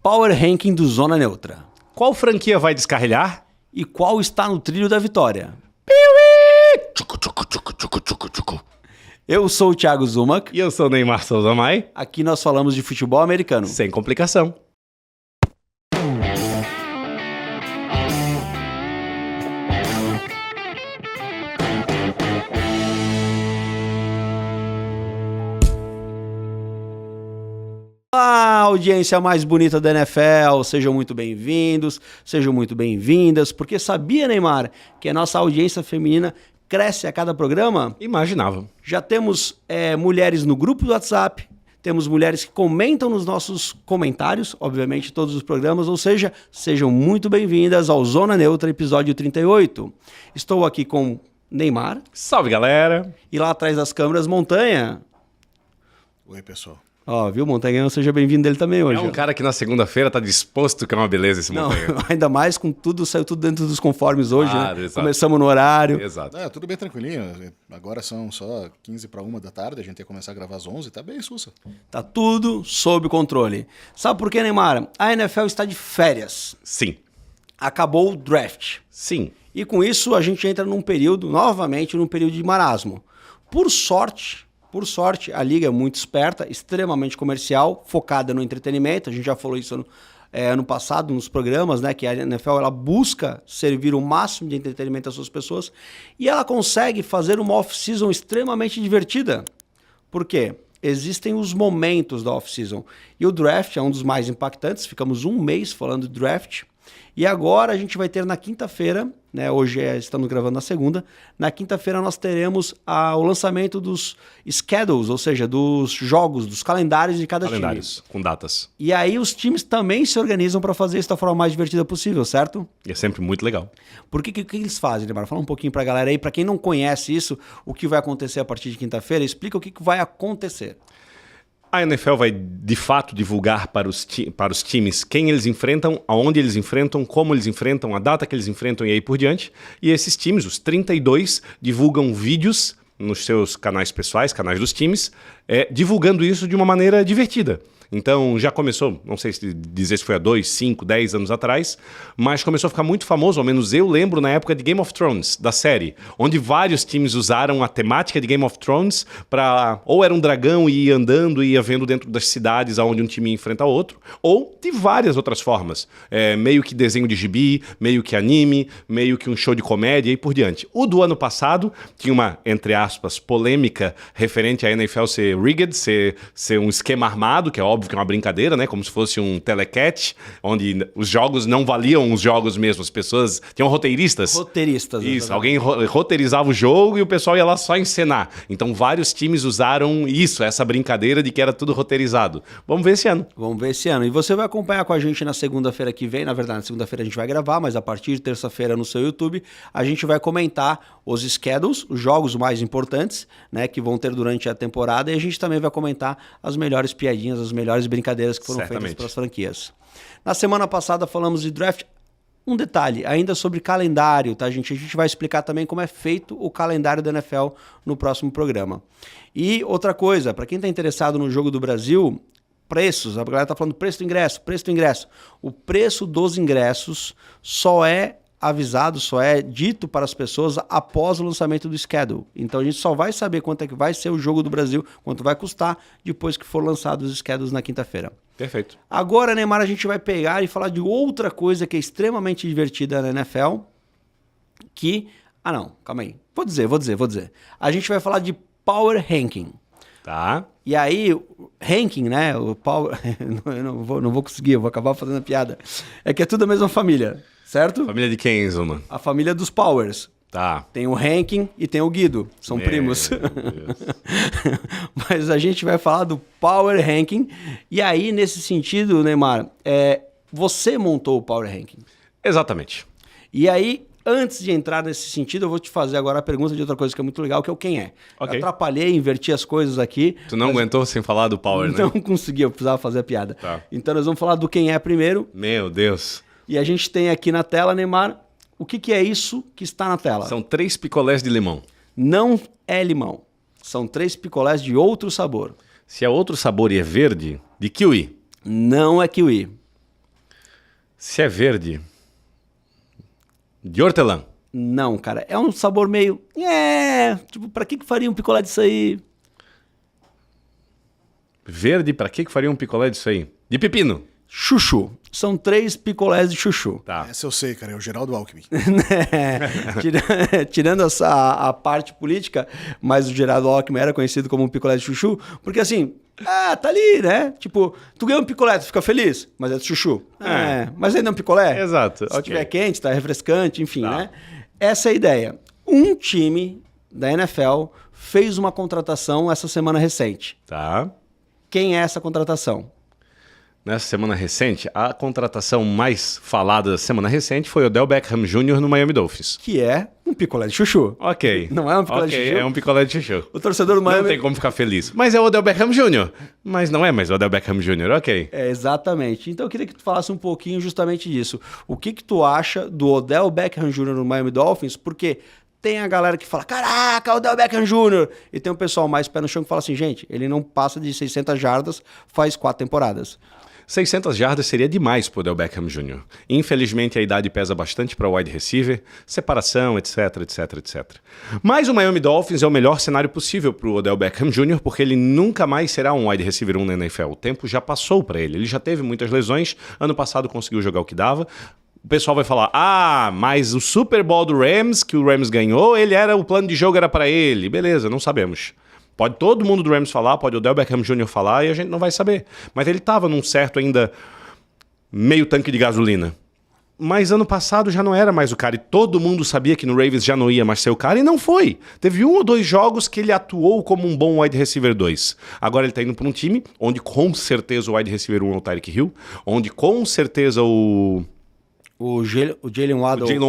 Power Ranking do Zona Neutra. Qual franquia vai descarrilhar? E qual está no trilho da vitória? Eu sou o Thiago Zumac. E eu sou o Neymar Souza Mai. Aqui nós falamos de futebol americano. Sem complicação. Olá, audiência mais bonita da NFL, sejam muito bem-vindos, sejam muito bem-vindas, porque sabia, Neymar, que a nossa audiência feminina cresce a cada programa? Imaginava. Já temos mulheres no grupo do WhatsApp, temos mulheres que comentam nos nossos comentários, obviamente, todos os programas, ou seja, sejam muito bem-vindas ao Zona Neutra, episódio 38. Estou aqui com Neymar. Salve, galera. E lá atrás das câmeras, Montanha. Oi, pessoal. Ó, viu, Montanha? Seja bem-vindo dele também hoje. É um cara que na segunda-feira tá disposto, que é uma beleza esse Montanha. Não, ainda mais com tudo, saiu tudo dentro dos conformes hoje, Claro, né? exato. Começamos no horário. Exato. Tudo bem tranquilinho. Agora são só 15 para 1 da tarde, a gente ia começar a gravar às 11, tá bem sussa. Tá tudo sob controle. Sabe por quê, Neymar? A NFL está de férias. Sim. Acabou o draft. Sim. E com isso a gente entra novamente num período de marasmo. Por sorte, a liga é muito esperta, extremamente comercial, focada no entretenimento. A gente já falou isso ano passado nos programas, né? Que a NFL ela busca servir o máximo de entretenimento às suas pessoas e ela consegue fazer uma off-season extremamente divertida. Por quê? Existem os momentos da off-season. E o draft é um dos mais impactantes. Ficamos um mês falando de draft. E agora a gente vai ter na quinta-feira, né? Hoje estamos gravando na segunda. Na quinta-feira nós teremos o lançamento dos schedules, ou seja, dos jogos, dos calendários de cada Calendários, time. com datas. E aí os times também se organizam para fazer isso da forma mais divertida possível, certo? E é sempre muito legal. Porque o que eles fazem, Neymar? Fala um pouquinho para a galera aí, para quem não conhece isso, o que vai acontecer a partir de quinta-feira, explica o que vai acontecer. A NFL vai, de fato, divulgar para os times quem eles enfrentam, aonde eles enfrentam, como eles enfrentam, a data que eles enfrentam e aí por diante. E esses times, os 32, divulgam vídeos nos seus canais pessoais, canais dos times, divulgando isso de uma maneira divertida. Então já começou, não sei se dizer se foi há 2, 5, 10 anos atrás, mas começou a ficar muito famoso, ao menos eu lembro na época de Game of Thrones, da série, onde vários times usaram a temática de Game of Thrones para, ou era um dragão e ia andando e ia vendo dentro das cidades onde um time enfrenta outro, ou de várias outras formas, meio que desenho de gibi, meio que anime, meio que um show de comédia e por diante. O do ano passado tinha uma, entre aspas, polêmica referente à NFL ser rigged, ser um esquema armado, que é óbvio que é uma brincadeira, né? Como se fosse um telecat, onde os jogos não valiam os jogos mesmo. As pessoas tinham roteiristas. Roteiristas. Isso, alguém roteirizava o jogo e o pessoal ia lá só encenar. Então vários times usaram isso, essa brincadeira de que era tudo roteirizado. Vamos ver esse ano. Vamos ver esse ano. E você vai acompanhar com a gente na segunda-feira que vem. Na verdade, na segunda-feira a gente vai gravar, mas a partir de terça-feira no seu YouTube, a gente vai comentar os schedules, os jogos mais importantes, né? Que vão ter durante a temporada. E a gente também vai comentar as melhores piadinhas, as melhores brincadeiras que foram feitas pelas franquias. Na semana passada falamos de draft. Um detalhe, ainda sobre calendário, tá, gente? A gente vai explicar também como é feito o calendário da NFL no próximo programa. E outra coisa, para quem está interessado no Jogo do Brasil, preços. A galera tá falando preço do ingresso. O preço dos ingressos só é avisado, só é dito para as pessoas após o lançamento do schedule. Então a gente só vai saber quanto é que vai ser o Jogo do Brasil, quanto vai custar, depois que for lançados os schedules na quinta-feira. Perfeito. Agora, Neymar, a gente vai pegar e falar de outra coisa que é extremamente divertida na NFL, que... Ah, não, calma aí. Vou dizer. A gente vai falar de Power Ranking. Tá. E aí, ranking, né? O Power... eu não vou conseguir, eu vou acabar fazendo a piada. É que é tudo a mesma família, certo? Família de quem, Zuma? A família dos Powers. Tá. Tem o Ranking e tem o Guido. São primos. Mas a gente vai falar do Power Ranking. E aí, nesse sentido, Neymar, você montou o Power Ranking. Exatamente. E aí, antes de entrar nesse sentido, eu vou te fazer agora a pergunta de outra coisa que é muito legal, que é o quem é. Ok. Eu atrapalhei, inverti as coisas aqui. Tu não aguentou sem falar do Power, né? Não consegui, eu precisava fazer a piada. Tá. Então nós vamos falar do quem é primeiro. Meu Deus. E a gente tem aqui na tela, Neymar, o que é isso que está na tela? São 3 picolés de limão. Não é limão. São 3 picolés de outro sabor. Se é outro sabor e é verde, de kiwi. Não é kiwi. Se é verde, de hortelã. Não, cara. É um sabor meio... tipo, pra que faria um picolé disso aí? Verde, pra que faria um picolé disso aí? De pepino. Chuchu. São 3 picolés de chuchu. Tá. Essa eu sei, cara, é o Geraldo Alckmin. Tirando a parte política, mas o Geraldo Alckmin era conhecido como um picolé de chuchu, porque assim, tá ali, né? Tipo, tu ganha um picolé, tu fica feliz, mas é de chuchu. Mas ainda é um picolé? Exato. Se tiver quente, tá refrescante, enfim, né? Essa é a ideia. Um time da NFL fez uma contratação essa semana recente. Tá. Quem é essa contratação? Nessa semana recente, a contratação mais falada da semana recente foi o Odell Beckham Jr. no Miami Dolphins. Que é um picolé de chuchu. Ok. Não é um picolé de chuchu? É um picolé de chuchu. O torcedor do Miami... Não tem como ficar feliz. Mas é o Odell Beckham Jr. Mas não é mais o Odell Beckham Jr., ok. Exatamente. Então eu queria que tu falasse um pouquinho justamente disso. O que tu acha do Odell Beckham Jr. no Miami Dolphins? Porque tem a galera que fala, caraca, Odell Beckham Jr. E tem um pessoal mais pé no chão que fala assim, gente, ele não passa de 600 jardas faz 4 temporadas. 600 jardas seria demais para o Odell Beckham Jr. Infelizmente, a idade pesa bastante para o wide receiver, separação, etc, etc, etc. Mas o Miami Dolphins é o melhor cenário possível para o Odell Beckham Jr., porque ele nunca mais será um wide receiver 1 na NFL. O tempo já passou para ele. Ele já teve muitas lesões. Ano passado conseguiu jogar o que dava. O pessoal vai falar, mas o Super Bowl do Rams, que o Rams ganhou, o plano de jogo era para ele. Beleza, não sabemos. Pode todo mundo do Rams falar, pode o Odell Beckham Jr. falar e a gente não vai saber. Mas ele estava num certo ainda meio tanque de gasolina. Mas ano passado já não era mais o cara e todo mundo sabia que no Ravens já não ia mais ser o cara e não foi. Teve 1 ou 2 jogos que ele atuou como um bom wide receiver 2. Agora ele está indo para um time onde com certeza o wide receiver 1 é o Tyreek Hill, onde com certeza o Jalen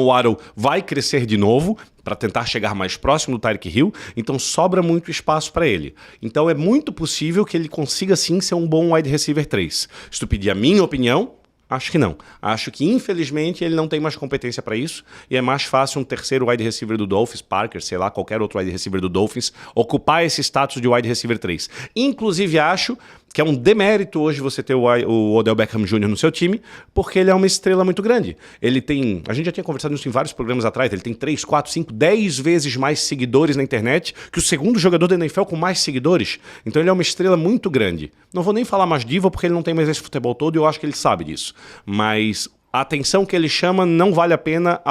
Waddle vai crescer de novo para tentar chegar mais próximo do Tyreek Hill, então sobra muito espaço para ele. Então é muito possível que ele consiga sim ser um bom wide receiver 3. Se tu pedir a minha opinião, acho que não. Acho que infelizmente ele não tem mais competência para isso e é mais fácil um terceiro wide receiver do Dolphins, Parker, sei lá, qualquer outro wide receiver do Dolphins, ocupar esse status de wide receiver 3. Inclusive acho que é um demérito hoje você ter o Odell Beckham Jr. no seu time, porque ele é uma estrela muito grande. Ele tem, a gente já tinha conversado isso em vários programas atrás, ele tem 3, 4, 5, 10 vezes mais seguidores na internet que o segundo jogador da NFL com mais seguidores. Então ele é uma estrela muito grande. Não vou nem falar mais diva, porque ele não tem mais esse futebol todo e eu acho que ele sabe disso. Mas a atenção que ele chama não vale a pena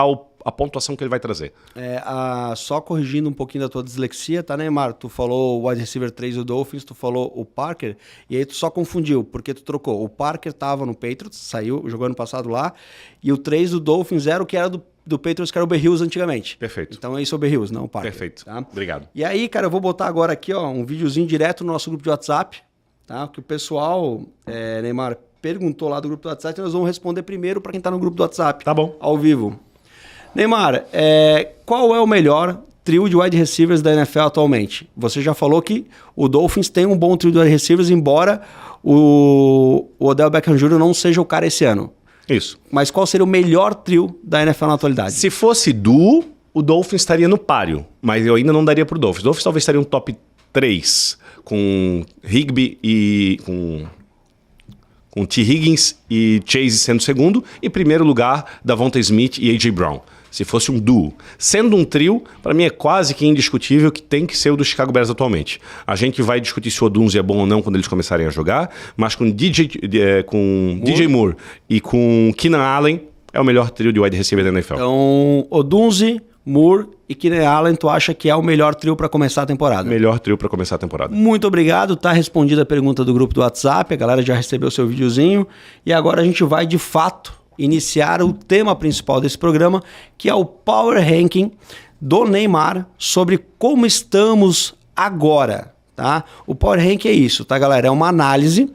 a pontuação que ele vai trazer. Só corrigindo um pouquinho da tua dislexia, tá, Neymar? Tu falou o wide receiver 3 do Dolphins, tu falou o Parker, e aí tu só confundiu, porque tu trocou. O Parker tava no Patriots, saiu, jogou ano passado lá, e o 3 do Dolphins era o que era do Patriots, que era o Berrios antigamente. Perfeito. Então esse é o Berrios, não o Parker. Perfeito. Tá? Obrigado. E aí, cara, eu vou botar agora aqui, ó, um videozinho direto no nosso grupo de WhatsApp, tá? Que o pessoal, Neymar, perguntou lá do grupo do WhatsApp, e nós vamos responder primeiro para quem tá no grupo do WhatsApp. Tá bom. Ao vivo. Neymar, qual é o melhor trio de wide receivers da NFL atualmente? Você já falou que o Dolphins tem um bom trio de wide receivers, embora o Odell Beckham Jr. não seja o cara esse ano. Isso. Mas qual seria o melhor trio da NFL na atualidade? Se fosse duo, o Dolphins estaria no páreo, mas eu ainda não daria pro Dolphins. O Dolphins talvez estaria um top 3, com Higbee e com T. Higgins e Chase sendo segundo, e primeiro lugar, Davonta Smith e A.J. Brown. Se fosse um duo. Sendo um trio, para mim é quase que indiscutível que tem que ser o do Chicago Bears atualmente. A gente vai discutir se o Odunze é bom ou não quando eles começarem a jogar, mas com DJ Moore e com Keenan Allen é o melhor trio de wide receiver da NFL. Então, Odunze, Moore e Keenan Allen, tu acha que é o melhor trio para começar a temporada? Melhor trio para começar a temporada. Muito obrigado, tá respondida a pergunta do grupo do WhatsApp, a galera já recebeu seu videozinho e agora a gente vai de fato iniciar o tema principal desse programa, que é o Power Ranking do Neymar sobre como estamos agora, tá? O Power Ranking é isso, tá, galera? É uma análise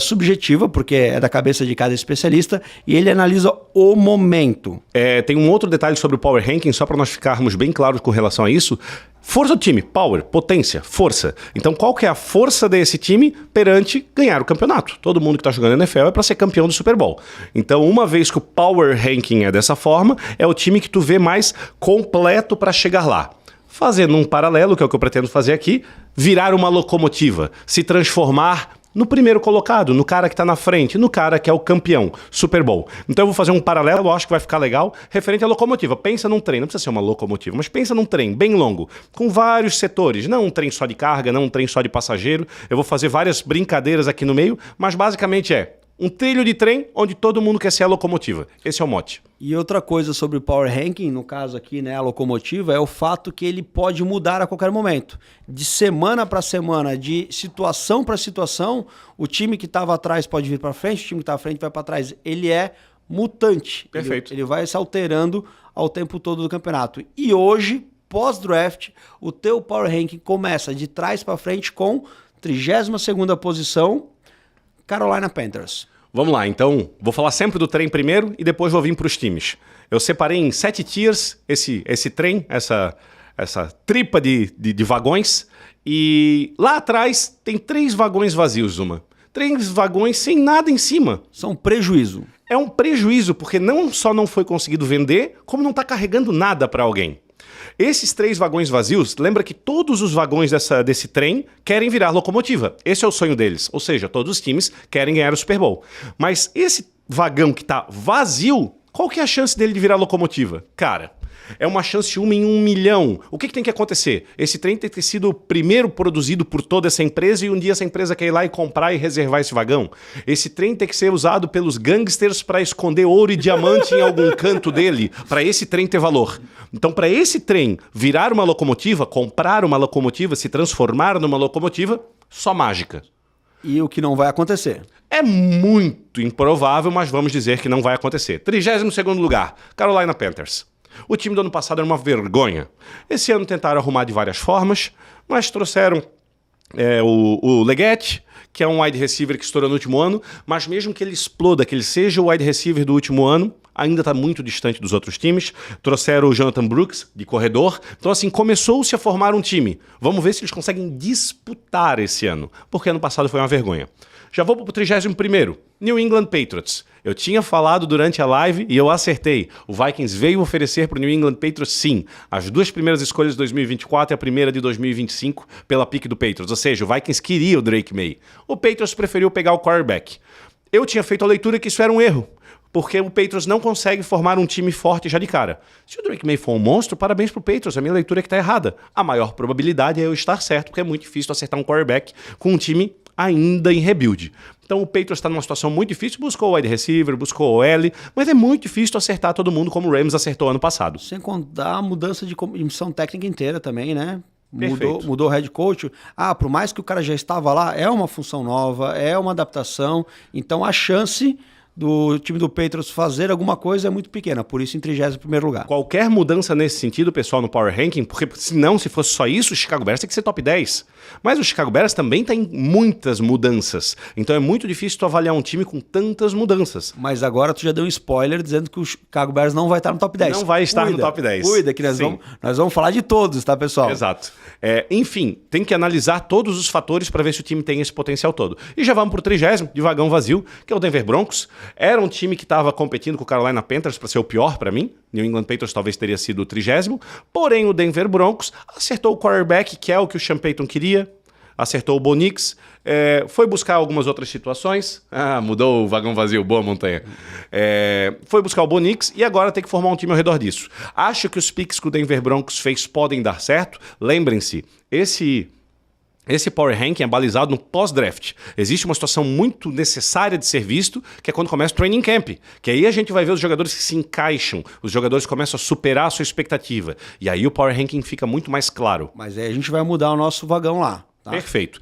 subjetiva, porque é da cabeça de cada especialista, e ele analisa o momento. Tem um outro detalhe sobre o Power Ranking, só para nós ficarmos bem claros com relação a isso. Força do time, power, potência, força. Então qual que é a força desse time perante ganhar o campeonato? Todo mundo que está jogando NFL é para ser campeão do Super Bowl. Então uma vez que o Power Ranking é dessa forma, é o time que tu vê mais completo para chegar lá. Fazendo um paralelo, que é o que eu pretendo fazer aqui, virar uma locomotiva, se transformar no primeiro colocado, no cara que está na frente, no cara que é o campeão, Super Bowl. Então eu vou fazer um paralelo, eu acho que vai ficar legal, referente à locomotiva. Pensa num trem, não precisa ser uma locomotiva, mas pensa num trem bem longo, com vários setores, não um trem só de carga, não um trem só de passageiro. Eu vou fazer várias brincadeiras aqui no meio, mas basicamente é um trilho de trem onde todo mundo quer ser a locomotiva. Esse é o mote. E outra coisa sobre o Power Ranking, no caso aqui, né, a locomotiva, é o fato que ele pode mudar a qualquer momento. De semana para semana, de situação para situação, o time que estava atrás pode vir para frente, o time que está à frente vai para trás. Ele é mutante. Perfeito. Ele vai se alterando ao tempo todo do campeonato. E hoje, pós-draft, o teu Power Ranking começa de trás para frente com 32ª posição, Carolina Panthers. Vamos lá, então, vou falar sempre do trem primeiro e depois vou vir para os times. Eu separei em 7 tiers esse trem, essa tripa de vagões, e lá atrás tem 3 vagões vazios, Zuma. 3 vagões sem nada em cima. São prejuízo. É um prejuízo, porque não só não foi conseguido vender, como não está carregando nada para alguém. Esses 3 vagões vazios, lembra que todos os vagões desse trem querem virar locomotiva. Esse é o sonho deles. Ou seja, todos os times querem ganhar o Super Bowl. Mas esse vagão que está vazio, qual que é a chance dele de virar locomotiva? Cara, é uma chance 1 em 1 milhão. O que tem que acontecer? Esse trem tem que ter sido o primeiro produzido por toda essa empresa e um dia essa empresa quer ir lá e comprar e reservar esse vagão. Esse trem tem que ser usado pelos gangsters para esconder ouro e diamante em algum canto dele, para esse trem ter valor. Então, para esse trem virar uma locomotiva, comprar uma locomotiva, se transformar numa locomotiva, só mágica. E o que não vai acontecer? É muito improvável, mas vamos dizer que não vai acontecer. 32º lugar, Carolina Panthers. O time do ano passado era uma vergonha. Esse ano tentaram arrumar de várias formas, mas trouxeram o Leggett, que é um wide receiver que estourou no último ano, mas mesmo que ele exploda, que ele seja o wide receiver do último ano, ainda está muito distante dos outros times. Trouxeram o Jonathan Brooks, de corredor. Então, assim, começou-se a formar um time. Vamos ver se eles conseguem disputar esse ano, porque ano passado foi uma vergonha. Já vou para o 31º, New England Patriots. Eu tinha falado durante a live e eu acertei. O Vikings veio oferecer para o New England Patriots, sim, as 2 primeiras escolhas de 2024 e a primeira de 2025 pela pick do Patriots. Ou seja, o Vikings queria o Drake May. O Patriots preferiu pegar o quarterback. Eu tinha feito a leitura que isso era um erro, porque o Patriots não consegue formar um time forte já de cara. Se o Drake May for um monstro, parabéns pro Patriots, a minha leitura é que está errada. A maior probabilidade é eu estar certo, porque é muito difícil acertar um quarterback com um time ainda em rebuild. Então o Patriots está numa situação muito difícil, buscou o wide receiver, buscou o L, mas é muito difícil acertar todo mundo como o Rams acertou ano passado. Sem contar a mudança de comissão técnica inteira também, né? Perfeito. Mudou o head coach. Por mais que o cara já estava lá, é uma função nova, é uma adaptação, então a chance do time do Patriots fazer alguma coisa é muito pequena, por isso em 31º lugar. Qualquer mudança nesse sentido, pessoal, no Power Ranking, porque senão, se fosse só isso, o Chicago Bears tem que ser top 10. Mas o Chicago Bears também tem muitas mudanças. Então é muito difícil tu avaliar um time com tantas mudanças. Mas agora tu já deu um spoiler dizendo que o Chicago Bears não vai estar no top 10. Não vai estar no top 10. Cuida, que nós vamos falar de todos, tá, pessoal? Exato. Enfim, tem que analisar todos os fatores para ver se o time tem esse potencial todo. E já vamos pro 30º, de vagão vazio, que é o Denver Broncos. Era um time que estava competindo com o Carolina Panthers para ser o pior para mim. New England Patriots talvez teria sido o 30º. Porém, o Denver Broncos acertou o quarterback, que é o que o Sean Payton queria. Acertou o Bo Nix. Foi buscar algumas outras situações. Mudou o vagão vazio. Boa, Montanha. Foi buscar o Bo Nix e agora tem que formar um time ao redor disso. Acho que os picks que o Denver Broncos fez podem dar certo. Lembrem-se, esse Power Ranking é balizado no pós-draft. Existe uma situação muito necessária de ser visto, que é quando começa o training camp. Que aí a gente vai ver os jogadores que se encaixam, os jogadores começam a superar a sua expectativa. E aí o Power Ranking fica muito mais claro. Mas aí a gente vai mudar o nosso vagão lá. Tá? Perfeito.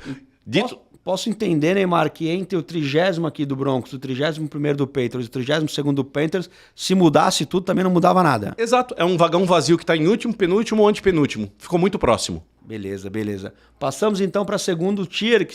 Posso entender, Neymar, que entre o 30º aqui do Broncos, o 31º do Patriots e o 32º do Panthers, se mudasse tudo, também não mudava nada. Exato. É um vagão vazio que está em último, penúltimo ou antepenúltimo. Ficou muito próximo. Beleza. Passamos então para segundo tier,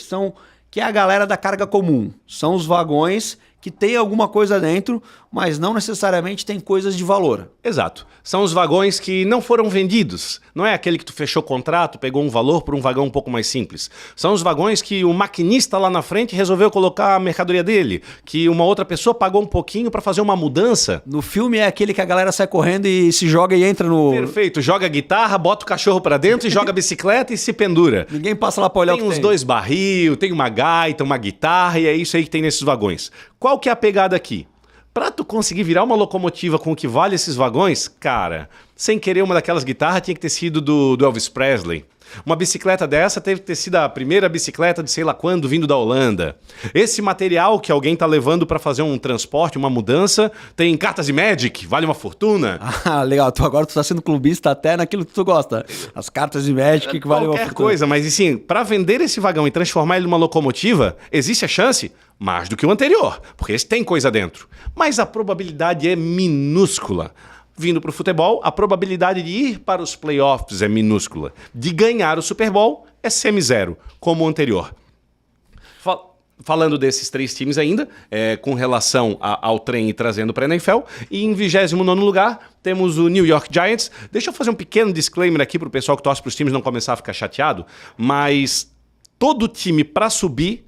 que é a galera da carga comum. São os vagões que tem alguma coisa dentro, mas não necessariamente tem coisas de valor. Exato. São os vagões que não foram vendidos. Não é aquele que tu fechou contrato, pegou um valor por um vagão um pouco mais simples. São os vagões que o maquinista lá na frente resolveu colocar a mercadoria dele, que uma outra pessoa pagou um pouquinho para fazer uma mudança. No filme é aquele que a galera sai correndo e se joga e entra no... Perfeito. Joga a guitarra, bota o cachorro para dentro e joga a bicicleta e se pendura. Ninguém passa lá pra olhar Tem o que uns tem. 2 barril, tem uma gaita, uma guitarra e é isso aí que tem nesses vagões. Qual que é a pegada aqui? Pra tu conseguir virar uma locomotiva com o que vale esses vagões, cara, sem querer uma daquelas guitarras tinha que ter sido do Elvis Presley. Uma bicicleta dessa teve que ter sido a primeira bicicleta de sei lá quando vindo da Holanda. Esse material que alguém tá levando pra fazer um transporte, uma mudança, tem cartas de Magic, vale uma fortuna. Ah, legal. Agora tu tá sendo clubista até naquilo que tu gosta. As cartas de Magic que valem uma Qualquer fortuna. coisa, mas assim, pra vender esse vagão e transformar ele numa locomotiva, existe a chance mais do que o anterior, porque esse tem coisa dentro. Mas a probabilidade é minúscula. Vindo para o futebol, a probabilidade de ir para os playoffs é minúscula. De ganhar o Super Bowl é semi-zero, como o anterior. Falando desses 3 times ainda, com relação ao trem e trazendo para a NFL, e em 29º lugar temos o New York Giants. Deixa eu fazer um pequeno disclaimer aqui para o pessoal que torce para os times não começar a ficar chateado, mas todo time para subir,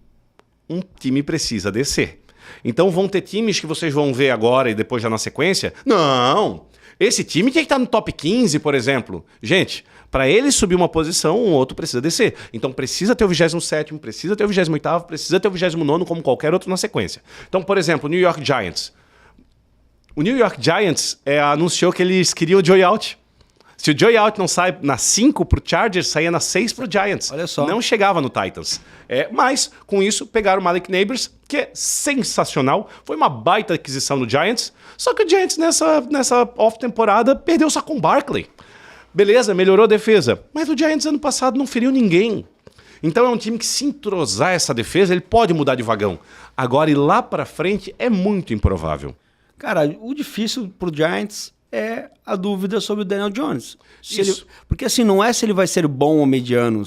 um time precisa descer. Então vão ter times que vocês vão ver agora e depois já na sequência. Não! Esse time tem que estar no top 15, por exemplo. Gente, para ele subir uma posição, um outro precisa descer. Então precisa ter o 27º, precisa ter o 28º, precisa ter o 29º, como qualquer outro na sequência. Então, por exemplo, o New York Giants. O New York Giants anunciou que eles queriam o Joey Out. Se o Joey Out não sai na 5 pro Chargers, saía na 6 pro Giants. Olha só. Não chegava no Titans. Mas, com isso, pegaram o Malik Neighbors, que é sensacional. Foi uma baita aquisição do Giants. Só que o Giants, nessa off-temporada, perdeu só com o Barkley. Beleza, melhorou a defesa. Mas o Giants, ano passado, não feriu ninguém. Então é um time que, se entrosar essa defesa, ele pode mudar de vagão. Agora, ir lá pra frente é muito improvável. Cara, o difícil pro Giants é a dúvida sobre o Daniel Jones. Isso. Porque assim, não é se ele vai ser bom ou mediano.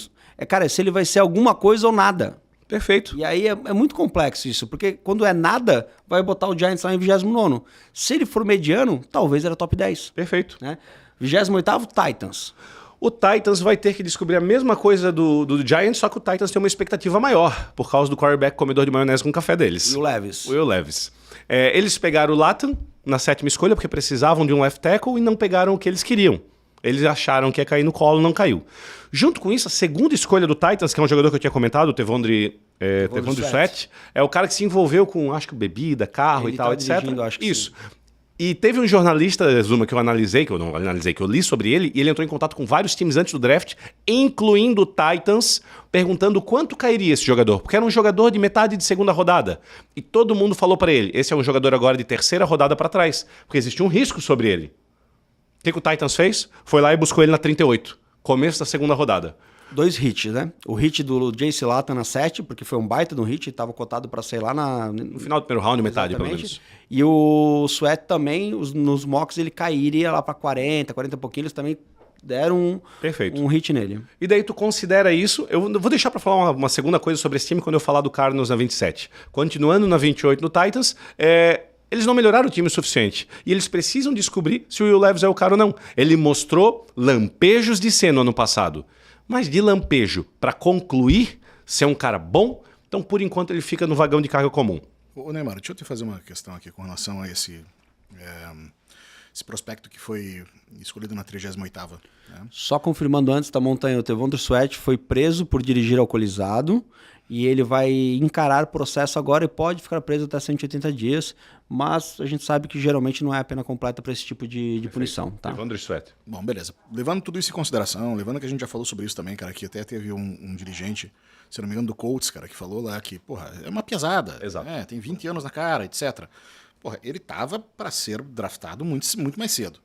Cara, se ele vai ser alguma coisa ou nada. Perfeito. E aí é muito complexo isso, porque quando é nada, vai botar o Giants lá em 29º. Se ele for mediano, talvez era top 10. Perfeito. Né? 28º, Titans. O Titans vai ter que descobrir a mesma coisa do Giants, só que o Titans tem uma expectativa maior, por causa do quarterback comedor de maionese com café deles. E o Levis. O Will Levis. Eles pegaram o Latham na 7ª escolha, porque precisavam de um left tackle e não pegaram o que eles queriam. Eles acharam que ia cair no colo, não caiu. Junto com isso, a 2ª escolha do Titans, que é um jogador que eu tinha comentado, o Tevondre Sweat, é o cara que se envolveu com, acho que bebida, carro Ele e tal, tá etc. dirigindo, acho que isso. E teve um jornalista, Zuma, que eu analisei, que eu li sobre ele, e ele entrou em contato com vários times antes do draft, incluindo o Titans, perguntando quanto cairia esse jogador, porque era um jogador de metade de 2ª rodada. E todo mundo falou pra ele, esse é um jogador agora de 3ª rodada pra trás, porque existia um risco sobre ele. O que o Titans fez? Foi lá e buscou ele na 38, começo da 2ª rodada. 2 hits, né? O hit do J.C. Latham na 7, porque foi um baita no hit, estava cotado para sei lá No final do primeiro round, metade, pelo Exatamente. menos. E o Sweat também, nos mocks, ele cairia lá para 40 e pouquinho, eles também deram Perfeito. um hit nele. E daí tu considera isso... Eu vou deixar pra falar uma segunda coisa sobre esse time quando eu falar do Cardinals na 27. Continuando na 28 no Titans, eles não melhoraram o time o suficiente. E eles precisam descobrir se o Will Levis é o cara ou não. Ele mostrou lampejos de ser no ano passado. Mas de lampejo para concluir ser um cara bom, então por enquanto ele fica no vagão de carga comum. Ô Neymar, deixa eu te fazer uma questão aqui com relação a esse prospecto que foi escolhido na 38ª. Né? Só confirmando antes da montanha, o Tevondre Sweat foi preso por dirigir alcoolizado e ele vai encarar processo agora e pode ficar preso até 180 dias, mas a gente sabe que geralmente não é a pena completa para esse tipo de punição. Tá? Tevondre Sweat. Bom, beleza. Levando tudo isso em consideração, levando que a gente já falou sobre isso também, cara, que até teve um dirigente, se não me engano, do Colts, cara, que falou lá que, porra, é uma pesada. Exato. Tem 20 anos na cara, etc. Porra, ele tava para ser draftado muito, muito mais cedo.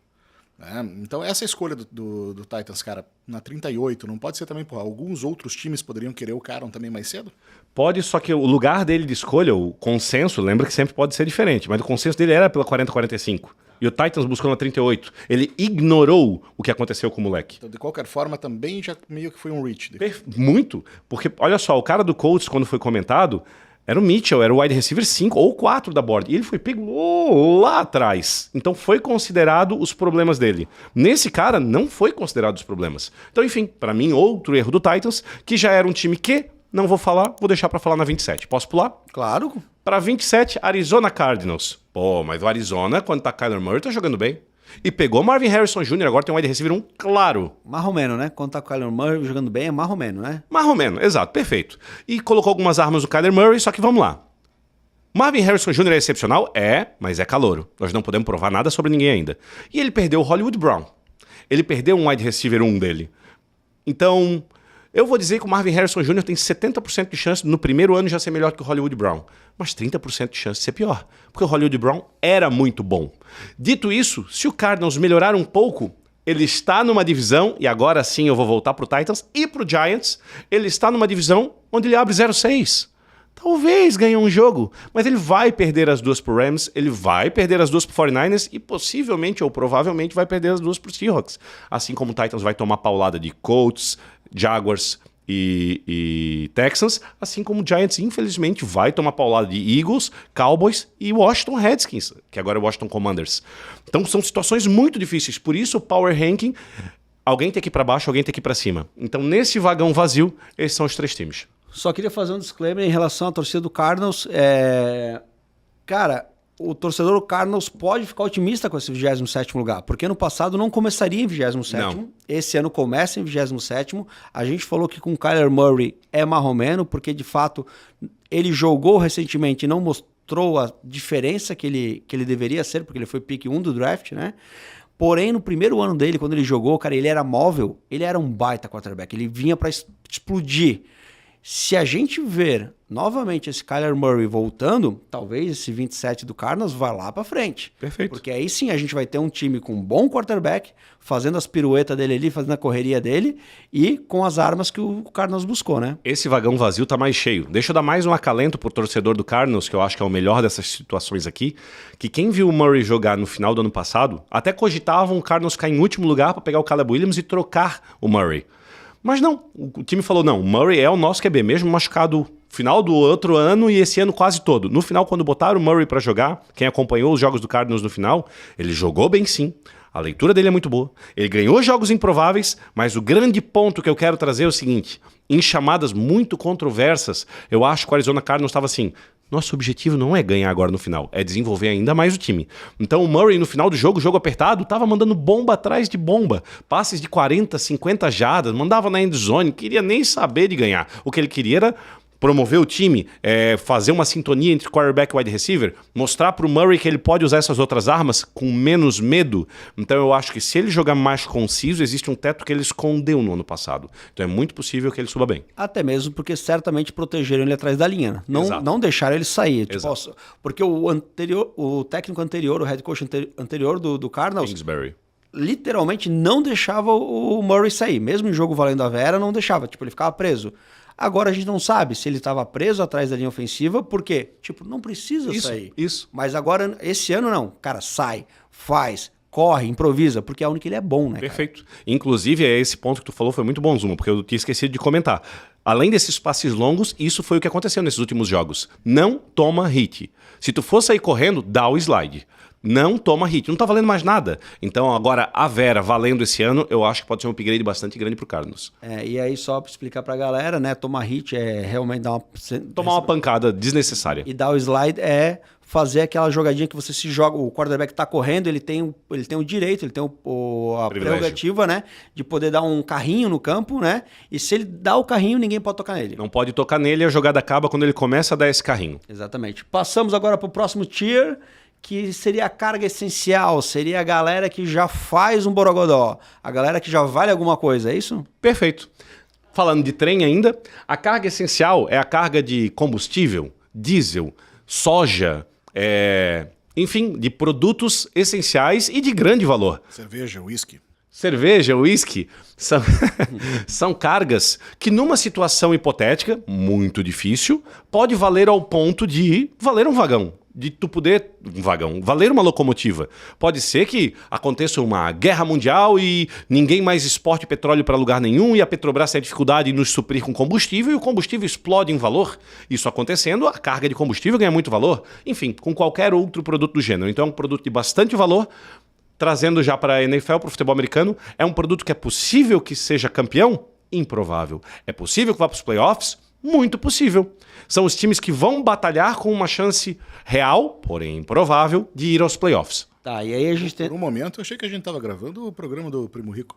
Então essa escolha do Titans, cara, na 38, não pode ser também, porra, alguns outros times poderiam querer o cara também mais cedo? Pode, só que o lugar dele de escolha, o consenso, lembra que sempre pode ser diferente, mas o consenso dele era pela 40-45. E o Titans buscou na 38. Ele ignorou o que aconteceu com o moleque. Então, de qualquer forma, também já meio que foi um reach. Muito, porque olha só, o cara do Colts, quando foi comentado, Era o Mitchell, era o wide receiver 5 ou 4 da board. E ele foi pego lá atrás. Então foi considerado os problemas dele. Nesse cara, não foi considerado os problemas. Então, enfim, para mim, outro erro do Titans, que já era um time que, não vou falar, vou deixar para falar na 27. Posso pular? Claro. Para 27, Arizona Cardinals. Pô, mas o Arizona, quando tá Kyler Murray, tá jogando bem. E pegou Marvin Harrison Jr., agora tem um wide receiver 1, claro. Marromeno, né? Quando tá com o Kyler Murray jogando bem, é marromeno, né? Marromeno, exato, perfeito. E colocou algumas armas do Kyler Murray, só que vamos lá. Marvin Harrison Jr. é excepcional? É, mas é calouro. Nós não podemos provar nada sobre ninguém ainda. E ele perdeu o Hollywood Brown. Ele perdeu um wide receiver 1 dele. Então, eu vou dizer que o Marvin Harrison Jr. tem 70% de chance no primeiro ano já ser melhor que o Hollywood Brown. Mas 30% de chance de ser pior. Porque o Hollywood Brown era muito bom. Dito isso, se o Cardinals melhorar um pouco, ele está numa divisão, e agora sim eu vou voltar pro Titans e pro Giants, ele está numa divisão onde ele abre 0-6. Talvez ganhe um jogo, mas ele vai perder as duas pro Rams, ele vai perder as duas pro 49ers e possivelmente ou provavelmente vai perder as duas pro Seahawks. Assim como o Titans vai tomar paulada de Colts, Jaguars e Texans, assim como o Giants, infelizmente, vai tomar paulada de Eagles, Cowboys e Washington Redskins, que agora é o Washington Commanders. Então são situações muito difíceis, por isso o Power Ranking, alguém tem que ir para baixo, alguém tem que ir para cima. Então nesse vagão vazio, esses são os três times. Só queria fazer um disclaimer em relação à torcida do Cardinals. Cara, o torcedor do Cardinals pode ficar otimista com esse 27º lugar, porque ano passado não começaria em 27º, Não. Esse ano começa em 27º. A gente falou que com o Kyler Murray é marromeno, porque de fato ele jogou recentemente e não mostrou a diferença que ele deveria ser, porque ele foi pick 1 do draft, né? Porém, no primeiro ano dele, quando ele jogou, cara, ele era móvel, ele era um baita quarterback, ele vinha para explodir. Se a gente ver novamente esse Kyler Murray voltando, talvez esse 27 do Cardinals vá lá para frente. Perfeito. Porque aí sim a gente vai ter um time com um bom quarterback, fazendo as piruetas dele ali, fazendo a correria dele e com as armas que o Cardinals buscou, né? Esse vagão vazio tá mais cheio. Deixa eu dar mais um acalento pro torcedor do Cardinals, que eu acho que é o melhor dessas situações aqui, que quem viu o Murray jogar no final do ano passado, até cogitavam o Cardinals ficar em último lugar para pegar o Caleb Williams e trocar o Murray. Mas não, o time falou, não, o Murray é o nosso QB, mesmo machucado final do outro ano e esse ano quase todo. No final, quando botaram o Murray para jogar, quem acompanhou os jogos do Cardinals no final, ele jogou bem sim, a leitura dele é muito boa, ele ganhou jogos improváveis, mas o grande ponto que eu quero trazer é o seguinte, em chamadas muito controversas, eu acho que o Arizona Cardinals estava assim, nosso objetivo não é ganhar agora no final, é desenvolver ainda mais o time. Então o Murray no final do jogo apertado, tava mandando bomba atrás de bomba. Passes de 40, 50 jardas, mandava na endzone, queria nem saber de ganhar. O que ele queria era promover o time, fazer uma sintonia entre quarterback e wide receiver, mostrar pro Murray que ele pode usar essas outras armas com menos medo. Então eu acho que se ele jogar mais conciso, existe um teto que ele escondeu no ano passado. Então é muito possível que ele suba bem. Até mesmo porque certamente protegeram ele atrás da linha. Não deixaram ele sair. Tipo, porque o técnico anterior, o head coach anterior do Cardinals, Kingsbury, literalmente não deixava o Murray sair. Mesmo em jogo valendo a Vera, não deixava. Tipo, ele ficava preso. Agora a gente não sabe se ele estava preso atrás da linha ofensiva, porque, tipo, não precisa sair. Isso. Mas agora, esse ano não. Cara, sai, faz, corre, improvisa, porque é onde que ele é bom, né? Perfeito. Cara? Inclusive, esse ponto que tu falou foi muito bom, Zuma, porque eu tinha esquecido de comentar. Além desses passes longos, isso foi o que aconteceu nesses últimos jogos. Não toma hit. Se tu for sair correndo, dá o slide. Não toma hit. Não tá valendo mais nada. Então, agora, a Vera valendo esse ano, eu acho que pode ser um upgrade bastante grande pro Cardinals. E aí, só pra explicar pra galera, né? Tomar hit é realmente dar tomar uma pancada desnecessária. E dar o slide é fazer aquela jogadinha que você se joga, o quarterback tá correndo, ele tem o direito, ele tem a prerrogativa, né? De poder dar um carrinho no campo, né? E se ele dá o carrinho, ninguém pode tocar nele. Não pode tocar nele, a jogada acaba quando ele começa a dar esse carrinho. Exatamente. Passamos agora pro próximo tier, que seria a carga essencial, seria a galera que já faz um borogodó, a galera que já vale alguma coisa, é isso? Perfeito. Falando de trem ainda, a carga essencial é a carga de combustível, diesel, soja, enfim, de produtos essenciais e de grande valor. Cerveja, uísque. Cerveja, uísque, são cargas que numa situação hipotética, muito difícil, pode valer ao ponto de valer um vagão. de tu poder, um vagão, valer uma locomotiva. Pode ser que aconteça uma guerra mundial e ninguém mais exporte petróleo para lugar nenhum e a Petrobras tenha dificuldade em nos suprir com combustível e o combustível explode em valor. Isso acontecendo, a carga de combustível ganha muito valor. Enfim, com qualquer outro produto do gênero. Então é um produto de bastante valor. Trazendo já para a NFL, para o futebol americano, é um produto que é possível que seja campeão? Improvável. É possível que vá para os playoffs? Muito possível. São os times que vão batalhar com uma chance real, porém improvável, de ir aos playoffs. Tá, e aí a gente tem... Por um momento eu achei que a gente estava gravando o programa do Primo Rico.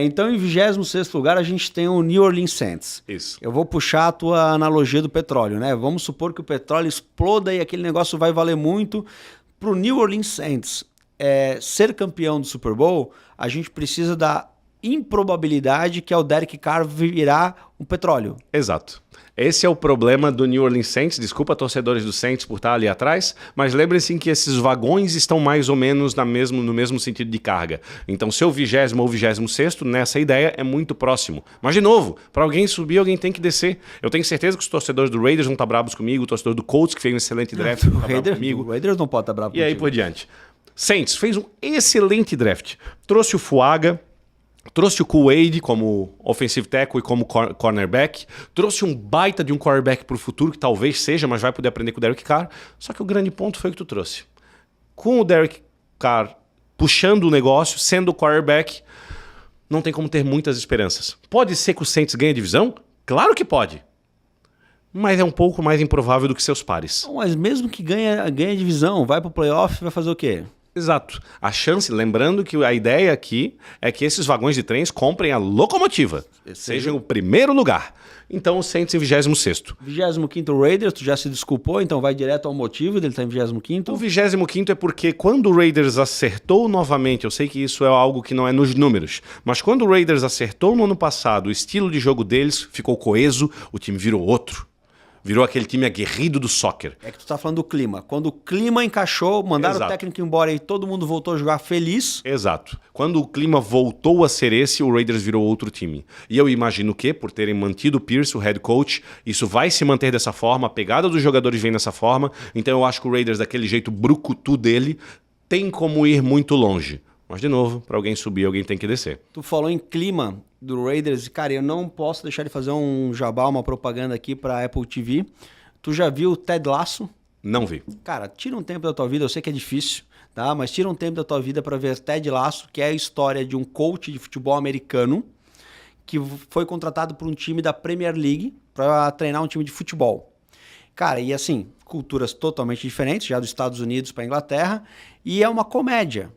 Então em 26º lugar a gente tem o New Orleans Saints. Isso. Eu vou puxar a tua analogia do petróleo, né? Vamos supor que o petróleo exploda e aquele negócio vai valer muito. Para o New Orleans Saints ser campeão do Super Bowl, a gente precisa da improbabilidade que é o Derek Carr virar um petróleo. Exato. Esse é o problema do New Orleans Saints. Desculpa, torcedores do Saints, por estar ali atrás, mas lembrem-se que esses vagões estão mais ou menos no mesmo sentido de carga. Então, seu 20º ou 26º, nessa ideia, é muito próximo. Mas, de novo, para alguém subir, alguém tem que descer. Eu tenho certeza que os torcedores do Raiders vão estar bravos comigo, o torcedor do Colts, que fez um excelente draft, vão estar bravo comigo. O Raiders não pode estar bravo E aí por diante. Saints fez um excelente draft. Trouxe o Fuaga, trouxe o Kool-Aid como offensive tackle e como cornerback. Trouxe um baita de um quarterback para o futuro, que talvez seja, mas vai poder aprender com o Derek Carr. Só que o grande ponto foi o que tu trouxe. Com o Derek Carr puxando o negócio, sendo o quarterback, não tem como ter muitas esperanças. Pode ser que o Saints ganhe a divisão? Claro que pode. Mas é um pouco mais improvável do que seus pares. Não, mas mesmo que ganhe a divisão, vai para o playoff, vai fazer o quê? Exato. A chance, lembrando que a ideia aqui é que esses vagões de trens comprem a locomotiva, sejam o primeiro lugar. Então o Saints em 26º. 25º Raiders, tu já se desculpou, então vai direto ao motivo dele estar em 25º. O 25º é porque quando o Raiders acertou novamente, eu sei que isso é algo que não é nos números, mas quando o Raiders acertou no ano passado, o estilo de jogo deles ficou coeso, o time virou outro. Virou aquele time aguerrido do soccer. É que tu tá falando do clima. Quando o clima encaixou, mandaram o técnico embora e todo mundo voltou a jogar feliz. Exato. Quando o clima voltou a ser esse, o Raiders virou outro time. E eu imagino que, por terem mantido o Pierce, o head coach, isso vai se manter dessa forma, a pegada dos jogadores vem dessa forma. Então eu acho que o Raiders, daquele jeito brucutu dele, tem como ir muito longe. Mas, de novo, para alguém subir, alguém tem que descer. Tu falou em clima do Raiders, e, cara, eu não posso deixar de fazer um jabá, uma propaganda aqui pra Apple TV. Tu já viu o Ted Lasso? Não vi. Cara, tira um tempo da tua vida, eu sei que é difícil, tá? Mas tira um tempo da tua vida pra ver Ted Lasso, que é a história de um coach de futebol americano que foi contratado por um time da Premier League pra treinar um time de futebol. Cara, e assim, culturas totalmente diferentes, já dos Estados Unidos pra Inglaterra, e é uma comédia.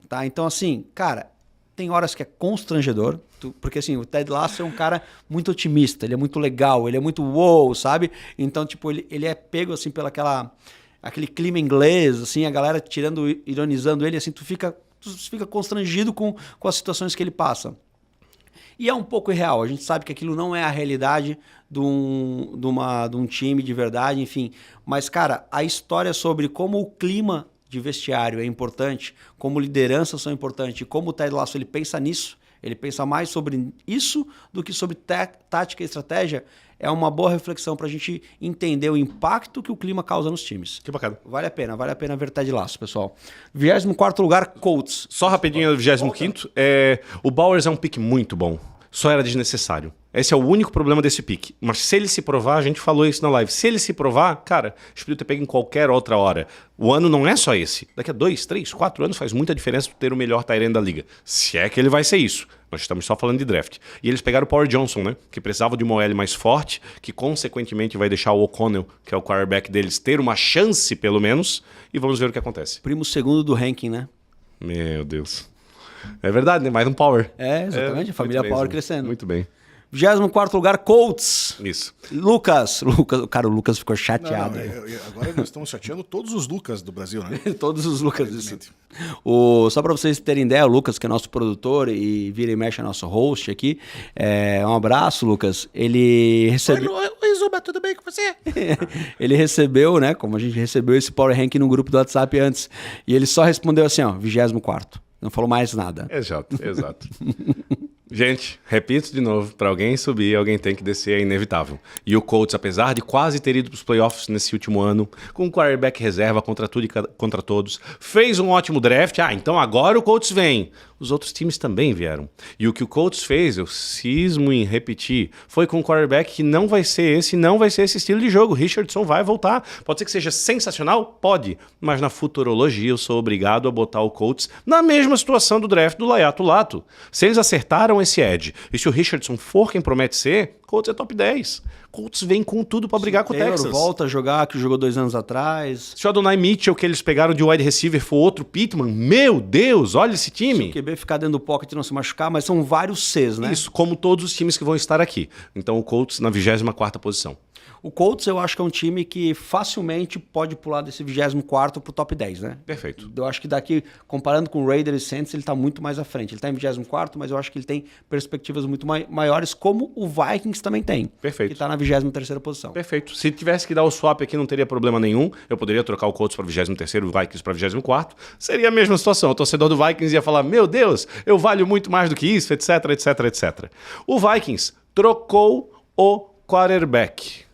Tá? Então, assim, cara, tem horas que é constrangedor, porque assim, o Ted Lasso é um cara muito otimista, ele é muito legal, ele é muito wow, sabe? Então, tipo, ele é pego, assim, pela aquele clima inglês, assim, a galera ironizando ele, assim, tu fica constrangido com as situações que ele passa. E é um pouco irreal, a gente sabe que aquilo não é a realidade de um time de verdade, enfim. Mas, cara, a história sobre como o clima de vestiário é importante, como lideranças são importantes, e como o Ted Lasso ele pensa nisso, ele pensa mais sobre isso do que sobre tática e estratégia, é uma boa reflexão para a gente entender o impacto que o clima causa nos times. Que bacana. Vale a pena ver Ted Lasso, pessoal. 24º lugar, Colts. Só rapidinho, 25º. O Bowers é um pick muito bom. Só era desnecessário. Esse é o único problema desse pick. Mas se ele se provar, a gente falou isso na live, se ele se provar, cara, eles podiam ter pego em qualquer outra hora. O ano não é só esse. Daqui a 2, 3, 4 anos faz muita diferença ter o melhor tight end da liga. Se é que ele vai ser isso. Nós estamos só falando de draft. E eles pegaram o Power Johnson, né? Que precisava de uma OL mais forte, que consequentemente vai deixar o O'Connell, que é o quarterback deles, ter uma chance, pelo menos. E vamos ver o que acontece. Primo segundo do ranking, né? Meu Deus. É verdade, né? Mais um Power. É, exatamente. A família Power crescendo. Muito bem. 24º lugar, Colts. Isso. Lucas. Cara, o Lucas ficou chateado. Agora nós estamos chateando todos os Lucas do Brasil, né? Todos os Lucas. Só para vocês terem ideia, o Lucas, que é nosso produtor e vira e mexe é nosso host aqui. Um abraço, Lucas. Ele recebeu... Oi, Zuba, tudo bem com você? Ele recebeu, né? Como a gente recebeu esse Power Rank no grupo do WhatsApp antes. E ele só respondeu assim, ó, 24º. Não falou mais nada. Exato. Gente, repito de novo, para alguém subir, alguém tem que descer, é inevitável. E o Colts, apesar de quase ter ido para os playoffs nesse último ano, com um quarterback reserva contra tudo e contra todos, fez um ótimo draft. Então agora o Colts vem. Os outros times também vieram. E o que o Colts fez, eu cismo em repetir, foi com um quarterback que não vai ser esse estilo de jogo. Richardson vai voltar. Pode ser que seja sensacional? Pode. Mas na futurologia eu sou obrigado a botar o Colts na mesma situação do draft do Laiato Lato. Se eles acertaram esse edge, e se o Richardson for quem promete ser, Colts é top 10. Colts vem com tudo para brigar com o Taylor Texas. volta a jogar, que jogou 2 anos atrás. Se o Adonai Mitchell, que eles pegaram de wide receiver, for outro Pittman, meu Deus, olha esse time. Se o QB ficar dentro do pocket e não se machucar, mas são vários Cs, né? Isso, como todos os times que vão estar aqui. Então o Colts na 24ª posição. O Colts eu acho que é um time que facilmente pode pular desse 24º pro top 10, né? Perfeito. Eu acho que daqui, comparando com o Raiders e Saints, ele tá muito mais à frente. Ele tá em 24º, mas eu acho que ele tem perspectivas muito maiores, como o Vikings também tem. Perfeito. Que tá na 23ª posição. Perfeito. Se tivesse que dar o swap aqui, não teria problema nenhum. Eu poderia trocar o Colts para 23º, o Vikings para 24º. Seria a mesma situação. O torcedor do Vikings ia falar, meu Deus, eu valho muito mais do que isso, etc, etc, etc. O Vikings trocou o quarterback.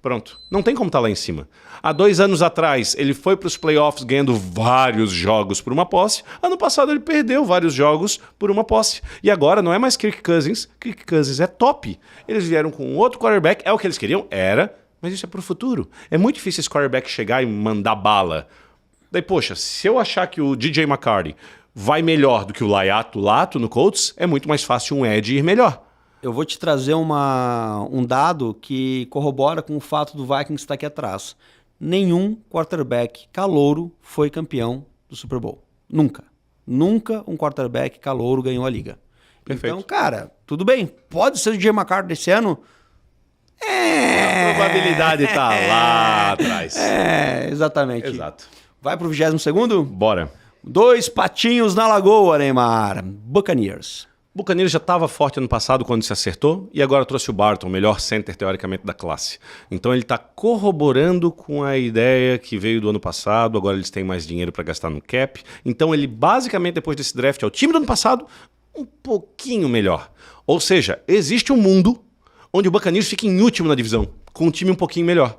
Pronto. Não tem como estar lá em cima. Há 2 anos atrás, ele foi para os playoffs ganhando vários jogos por uma posse. Ano passado, ele perdeu vários jogos por uma posse. E agora não é mais Kirk Cousins. Kirk Cousins é top. Eles vieram com outro quarterback. É o que eles queriam? Era. Mas isso é para o futuro. É muito difícil esse quarterback chegar e mandar bala. Daí, poxa, se eu achar que o DJ McCarthy vai melhor do que o Laiato Lato no Colts, é muito mais fácil um edge ir melhor. Eu vou te trazer um dado que corrobora com o fato do Vikings estar aqui atrás. Nenhum quarterback calouro foi campeão do Super Bowl. Nunca. Nunca um quarterback calouro ganhou a liga. Perfeito. Então, cara, tudo bem. Pode ser o DJ McCarthy desse ano? A probabilidade tá lá atrás. Exatamente. Exato. Vai pro 22º? Bora. 2 patinhos na lagoa, Neymar. Buccaneers. O Buccaneers já estava forte ano passado quando se acertou e agora trouxe o Barton, o melhor center teoricamente da classe. Então ele está corroborando com a ideia que veio do ano passado, agora eles têm mais dinheiro para gastar no cap. Então ele basicamente depois desse draft é o time do ano passado um pouquinho melhor. Ou seja, existe um mundo onde o Buccaneers fica em último na divisão, com um time um pouquinho melhor.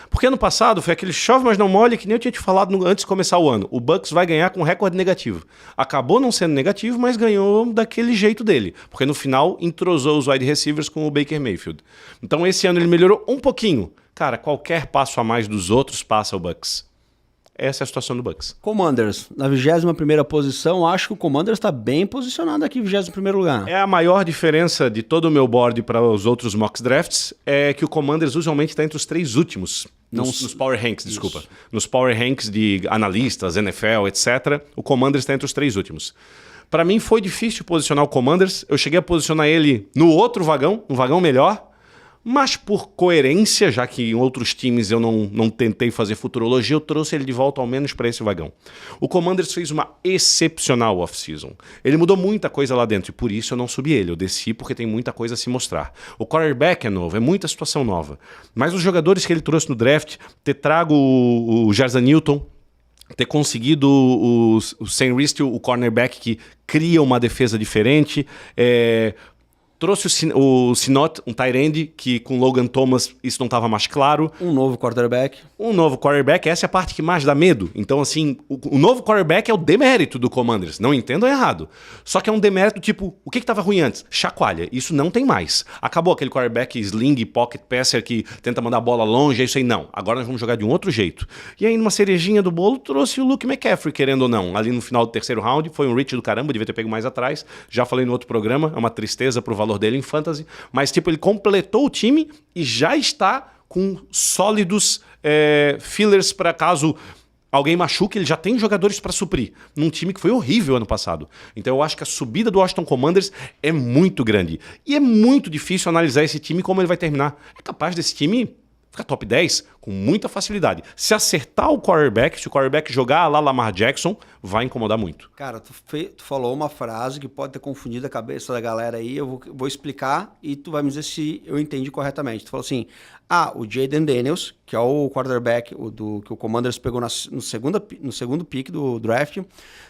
Porque ano passado foi aquele chove, mas não molha, que nem eu tinha te falado antes de começar o ano. O Bucs vai ganhar com recorde negativo. Acabou não sendo negativo, mas ganhou daquele jeito dele. Porque no final entrosou os wide receivers com o Baker Mayfield. Então esse ano ele melhorou um pouquinho. Cara, qualquer passo a mais dos outros passa o Bucs. Essa é a situação do Bucs. Commanders, na 21ª posição, acho que o Commanders está bem posicionado aqui em 21º lugar. É a maior diferença de todo o meu board para os outros mock drafts, é que o Commanders usualmente está entre os 3 últimos. Nos Power Ranks, desculpa. Nos Power Ranks de analistas, NFL, etc. O Commanders está entre os 3 últimos. Para mim foi difícil posicionar o Commanders. Eu cheguei a posicionar ele no outro vagão, um vagão melhor. Mas por coerência, já que em outros times eu não tentei fazer futurologia, eu trouxe ele de volta ao menos para esse vagão. O Commanders fez uma excepcional off-season. Ele mudou muita coisa lá dentro e por isso eu não subi ele. Eu desci porque tem muita coisa a se mostrar. O quarterback é novo, é muita situação nova. Mas os jogadores que ele trouxe no draft, ter trago o Jarza Newton, ter conseguido o Sam Ristel, o cornerback que cria uma defesa diferente, trouxe o Sinot, um tight end, que com Logan Thomas isso não estava mais claro. Um novo quarterback. Um novo quarterback, essa é a parte que mais dá medo. Então, assim, o novo quarterback é o demérito do Commanders. Não entendam errado. Só que é um demérito tipo, o que estava ruim antes? Chacoalha. Isso não tem mais. Acabou aquele quarterback sling, pocket passer que tenta mandar a bola longe, é isso aí. Não. Agora nós vamos jogar de um outro jeito. E aí, numa cerejinha do bolo, trouxe o Luke McCaffrey, querendo ou não. Ali no final do 3º round, foi um reach do caramba, devia ter pego mais atrás. Já falei no outro programa, é uma tristeza pro valor dele em fantasy, mas tipo, ele completou o time e já está com sólidos fillers para caso alguém machuque, ele já tem jogadores para suprir, num time que foi horrível ano passado. Então eu acho que a subida do Washington Commanders é muito grande. E é muito difícil analisar esse time como ele vai terminar. É capaz desse time Fica top 10 com muita facilidade. Se acertar o quarterback, se o quarterback jogar a lá Lamar Jackson, vai incomodar muito. Cara, tu falou uma frase que pode ter confundido a cabeça da galera aí, eu vou explicar e tu vai me dizer se eu entendi corretamente. Tu falou assim, o Jayden Daniels, que é o quarterback que o Commanders pegou no segundo pick do draft,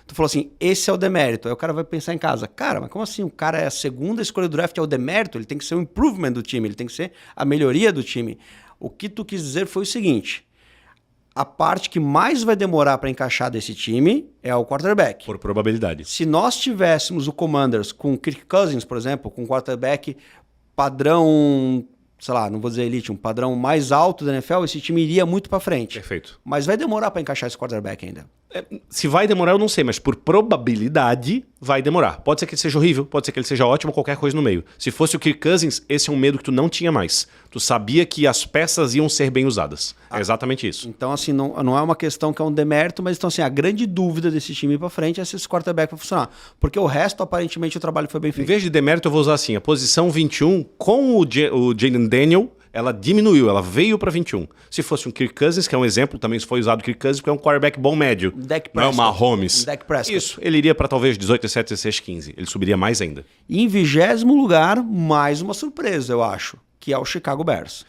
tu falou assim, esse é o demérito. Aí o cara vai pensar em casa, cara, mas como assim? O cara é a segunda escolha do draft, é o demérito? Ele tem que ser o improvement do time, ele tem que ser a melhoria do time. O que tu quis dizer foi o seguinte, a parte que mais vai demorar para encaixar desse time é o quarterback. Por probabilidade. Se nós tivéssemos o Commanders com o Kirk Cousins, por exemplo, com um quarterback padrão, sei lá, não vou dizer elite, um padrão mais alto da NFL, esse time iria muito para frente. Perfeito. Mas vai demorar para encaixar esse quarterback ainda. Se vai demorar, eu não sei, mas por probabilidade vai demorar. Pode ser que ele seja horrível, pode ser que ele seja ótimo, qualquer coisa no meio. Se fosse o Kirk Cousins, esse é um medo que tu não tinha mais. Tu sabia que as peças iam ser bem usadas. É exatamente isso. Então, assim, não é uma questão que é um demérito, mas então, assim, a grande dúvida desse time para frente é se esse quarterback vai funcionar. Porque o resto, aparentemente, o trabalho foi bem feito. Em vez de demérito, eu vou usar assim, a posição 21 com o Jayden Daniel, ela diminuiu, ela veio para 21. Se fosse um Kirk Cousins, que é um exemplo, também foi usado o Kirk Cousins, porque é um quarterback bom médio. Dak não é o Prescott. Mahomes. Dak Prescott. Isso, ele iria para talvez 18, 17, 16, 15. Ele subiria mais ainda. E em 20º lugar, mais uma surpresa, eu acho, que é o Chicago Bears.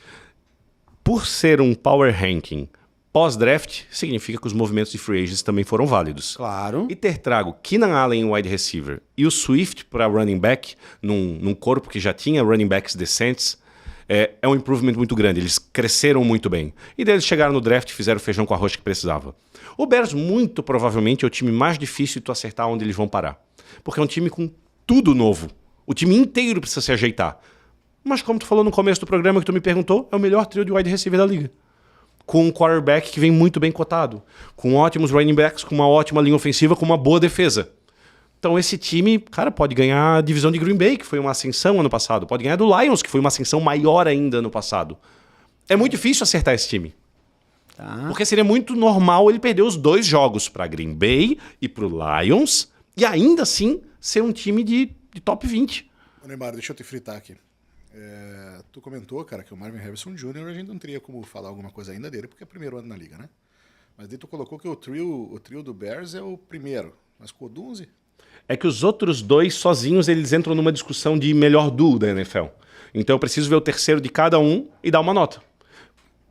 Por ser um power ranking pós-draft, significa que os movimentos de free agents também foram válidos. Claro. E ter trago Keenan Allen, wide receiver, e o Swift para running back, num corpo que já tinha running backs decentes, é um improvement muito grande. Eles cresceram muito bem. E daí eles chegaram no draft e fizeram o feijão com arroz que precisava. O Bears, muito provavelmente, é o time mais difícil de tu acertar onde eles vão parar. Porque é um time com tudo novo. O time inteiro precisa se ajeitar. Mas como tu falou no começo do programa que tu me perguntou, é o melhor trio de wide receiver da liga. Com um quarterback que vem muito bem cotado. Com ótimos running backs, com uma ótima linha ofensiva, com uma boa defesa. Então esse time, cara, pode ganhar a divisão de Green Bay, que foi uma ascensão ano passado. Pode ganhar do Lions, que foi uma ascensão maior ainda ano passado. É muito difícil acertar esse time. Tá. Porque seria muito normal ele perder os 2 jogos para Green Bay e para o Lions e ainda assim ser um time de top 20. Neymar, deixa eu te fritar aqui. Tu comentou, cara, que o Marvin Harrison Jr. a gente não teria como falar alguma coisa ainda dele, porque é o primeiro ano na liga, né? Mas daí tu colocou que o trio do Bears é o primeiro. Mas com o Dunze? É que os outros 2 sozinhos eles entram numa discussão de melhor duo da NFL. Então eu preciso ver o terceiro de cada um e dar uma nota.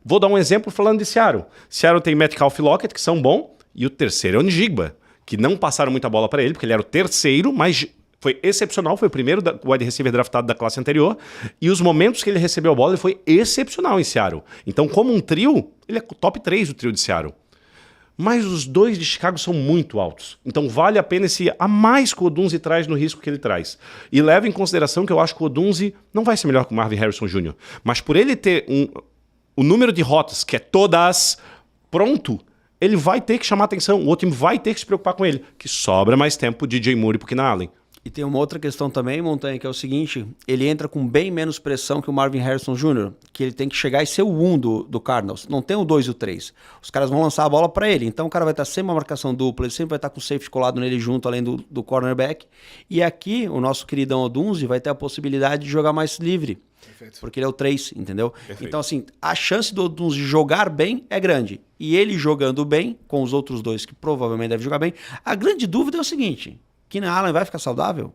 Vou dar um exemplo falando de Seattle. Seattle tem Metcalf e Lockett, que são bons, e o terceiro é o Njigba, que não passaram muita bola para ele, porque ele era o terceiro, mas foi excepcional, foi o primeiro wide receiver draftado da classe anterior, e os momentos que ele recebeu a bola ele foi excepcional em Seattle. Então, como um trio, ele é o top 3 do trio de Seattle. Mas os 2 de Chicago são muito altos. Então vale a pena esse a mais que o Odunze traz no risco que ele traz. E leva em consideração que eu acho que o Odunze não vai ser melhor que o Marvin Harrison Jr. Mas por ele ter o número de rotas, que é todas pronto, ele vai ter que chamar atenção. O outro time vai ter que se preocupar com ele. Que sobra mais tempo de DJ Moore e pro Keenan Allen. E tem uma outra questão também, Montanha, que é o seguinte, ele entra com bem menos pressão que o Marvin Harrison Jr., que ele tem que chegar e ser o 1 do Cardinals, não tem o 2 e o 3. Os caras vão lançar a bola para ele, então o cara vai estar sempre uma marcação dupla, ele sempre vai estar com o safety colado nele junto, além do cornerback. E aqui, o nosso queridão Odunze vai ter a possibilidade de jogar mais livre. Perfeito. Porque ele é o 3, entendeu? Perfeito. Então, assim, a chance do Odunze jogar bem é grande. E ele jogando bem, com os outros 2 que provavelmente devem jogar bem, a grande dúvida é o seguinte... Keenan Allen vai ficar saudável?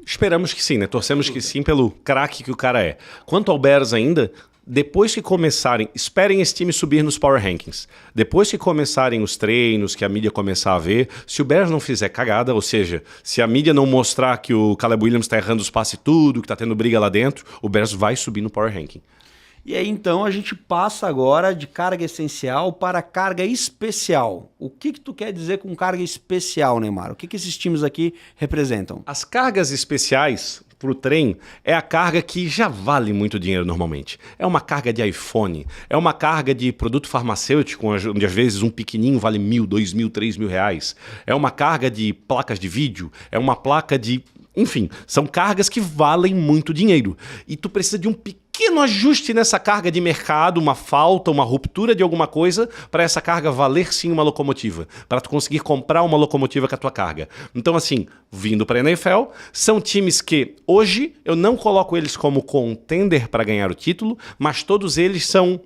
Esperamos que sim, né? Torcemos que sim pelo craque que o cara é. Quanto ao Bears ainda, depois que começarem, esperem esse time subir nos Power Rankings. Depois que começarem os treinos, que a mídia começar a ver, se o Bears não fizer cagada, ou seja, se a mídia não mostrar que o Caleb Williams está errando os passes e tudo, que está tendo briga lá dentro, o Bears vai subir no Power Ranking. E aí, então, a gente passa agora de carga essencial para carga especial. O que tu quer dizer com carga especial, Neymar? O que esses times aqui representam? As cargas especiais para o trem é a carga que já vale muito dinheiro normalmente. É uma carga de iPhone, é uma carga de produto farmacêutico, onde às vezes um pequenininho vale R$1.000, R$2.000, R$3.000. É uma carga de placas de vídeo, é uma placa de... Enfim, são cargas que valem muito dinheiro. E tu precisa de um pequeno ajuste nessa carga de mercado, uma falta, uma ruptura de alguma coisa, para essa carga valer sim uma locomotiva. Para tu conseguir comprar uma locomotiva com a tua carga. Então assim, vindo para a NFL, são times que hoje eu não coloco eles como contender para ganhar o título, mas todos eles são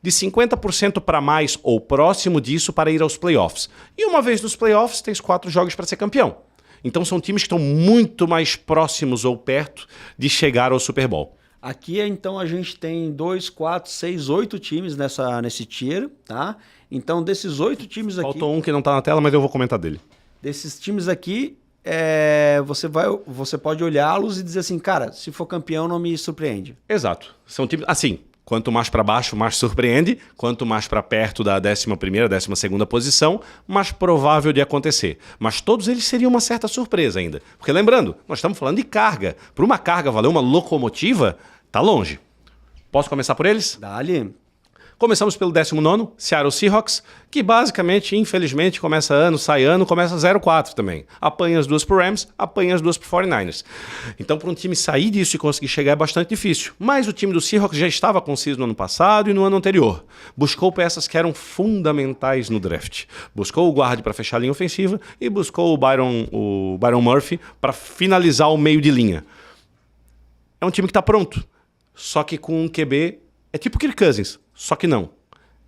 de 50% para mais ou próximo disso para ir aos playoffs. E uma vez nos playoffs, tens 4 jogos para ser campeão. Então são times que estão muito mais próximos ou perto de chegar ao Super Bowl. Aqui, então, a gente tem 2, 4, 6, 8 times nesse tier, tá? Então, desses 8 times aqui... Faltou um que não está na tela, mas eu vou comentar dele. Desses times aqui, você pode olhá-los e dizer assim, cara, se for campeão não me surpreende. Exato. São times... Assim, quanto mais para baixo, mais surpreende. Quanto mais para perto da 11ª, 12ª posição, mais provável de acontecer. Mas todos eles seriam uma certa surpresa ainda. Porque lembrando, nós estamos falando de carga. Para uma carga valer uma locomotiva, tá longe. Posso começar por eles? Dá-lhe. Começamos pelo 19º, Seattle Seahawks, que basicamente, infelizmente, começa ano, sai ano, começa 0-4 também. Apanha as 2 pro Rams, apanha as 2 pro 49ers. Então, para um time sair disso e conseguir chegar é bastante difícil. Mas o time do Seahawks já estava conciso no ano passado e no ano anterior. Buscou peças que eram fundamentais no draft. Buscou o guard para fechar a linha ofensiva e buscou o Byron Murphy para finalizar o meio de linha. É um time que está pronto, só que com um QB... É tipo Kirk Cousins, só que não.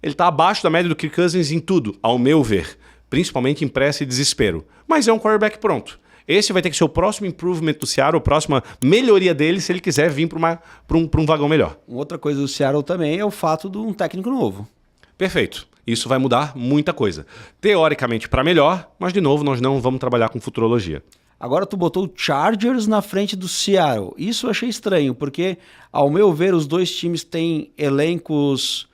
Ele está abaixo da média do Kirk Cousins em tudo, ao meu ver. Principalmente em pressa e desespero. Mas é um quarterback pronto. Esse vai ter que ser o próximo improvement do Seattle, a próxima melhoria dele, se ele quiser vir para um vagão melhor. Outra coisa do Seattle também é o fato de um técnico novo. Perfeito. Isso vai mudar muita coisa. Teoricamente para melhor, mas de novo nós não vamos trabalhar com futurologia. Agora tu botou o Chargers na frente do Seattle. Isso eu achei estranho, porque, ao meu ver, os dois times têm elencos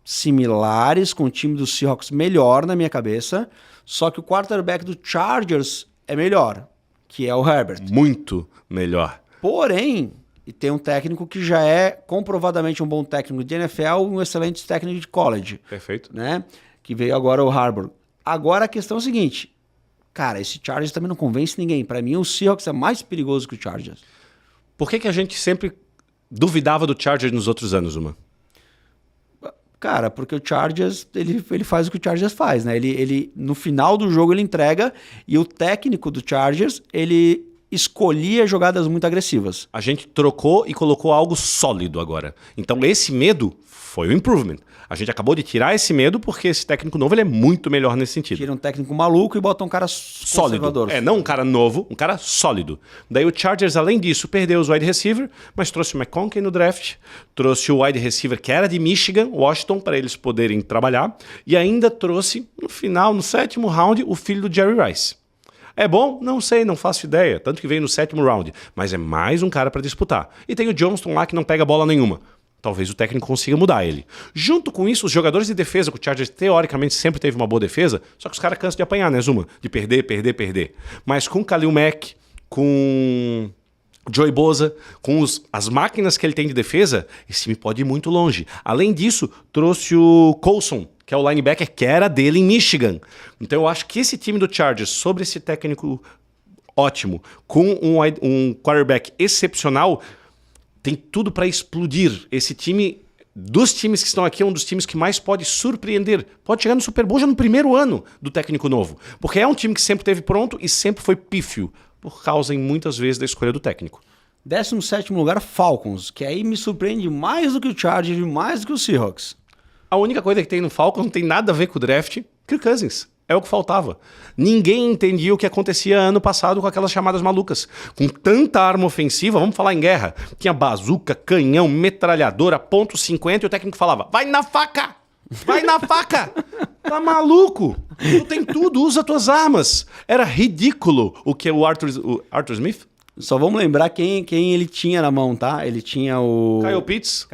similares, com o time do Seahawks melhor na minha cabeça, só que o quarterback do Chargers é melhor, que é o Herbert. Muito melhor. Porém, e tem um técnico que já é comprovadamente um bom técnico de NFL e um excelente técnico de college. Perfeito. Né? Que veio agora o Harbaugh. Agora a questão é a seguinte... Cara, esse Chargers também não convence ninguém. Para mim, o Seahawks é mais perigoso que o Chargers. Por que a gente sempre duvidava do Chargers nos outros anos, Uma? Cara, porque o Chargers, ele faz o que o Chargers faz, né? Ele no final do jogo, ele entrega e o técnico do Chargers, ele escolhia jogadas muito agressivas. A gente trocou e colocou algo sólido agora. Então, esse medo foi o improvement. A gente acabou de tirar esse medo porque esse técnico novo ele é muito melhor nesse sentido. Tira um técnico maluco e bota um cara sólido. Não um cara novo, um cara sólido. Daí o Chargers, além disso, perdeu os wide receiver, mas trouxe o McConkey no draft, trouxe o wide receiver que era de Michigan, Washington, para eles poderem trabalhar, e ainda trouxe, no final, no 7º round, o filho do Jerry Rice. É bom? Não sei, não faço ideia. Tanto que veio no 7º round. Mas é mais um cara para disputar. E tem o Johnston lá que não pega bola nenhuma. Talvez o técnico consiga mudar ele. Junto com isso, os jogadores de defesa, que o Chargers teoricamente sempre teve uma boa defesa, só que os caras cansam de apanhar, né, Zuma? De perder. Mas com o Khalil Mack, com Joey Bosa, com as máquinas que ele tem de defesa, esse time pode ir muito longe. Além disso, trouxe o Coulson, que é o linebacker que era dele em Michigan. Então eu acho que esse time do Chargers, sobre esse técnico ótimo, com um quarterback excepcional, tem tudo para explodir. Esse time, dos times que estão aqui, é um dos times que mais pode surpreender. Pode chegar no Super Bowl já no primeiro ano do técnico novo. Porque é um time que sempre esteve pronto e sempre foi pífio, por causa, em muitas vezes, da escolha do técnico. 17º lugar, Falcons, que aí me surpreende mais do que o Chargers e mais do que o Seahawks. A única coisa que tem no Falcons não tem nada a ver com o draft, Kirk Cousins. É o que faltava. Ninguém entendia o que acontecia ano passado com aquelas chamadas malucas. Com tanta arma ofensiva, vamos falar em guerra. Tinha bazuca, canhão, metralhadora, .50 e o técnico falava, vai na faca! Vai na faca! Tá maluco? Tu tem tudo, usa tuas armas. Era ridículo o que o Arthur Smith... Só vamos lembrar quem ele tinha na mão, tá? Ele tinha o... Kyle Pitts,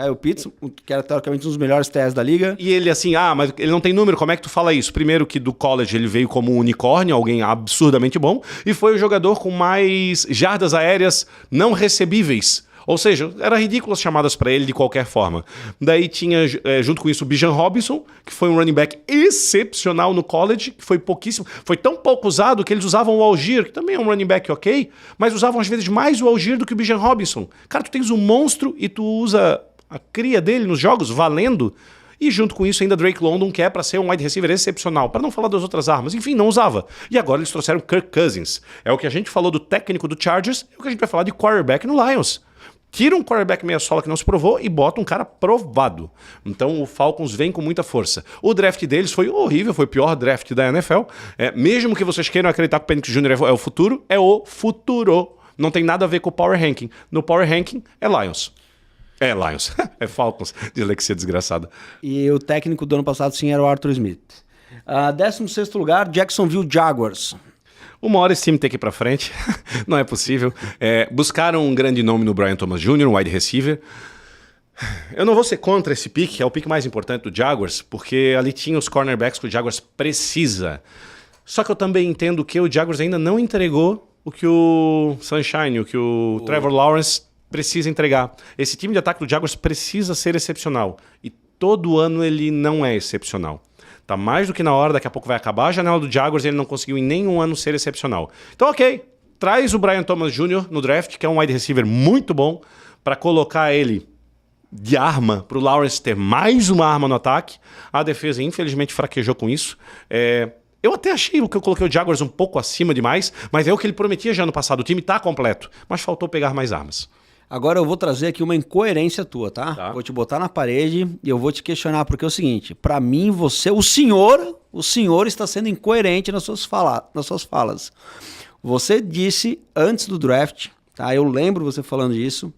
que era teoricamente um dos melhores TEs da liga. E ele assim, mas ele não tem número, como é que tu fala isso? Primeiro que do college ele veio como um unicórnio, alguém absurdamente bom, e foi o jogador com mais jardas aéreas não recebíveis. Ou seja, era ridículo as chamadas para ele de qualquer forma. Daí tinha, junto com isso, o Bijan Robinson, que foi um running back excepcional no college, que foi pouquíssimo, foi tão pouco usado que eles usavam o Algier, que também é um running back ok, mas usavam às vezes mais o Algier do que o Bijan Robinson. Cara, tu tens um monstro e tu usa a cria dele nos jogos, valendo. E junto com isso ainda Drake London, que é para ser um wide receiver excepcional, para não falar das outras armas. Enfim, não usava. E agora eles trouxeram Kirk Cousins. É o que a gente falou do técnico do Chargers, é o que a gente vai falar de quarterback no Lions. Tira um quarterback meia sola que não se provou e bota um cara provado. Então o Falcons vem com muita força. O draft deles foi horrível, foi o pior draft da NFL. Mesmo que vocês queiram acreditar que o Penix Jr. é o futuro, é o futuro. Não tem nada a ver com o Power Ranking. No Power Ranking é Lions. É Lions. É Falcons. Dislexia desgraçada. E o técnico do ano passado, sim, era o Arthur Smith. 16º lugar, Jacksonville Jaguars. Uma hora esse time tem que ir pra frente. Não é possível. Buscaram um grande nome no Brian Thomas Jr., um wide receiver. Eu não vou ser contra esse pick, é o pick mais importante do Jaguars, porque ali tinha os cornerbacks que o Jaguars precisa. Só que eu também entendo que o Jaguars ainda não entregou o que o Sunshine, o que o Trevor Lawrence precisa entregar. Esse time de ataque do Jaguars precisa ser excepcional. E todo ano ele não é excepcional. Tá mais do que na hora, daqui a pouco vai acabar a janela do Jaguars e ele não conseguiu em nenhum ano ser excepcional. Então, ok, traz o Brian Thomas Jr. no draft, que é um wide receiver muito bom, para colocar ele de arma, para o Lawrence ter mais uma arma no ataque. A defesa, infelizmente, fraquejou com isso. Eu até achei que eu coloquei o Jaguars um pouco acima demais, mas é o que ele prometia já no passado. O time tá completo, mas faltou pegar mais armas. Agora eu vou trazer aqui uma incoerência tua, tá? Vou te botar na parede e eu vou te questionar, porque é o seguinte, pra mim você, o senhor está sendo incoerente nas suas falas. Você disse antes do draft, tá? Eu lembro você falando disso.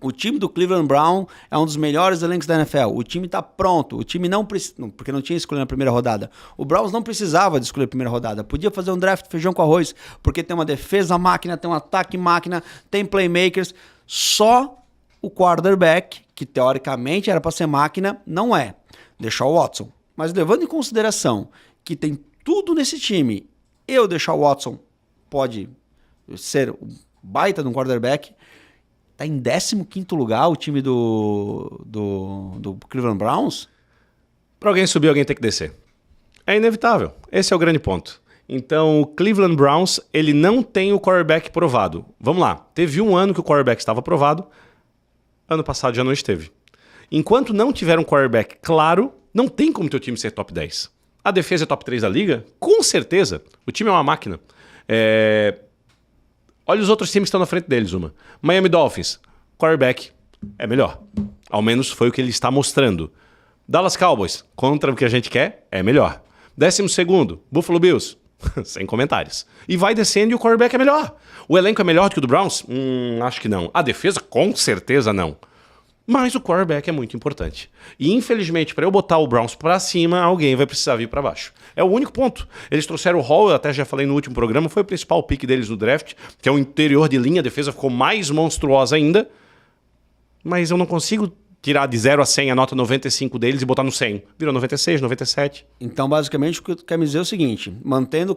O time do Cleveland Brown é um dos melhores elencos da NFL. O time tá pronto. O time não precisa... Porque não tinha escolhido na primeira rodada. O Browns não precisava de escolher a primeira rodada. Podia fazer um draft feijão com arroz, porque tem uma defesa máquina, tem um ataque máquina, tem playmakers. Só o quarterback, que teoricamente era para ser máquina, não é. Deshaun Watson. Mas levando em consideração que tem tudo nesse time, Deshaun Watson pode ser um baita de um quarterback. Tá em 15º lugar o time do Cleveland Browns? Para alguém subir, alguém tem que descer. É inevitável. Esse é o grande ponto. Então, o Cleveland Browns, ele não tem o quarterback provado. Vamos lá. Teve um ano que o quarterback estava provado. Ano passado já não esteve. Enquanto não tiver um quarterback claro, não tem como teu time ser top 10. A defesa é top 3 da liga? Com certeza. O time é uma máquina. Olha os outros times que estão na frente deles, Miami Dolphins, quarterback é melhor. Ao menos foi o que ele está mostrando. Dallas Cowboys, contra o que a gente quer, é melhor. 12º, Buffalo Bills, sem comentários. E vai descendo e o quarterback é melhor. O elenco é melhor do que o do Browns? Acho que não. A defesa, com certeza não. Mas o quarterback é muito importante. E infelizmente, para eu botar o Browns para cima, alguém vai precisar vir para baixo. É o único ponto. Eles trouxeram o Hall, eu até já falei no último programa, foi o principal pick deles no draft, que é o interior de linha, a defesa ficou mais monstruosa ainda. Mas eu não consigo tirar de 0 a 100 a nota 95 deles e botar no 100. Virou 96, 97. Então, basicamente, o que tu quer me dizer é o seguinte, mantendo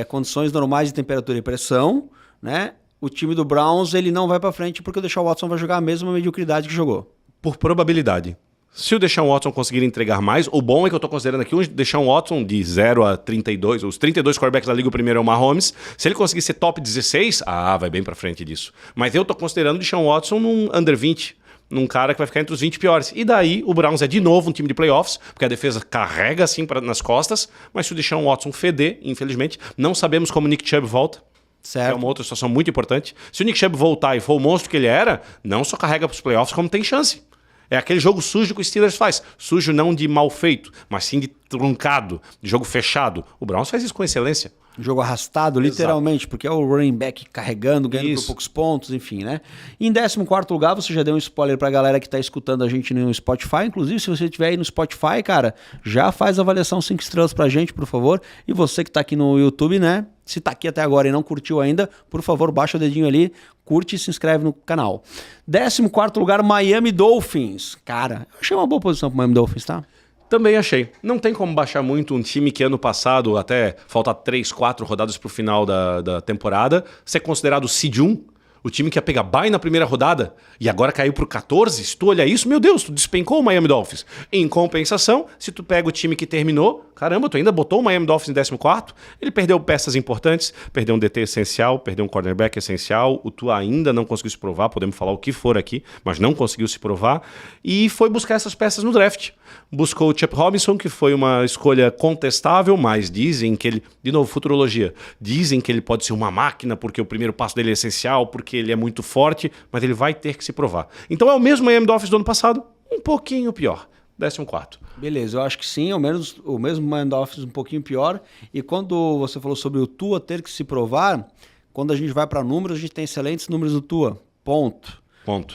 condições normais de temperatura e pressão, né? O time do Browns ele não vai para frente porque o Deshaun Watson vai jogar a mesma mediocridade que jogou. Por probabilidade. Se o Deshaun Watson conseguir entregar mais, o bom é que eu estou considerando aqui um Deshaun Watson de 0 a 32, os 32 quarterbacks da liga, o primeiro é o Mahomes. Se ele conseguir ser top 16, vai bem para frente disso. Mas eu estou considerando o Deshaun Watson num under 20, num cara que vai ficar entre os 20 piores. E daí o Browns é de novo um time de playoffs, porque a defesa carrega assim nas costas, mas se o Deshaun Watson feder, infelizmente, não sabemos como o Nick Chubb volta. Certo. É uma outra situação muito importante. Se o Nick Chubb voltar e for o monstro que ele era, não só carrega para os playoffs, como tem chance. É aquele jogo sujo que o Steelers faz. Sujo não de mal feito, mas sim de truncado, de jogo fechado. O Browns faz isso com excelência. Jogo arrastado, literalmente, porque é o running back carregando, ganhando por poucos pontos, enfim, né? Em 14º lugar, você já deu um spoiler pra galera que tá escutando a gente no Spotify. Inclusive, se você estiver aí no Spotify, cara, já faz a avaliação 5 estrelas pra gente, por favor. E você que tá aqui no YouTube, né? Se tá aqui até agora e não curtiu ainda, por favor, baixa o dedinho ali, curte e se inscreve no canal. 14º lugar, Miami Dolphins. Cara, eu achei uma boa posição pro Miami Dolphins, tá? Também achei. Não tem como baixar muito um time que ano passado, até faltar 3, 4 rodadas pro final da temporada, ser considerado o Seed 1, o time que ia pegar bye na primeira rodada e agora caiu pro 14. Se tu olha isso, meu Deus, tu despencou o Miami Dolphins. Em compensação, se tu pega o time que terminou, caramba, tu ainda botou o Miami Dolphins em 14º, ele perdeu peças importantes, perdeu um DT essencial, perdeu um cornerback essencial, o Tua ainda não conseguiu se provar, podemos falar o que for aqui, mas não conseguiu se provar, e foi buscar essas peças no draft. Buscou o Chubb Robinson, que foi uma escolha contestável, mas dizem que ele, de novo, futurologia, dizem que ele pode ser uma máquina porque o primeiro passo dele é essencial, porque porque ele é muito forte, mas ele vai ter que se provar. Então é o mesmo Miami Dolphins do ano passado, um pouquinho pior. 14º. Beleza, eu acho que sim, o mesmo Miami Dolphins um pouquinho pior. E quando você falou sobre o Tua ter que se provar, quando a gente vai para números, a gente tem excelentes números do Tua, ponto.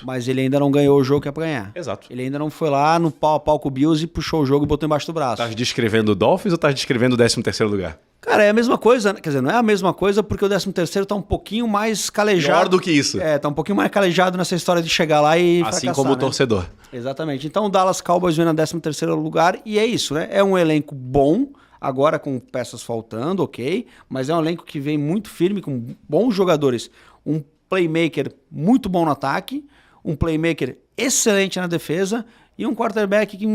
Mas ele ainda não ganhou o jogo que é pra ganhar. Exato. Ele ainda não foi lá no pau a pau com o Bills e puxou o jogo e botou embaixo do braço. Estás descrevendo o Dolphins ou estás descrevendo o 13º lugar? Cara, é a mesma coisa, quer dizer, não é a mesma coisa porque o 13º tá um pouquinho mais calejado. Pior do que isso. Tá um pouquinho mais calejado nessa história de chegar lá e assim fracassar, como o né? torcedor. Exatamente. Então o Dallas Cowboys vem no 13º lugar e é isso, né? É um elenco bom, agora com peças faltando, ok, mas é um elenco que vem muito firme, com bons jogadores, um playmaker muito bom no ataque, um playmaker excelente na defesa e um quarterback que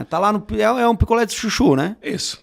tá lá no... É um picolé de chuchu, né? Isso.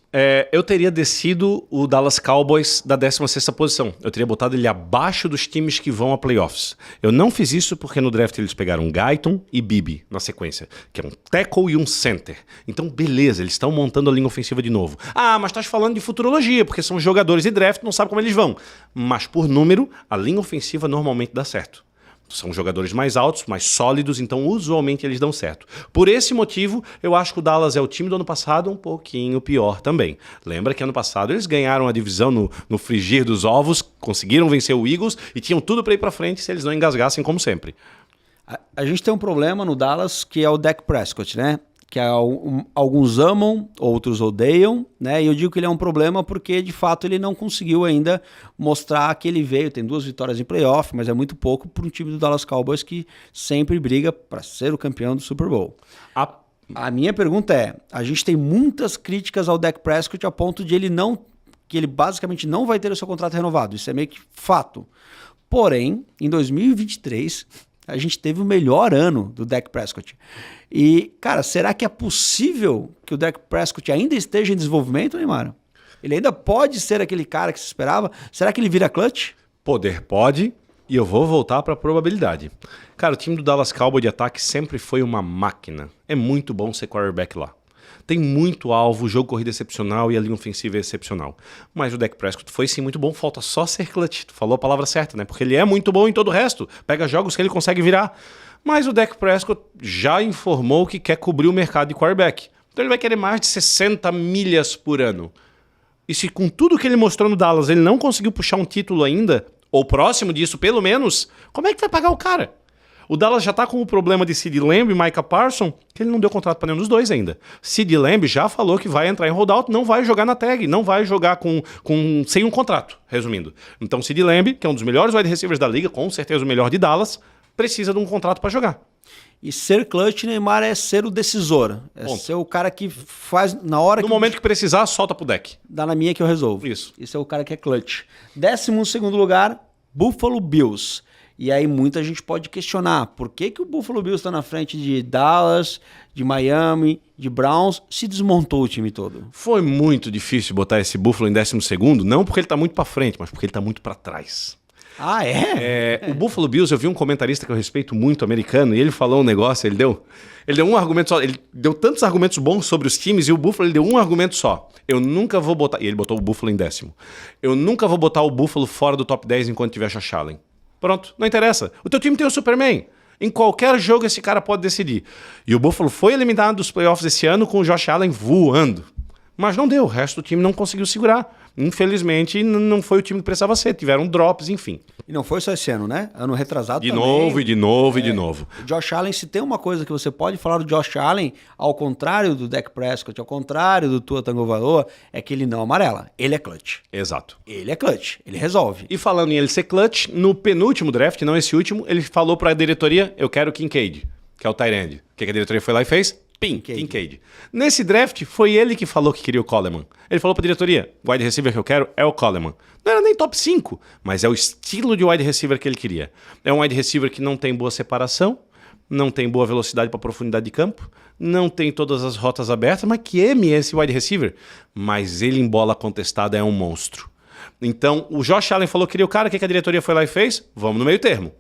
Eu teria descido o Dallas Cowboys da 16ª posição. Eu teria botado ele abaixo dos times que vão a playoffs. Eu não fiz isso porque no draft eles pegaram Guyton e Bibi na sequência, que é um tackle e um center. Então, beleza, eles estão montando a linha ofensiva de novo. Ah, mas estás falando de futurologia, porque são jogadores de draft, não sabe como eles vão. Mas por número, a linha ofensiva normalmente dá certo. São jogadores mais altos, mais sólidos, então usualmente eles dão certo. Por esse motivo, eu acho que o Dallas é o time do ano passado um pouquinho pior também. Lembra que ano passado eles ganharam a divisão no frigir dos ovos, conseguiram vencer o Eagles e tinham tudo para ir para frente se eles não engasgassem como sempre. A gente tem um problema no Dallas que é o Dak Prescott, né? Que alguns amam, outros odeiam, né? E eu digo que ele é um problema porque, de fato, ele não conseguiu ainda mostrar que ele veio. Tem 2 vitórias em playoff, mas é muito pouco para um time do Dallas Cowboys que sempre briga para ser o campeão do Super Bowl. A minha pergunta é, a gente tem muitas críticas ao Dak Prescott a ponto de que ele basicamente não vai ter o seu contrato renovado. Isso é meio que fato. Porém, em 2023... a gente teve o melhor ano do Dak Prescott. E, cara, será que é possível que o Dak Prescott ainda esteja em desenvolvimento, Neymar? Ele ainda pode ser aquele cara que se esperava? Será que ele vira clutch? Poder pode, e eu vou voltar para a probabilidade. Cara, o time do Dallas Cowboys de ataque sempre foi uma máquina. É muito bom ser quarterback lá. Tem muito alvo, o jogo corrida excepcional e a linha ofensiva é excepcional. Mas o Dak Prescott foi sim muito bom, falta só ser clutch. Tu falou a palavra certa, né? Porque ele é muito bom em todo o resto. Pega jogos que ele consegue virar. Mas o Dak Prescott já informou que quer cobrir o mercado de quarterback. Então ele vai querer mais de 60 milhas por ano. E se com tudo que ele mostrou no Dallas ele não conseguiu puxar um título ainda, ou próximo disso pelo menos, como é que vai pagar o cara? O Dallas já está com o problema de CeeDee Lamb e Micah Parsons, que ele não deu contrato para nenhum dos dois ainda. CeeDee Lamb já falou que vai entrar em holdout, não vai jogar na tag, não vai jogar sem um contrato, resumindo. Então CeeDee Lamb, que é um dos melhores wide receivers da liga, com certeza o melhor de Dallas, precisa de um contrato para jogar. E ser clutch, Neymar, é ser o decisor. É ser o cara que faz na hora no momento que precisar, solta pro deck. Dá na minha que eu resolvo. Isso. Esse é o cara que é clutch. 12º lugar, Buffalo Bills. E aí muita gente pode questionar por que o Buffalo Bills está na frente de Dallas, de Miami, de Browns, se desmontou o time todo. Foi muito difícil botar esse Buffalo em 12º, não porque ele está muito para frente, mas porque ele está muito para trás. Ah, é? O Buffalo Bills, eu vi um comentarista que eu respeito muito, americano, e ele falou um negócio, ele deu um argumento só, ele deu tantos argumentos bons sobre os times, e o Buffalo ele deu um argumento só. Eu nunca vou botar, e ele botou o Buffalo em 10º, eu nunca vou botar o Buffalo fora do top 10 enquanto tiver Josh Allen. Pronto, não interessa. O teu time tem o Superman. Em qualquer jogo esse cara pode decidir. E o Buffalo foi eliminado dos playoffs esse ano com o Josh Allen voando. Mas não deu, o resto do time não conseguiu segurar. Infelizmente, não foi o time que precisava ser. Tiveram drops, enfim. E não foi só esse ano, né? Ano retrasado de também. Novo, e de novo, e de novo. O Josh Allen, se tem uma coisa que você pode falar do Josh Allen, ao contrário do Dak Prescott, ao contrário do Tua Tagovailoa, é que ele não amarela. Ele é clutch. Exato. Ele é clutch. Ele resolve. E falando em ele ser clutch, no penúltimo draft, não esse último, ele falou para a diretoria, eu quero o Kincaid, que é o tight end. O que a diretoria foi lá e fez? Kincaid. Nesse draft, foi ele que falou que queria o Coleman. Ele falou pra diretoria, o wide receiver que eu quero é o Coleman. Não era nem top 5, mas é o estilo de wide receiver que ele queria. É um wide receiver que não tem boa separação, não tem boa velocidade para profundidade de campo, não tem todas as rotas abertas, mas que esse wide receiver. Mas ele em bola contestada é um monstro. Então, o Josh Allen falou que queria o cara, o que a diretoria foi lá e fez? Vamos no meio termo.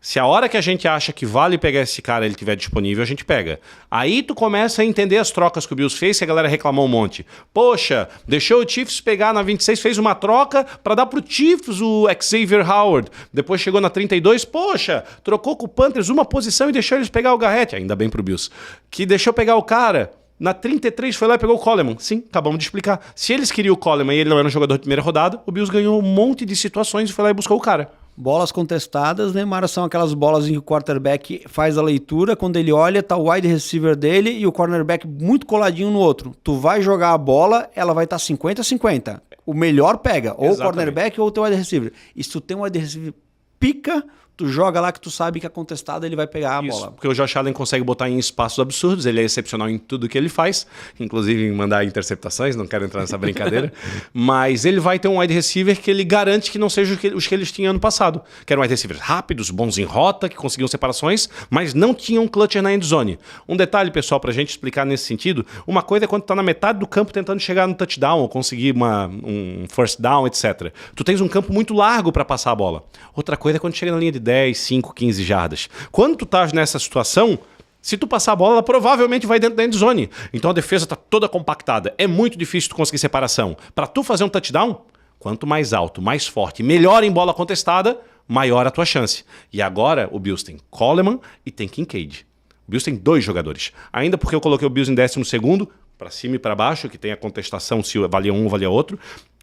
Se a hora que a gente acha que vale pegar esse cara ele estiver disponível, a gente pega. Aí tu começa a entender as trocas que o Bills fez, que a galera reclamou um monte. Poxa, deixou o Chiefs pegar na 26, fez uma troca para dar pro Chiefs o Xavier Howard. Depois chegou na 32, poxa, trocou com o Panthers uma posição e deixou eles pegar o Garrett. Ainda bem pro Bills. Que deixou pegar o cara. Na 33 foi lá e pegou o Coleman. Sim, acabamos de explicar. Se eles queriam o Coleman e ele não era um jogador de primeira rodada, o Bills ganhou um monte de situações e foi lá e buscou o cara. Bolas contestadas, Neymar, são aquelas bolas em que o quarterback faz a leitura, quando ele olha, tá o wide receiver dele e o cornerback muito coladinho no outro. Tu vai jogar a bola, ela vai estar 50-50. O melhor pega, ou Exatamente. o cornerback ou o teu wide receiver. E se tu tem um wide receiver pica, tu joga lá que tu sabe que a contestada ele vai pegar a Isso, bola. porque o Josh Allen consegue botar em espaços absurdos, ele é excepcional em tudo que ele faz, inclusive em mandar interceptações, não quero entrar nessa brincadeira, mas ele vai ter um wide receiver que ele garante que não seja os que eles tinham ano passado, que eram wide receivers rápidos, bons em rota, que conseguiam separações, mas não tinham clutcher na endzone. Um detalhe, pessoal, pra gente explicar nesse sentido, uma coisa é quando tu tá na metade do campo tentando chegar no touchdown, ou conseguir um first down, etc. Tu tens um campo muito largo para passar a bola. Outra coisa é quando chega na linha de 10, 5, 15 jardas. Quando tu estás nessa situação, se tu passar a bola, ela provavelmente vai dentro da endzone. Então a defesa está toda compactada. É muito difícil tu conseguir separação. Para tu fazer um touchdown, quanto mais alto, mais forte, melhor em bola contestada, maior a tua chance. E agora o Bills tem Coleman e tem Kincaid. O Bills tem 2 jogadores. Ainda porque eu coloquei o Bills em 12º, para cima e para baixo, que tem a contestação se valia um ou valia outro.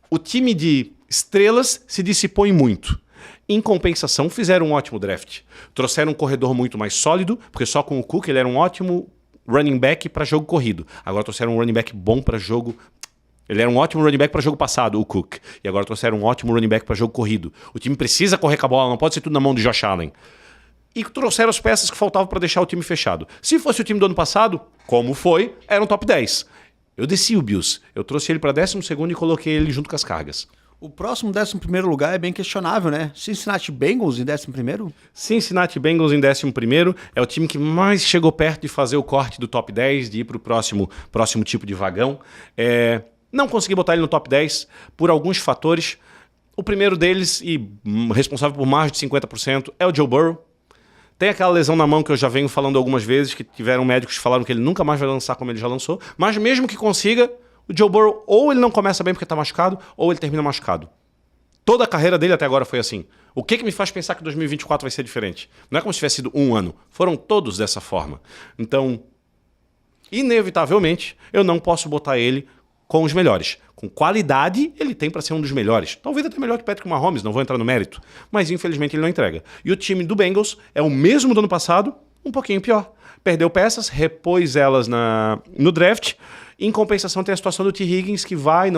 O time de estrelas se dissipou em muito. Em compensação, fizeram um ótimo draft. Trouxeram um corredor muito mais sólido, porque só com o Cook ele era um ótimo running back para jogo corrido. Agora trouxeram um running back bom para jogo... Ele era um ótimo running back para jogo passado, o Cook. E agora trouxeram um ótimo running back para jogo corrido. O time precisa correr com a bola, não pode ser tudo na mão de Josh Allen. E trouxeram as peças que faltavam para deixar o time fechado. Se fosse o time do ano passado, como foi, era um top 10. Eu desci o Bills. Eu trouxe ele para 12º e coloquei ele junto com as cargas. O próximo 11º lugar é bem questionável, né? Cincinnati Bengals em 11º? Cincinnati Bengals em 11º é o time que mais chegou perto de fazer o corte do top 10, de ir para o próximo tipo de vagão. Não consegui botar ele no top 10 por alguns fatores. O primeiro deles, e responsável por mais de 50%, é o Joe Burrow. Tem aquela lesão na mão que eu já venho falando algumas vezes, que tiveram médicos que falaram que ele nunca mais vai lançar como ele já lançou. Mas mesmo que consiga, o Joe Burrow ou ele não começa bem porque está machucado, ou ele termina machucado. Toda a carreira dele até agora foi assim. O que me faz pensar que 2024 vai ser diferente? Não é como se tivesse sido um ano. Foram todos dessa forma. Então, inevitavelmente, eu não posso botar ele com os melhores. Com qualidade, ele tem para ser um dos melhores. Talvez até melhor que Patrick Mahomes, não vou entrar no mérito. Mas, infelizmente, ele não entrega. E o time do Bengals é o mesmo do ano passado, um pouquinho pior. Perdeu peças, repôs elas no draft. Em compensação, tem a situação do T. Higgins, que vai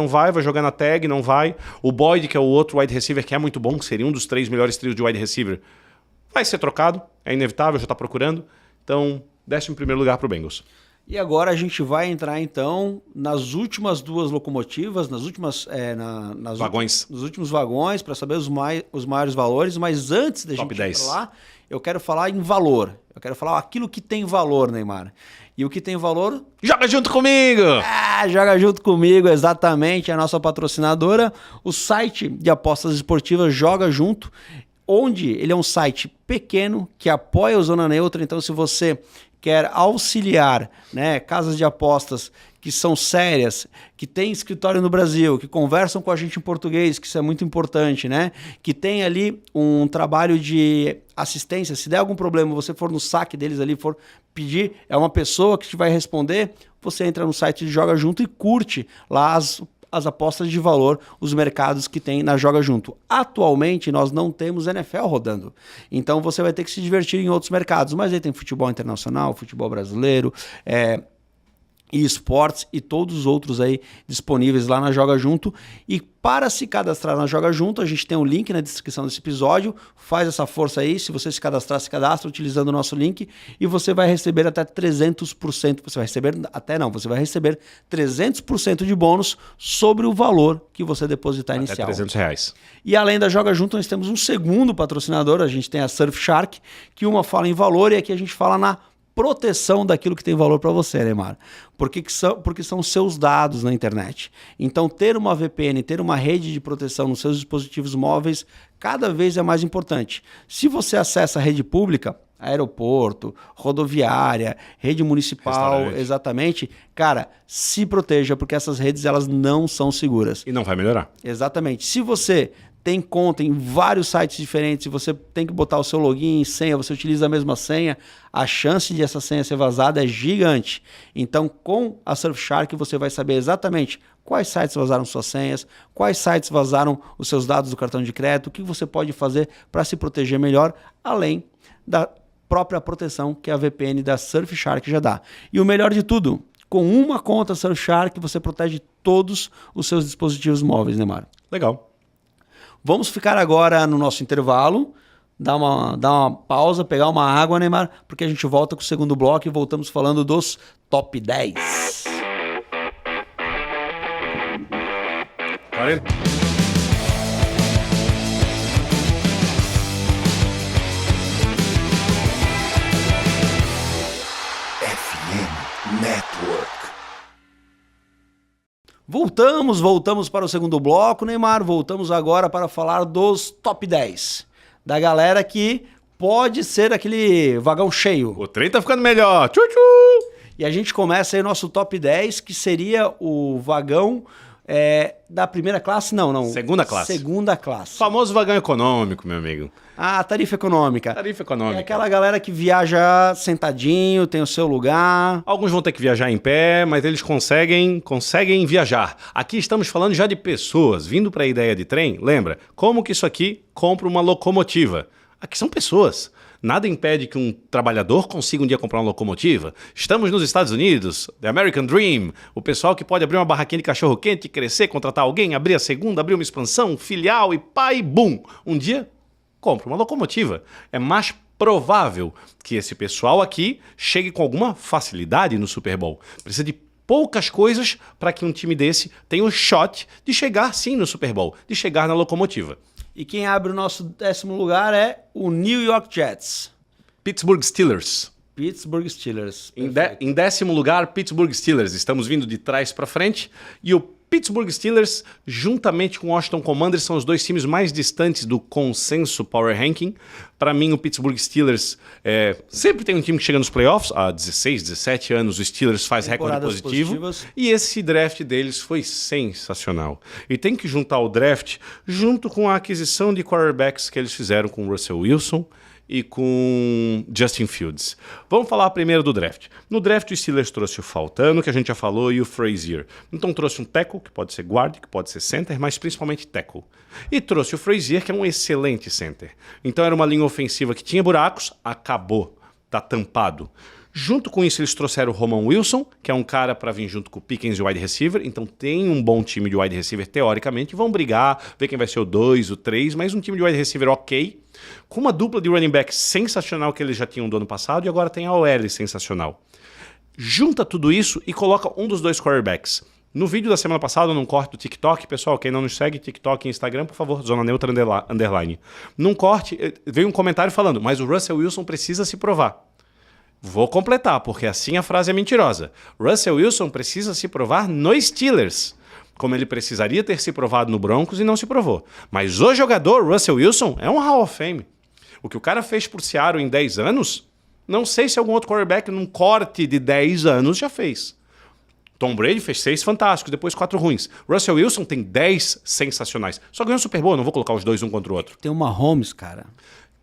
jogar na tag, não vai. O Boyd, que é o outro wide receiver, que é muito bom, que seria um dos 3 melhores trios de wide receiver, vai ser trocado. É inevitável, já está procurando. Então, 11º lugar para o Bengals. E agora a gente vai entrar, então, nas últimas 2 locomotivas, nos últimos vagões, para saber os maiores valores. Mas antes da gente ir para lá, eu quero falar em valor. Eu quero falar aquilo que tem valor, Neymar. E o que tem valor... Joga junto comigo! Joga junto comigo, exatamente. É a nossa patrocinadora. O site de apostas esportivas Joga Junto, onde ele é um site pequeno que apoia o Zona Neutra. Então, se você quer auxiliar, né, casas de apostas que são sérias, que têm escritório no Brasil, que conversam com a gente em português, que isso é muito importante, né? Que tem ali um trabalho de assistência. Se der algum problema, você for no saque deles ali, for pedir, é uma pessoa que te vai responder, você entra no site de Joga Junto e curte lá as apostas de valor, os mercados que tem na Joga Junto. Atualmente, nós não temos NFL rodando. Então, você vai ter que se divertir em outros mercados. Mas aí tem futebol internacional, futebol brasileiro, e esportes e todos os outros aí disponíveis lá na Joga Junto. E para se cadastrar na Joga Junto, a gente tem um link na descrição desse episódio. Faz essa força aí. Se você se cadastrar, se cadastra utilizando o nosso link e você vai receber até 300%. Você vai receber 300% de bônus sobre o valor que você depositar até inicial. R$300. E além da Joga Junto, nós temos um segundo patrocinador. A gente tem a Surfshark, que uma fala em valor e aqui a gente fala na proteção daquilo que tem valor para você, Neymar. Porque são seus dados na internet. Então, ter uma VPN, ter uma rede de proteção nos seus dispositivos móveis, cada vez é mais importante. Se você acessa a rede pública, aeroporto, rodoviária, rede municipal, exatamente, cara, se proteja, porque essas redes elas não são seguras. E não vai melhorar. Exatamente. Se você tem conta em vários sites diferentes, se você tem que botar o seu login e senha, você utiliza a mesma senha, a chance de essa senha ser vazada é gigante. Então, com a Surfshark, você vai saber exatamente quais sites vazaram suas senhas, quais sites vazaram os seus dados do cartão de crédito, o que você pode fazer para se proteger melhor, além da própria proteção que a VPN da Surfshark já dá. E o melhor de tudo, com uma conta Surfshark, você protege todos os seus dispositivos móveis, Neymar. Legal. Vamos ficar agora no nosso intervalo, dar uma pausa, pegar uma água, Neymar, porque a gente volta com o segundo bloco e voltamos falando dos top 10. 40. FM Network. Voltamos para o segundo bloco, Neymar. Voltamos agora para falar dos top 10. Da galera que pode ser aquele vagão cheio. O trem tá ficando melhor. Tchu, tchu. E a gente começa aí o nosso top 10, que seria o vagão da primeira classe? Não. Segunda classe. Segunda classe. Famoso vagão econômico, meu amigo. Ah, tarifa econômica. Tarifa econômica. É aquela galera que viaja sentadinho, tem o seu lugar. Alguns vão ter que viajar em pé, mas eles conseguem viajar. Aqui estamos falando já de pessoas vindo para a ideia de trem. Lembra, como que isso aqui compra uma locomotiva? Aqui são pessoas. Nada impede que um trabalhador consiga um dia comprar uma locomotiva. Estamos nos Estados Unidos, the American Dream. O pessoal que pode abrir uma barraquinha de cachorro-quente, crescer, contratar alguém, abrir a segunda, abrir uma expansão, filial e pai, bum. Um dia, compra uma locomotiva. É mais provável que esse pessoal aqui chegue com alguma facilidade no Super Bowl. Precisa de poucas coisas para que um time desse tenha um shot de chegar sim no Super Bowl, de chegar na locomotiva. E quem abre o nosso 10º lugar é o New York Jets. Pittsburgh Steelers. Pittsburgh Steelers. Em 10º lugar, Pittsburgh Steelers. Estamos vindo de trás para frente. E o Pittsburgh Steelers, juntamente com o Washington Commanders, são os dois times mais distantes do consenso Power Ranking. Para mim, o Pittsburgh Steelers sempre tem um time que chega nos playoffs. Há 16, 17 anos o Steelers faz recorde positivo. Positivas. E esse draft deles foi sensacional. E tem que juntar o draft junto com a aquisição de quarterbacks que eles fizeram com o Russell Wilson e com Justin Fields. Vamos falar primeiro do draft. No draft, o Steelers trouxe o Fautano, que a gente já falou, e o Frazier. Então trouxe um tackle, que pode ser guard, que pode ser center, mas principalmente tackle. E trouxe o Frazier, que é um excelente center. Então era uma linha ofensiva que tinha buracos, acabou, tá tampado. Junto com isso, eles trouxeram o Roman Wilson, que é um cara para vir junto com o Pickens e o wide receiver. Então tem um bom time de wide receiver, teoricamente. Vão brigar, ver quem vai ser o 2, o 3, mas um time de wide receiver ok. Com uma dupla de running back sensacional que eles já tinham do ano passado e agora tem a OL sensacional. Junta tudo isso e coloca um dos dois quarterbacks. No vídeo da semana passada, num corte do TikTok, pessoal, quem não nos segue, TikTok e Instagram, por favor, Zona Neutra Underline. Num corte, veio um comentário falando, mas o Russell Wilson precisa se provar. Vou completar, porque assim a frase é mentirosa. Russell Wilson precisa se provar nos Steelers, como ele precisaria ter se provado no Broncos e não se provou. Mas o jogador Russell Wilson é um Hall of Fame. O que o cara fez por Seattle em 10 anos, não sei se algum outro quarterback num corte de 10 anos já fez. Tom Brady fez 6 fantásticos, depois 4 ruins. Russell Wilson tem 10 sensacionais. Só ganhou o Super Bowl, não vou colocar os dois um contra o outro. Tem uma Mahomes, cara.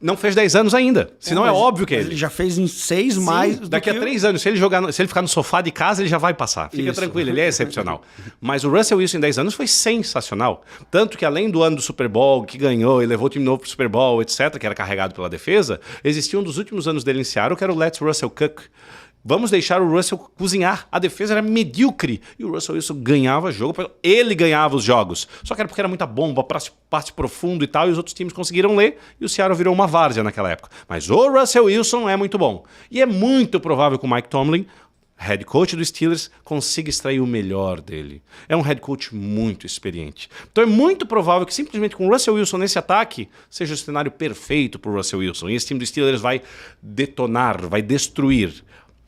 Não fez 10 anos ainda. Senão é óbvio que é ele. Ele já fez em 6 mais. Daqui a 3 anos, se ele ficar no sofá de casa, ele já vai passar. Fica tranquilo, ele é excepcional. Mas o Russell Wilson em 10 anos foi sensacional. Tanto que além do ano do Super Bowl, que ganhou e levou o time novo pro Super Bowl, etc., que era carregado pela defesa, existia um dos últimos anos dele em Seattle, que era o Let's Russell Cook. Vamos deixar o Russell cozinhar. A defesa era medíocre. E o Russell Wilson ganhava jogo. Ele ganhava os jogos. Só que era porque era muita bomba, passe profundo e tal. E os outros times conseguiram ler. E o Seattle virou uma várzea naquela época. Mas o Russell Wilson é muito bom. E é muito provável que o Mike Tomlin, head coach do Steelers, consiga extrair o melhor dele. É um head coach muito experiente. Então é muito provável que simplesmente com o Russell Wilson nesse ataque seja o cenário perfeito para o Russell Wilson. E esse time do Steelers vai detonar, vai destruir.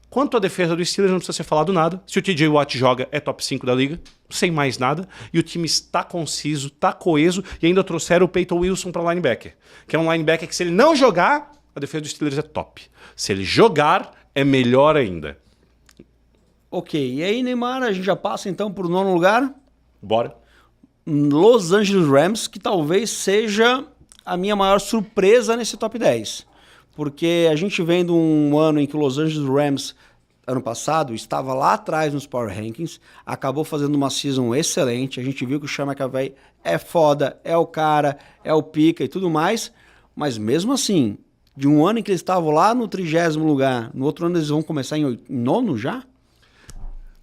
Quanto à defesa do Steelers, não precisa ser falado nada. Se o TJ Watt joga, é top 5 da liga, sem mais nada. E o time está conciso, está coeso, e ainda trouxeram o Peyton Wilson para linebacker, que é um linebacker que, se ele não jogar, a defesa do Steelers é top. Se ele jogar, é melhor ainda. Ok, e aí, Neymar, a gente já passa então para o 9º lugar. Bora. Los Angeles Rams, que talvez seja a minha maior surpresa nesse top 10. Porque a gente vem de um ano em que o Los Angeles Rams, ano passado, estava lá atrás nos Power Rankings, acabou fazendo uma season excelente, a gente viu que o Sean McVay é foda, é o cara, é o pica e tudo mais, mas mesmo assim, de um ano em que eles estavam lá no 30º lugar, no outro ano eles vão começar em 9º já?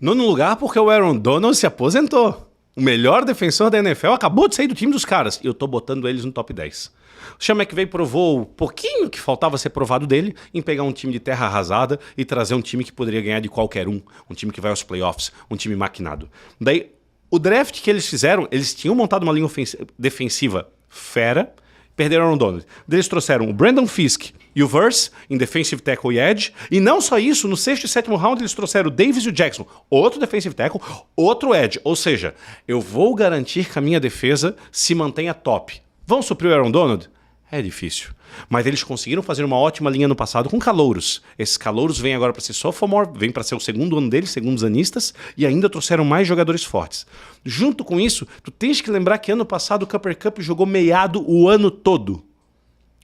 9º lugar porque o Aaron Donald se aposentou. O melhor defensor da NFL acabou de sair do time dos caras. E eu tô botando eles no top 10. O Sean McVay provou o pouquinho que faltava ser provado dele em pegar um time de terra arrasada e trazer um time que poderia ganhar de qualquer um. Um time que vai aos playoffs. Um time maquinado. Daí, o draft que eles fizeram, eles tinham montado uma linha defensiva fera. Perderam o Aaron Donald. Eles trouxeram o Brandon Fisk e o Verse em defensive tackle e edge. E não só isso, no 6º e 7º round eles trouxeram o Davis e o Jackson. Outro defensive tackle, outro edge. Ou seja, eu vou garantir que a minha defesa se mantenha top. Vão suprir o Aaron Donald? É difícil. Mas eles conseguiram fazer uma ótima linha no passado com calouros. Esses calouros vêm agora para ser sophomore, vêm para ser o 2º ano deles, segundos anistas, e ainda trouxeram mais jogadores fortes. Junto com isso, tu tens que lembrar que ano passado o Cooper Kupp jogou meiado o ano todo.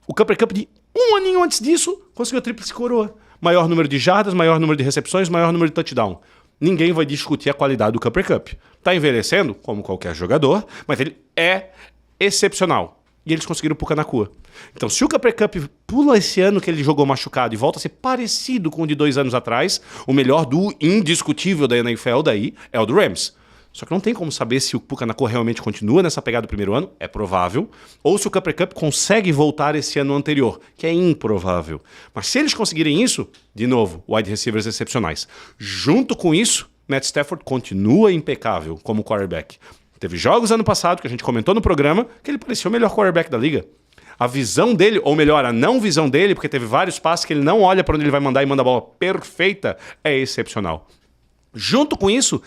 O Cooper Kupp, de um aninho antes disso, conseguiu a tríplice coroa. Maior número de jardas, maior número de recepções, maior número de touchdown. Ninguém vai discutir a qualidade do Cooper Kupp. Tá envelhecendo, como qualquer jogador, mas ele é excepcional. E eles conseguiram Puka Nacua. Então, se o Cooper Kupp pula esse ano que ele jogou machucado e volta a ser parecido com o de 2 anos atrás, o melhor do indiscutível da NFL daí é o do Rams. Só que não tem como saber se o Puka Nacua realmente continua nessa pegada do primeiro ano, é provável, ou se o Cooper Kupp consegue voltar esse ano anterior, que é improvável. Mas se eles conseguirem isso, de novo, wide receivers excepcionais. Junto com isso, Matt Stafford continua impecável como quarterback. Teve jogos ano passado, que a gente comentou no programa, que ele parecia o melhor quarterback da liga. A visão dele, ou melhor, a não visão dele, porque teve vários passes que ele não olha para onde ele vai mandar e manda a bola perfeita, é excepcional. Junto com isso,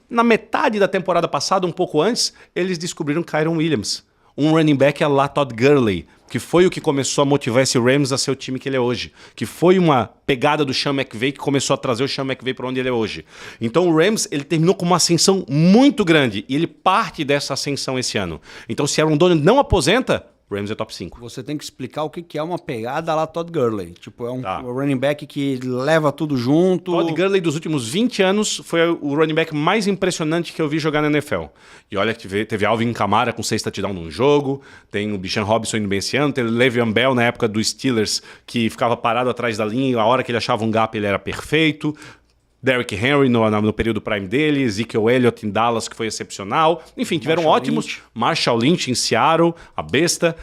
na metade da temporada passada, um pouco antes, eles descobriram Kyron Williams, um running back a la Todd Gurley, que foi o que começou a motivar esse Rams a ser o time que ele é hoje, que foi uma pegada do Sean McVay que começou a trazer o Sean McVay para onde ele é hoje. Então o Rams, ele terminou com uma ascensão muito grande e ele parte dessa ascensão esse ano. Então se Aaron Donald não aposenta, o Rams é top 5. Você tem que explicar o que é uma pegada lá Todd Gurley. Tipo, é um running back que leva tudo junto. Todd Gurley dos últimos 20 anos foi o running back mais impressionante que eu vi jogar na NFL. E olha que teve Alvin Kamara com 6 touchdowns num jogo, tem o Bijan Robinson indo bem esse ano, tem o Le'Veon Bell na época dos Steelers que ficava parado atrás da linha e a hora que ele achava um gap ele era perfeito. Derrick Henry no período prime dele, Ezekiel Elliott em Dallas, que foi excepcional. Enfim, tiveram ótimos. Marshall Lynch em Seattle, a besta.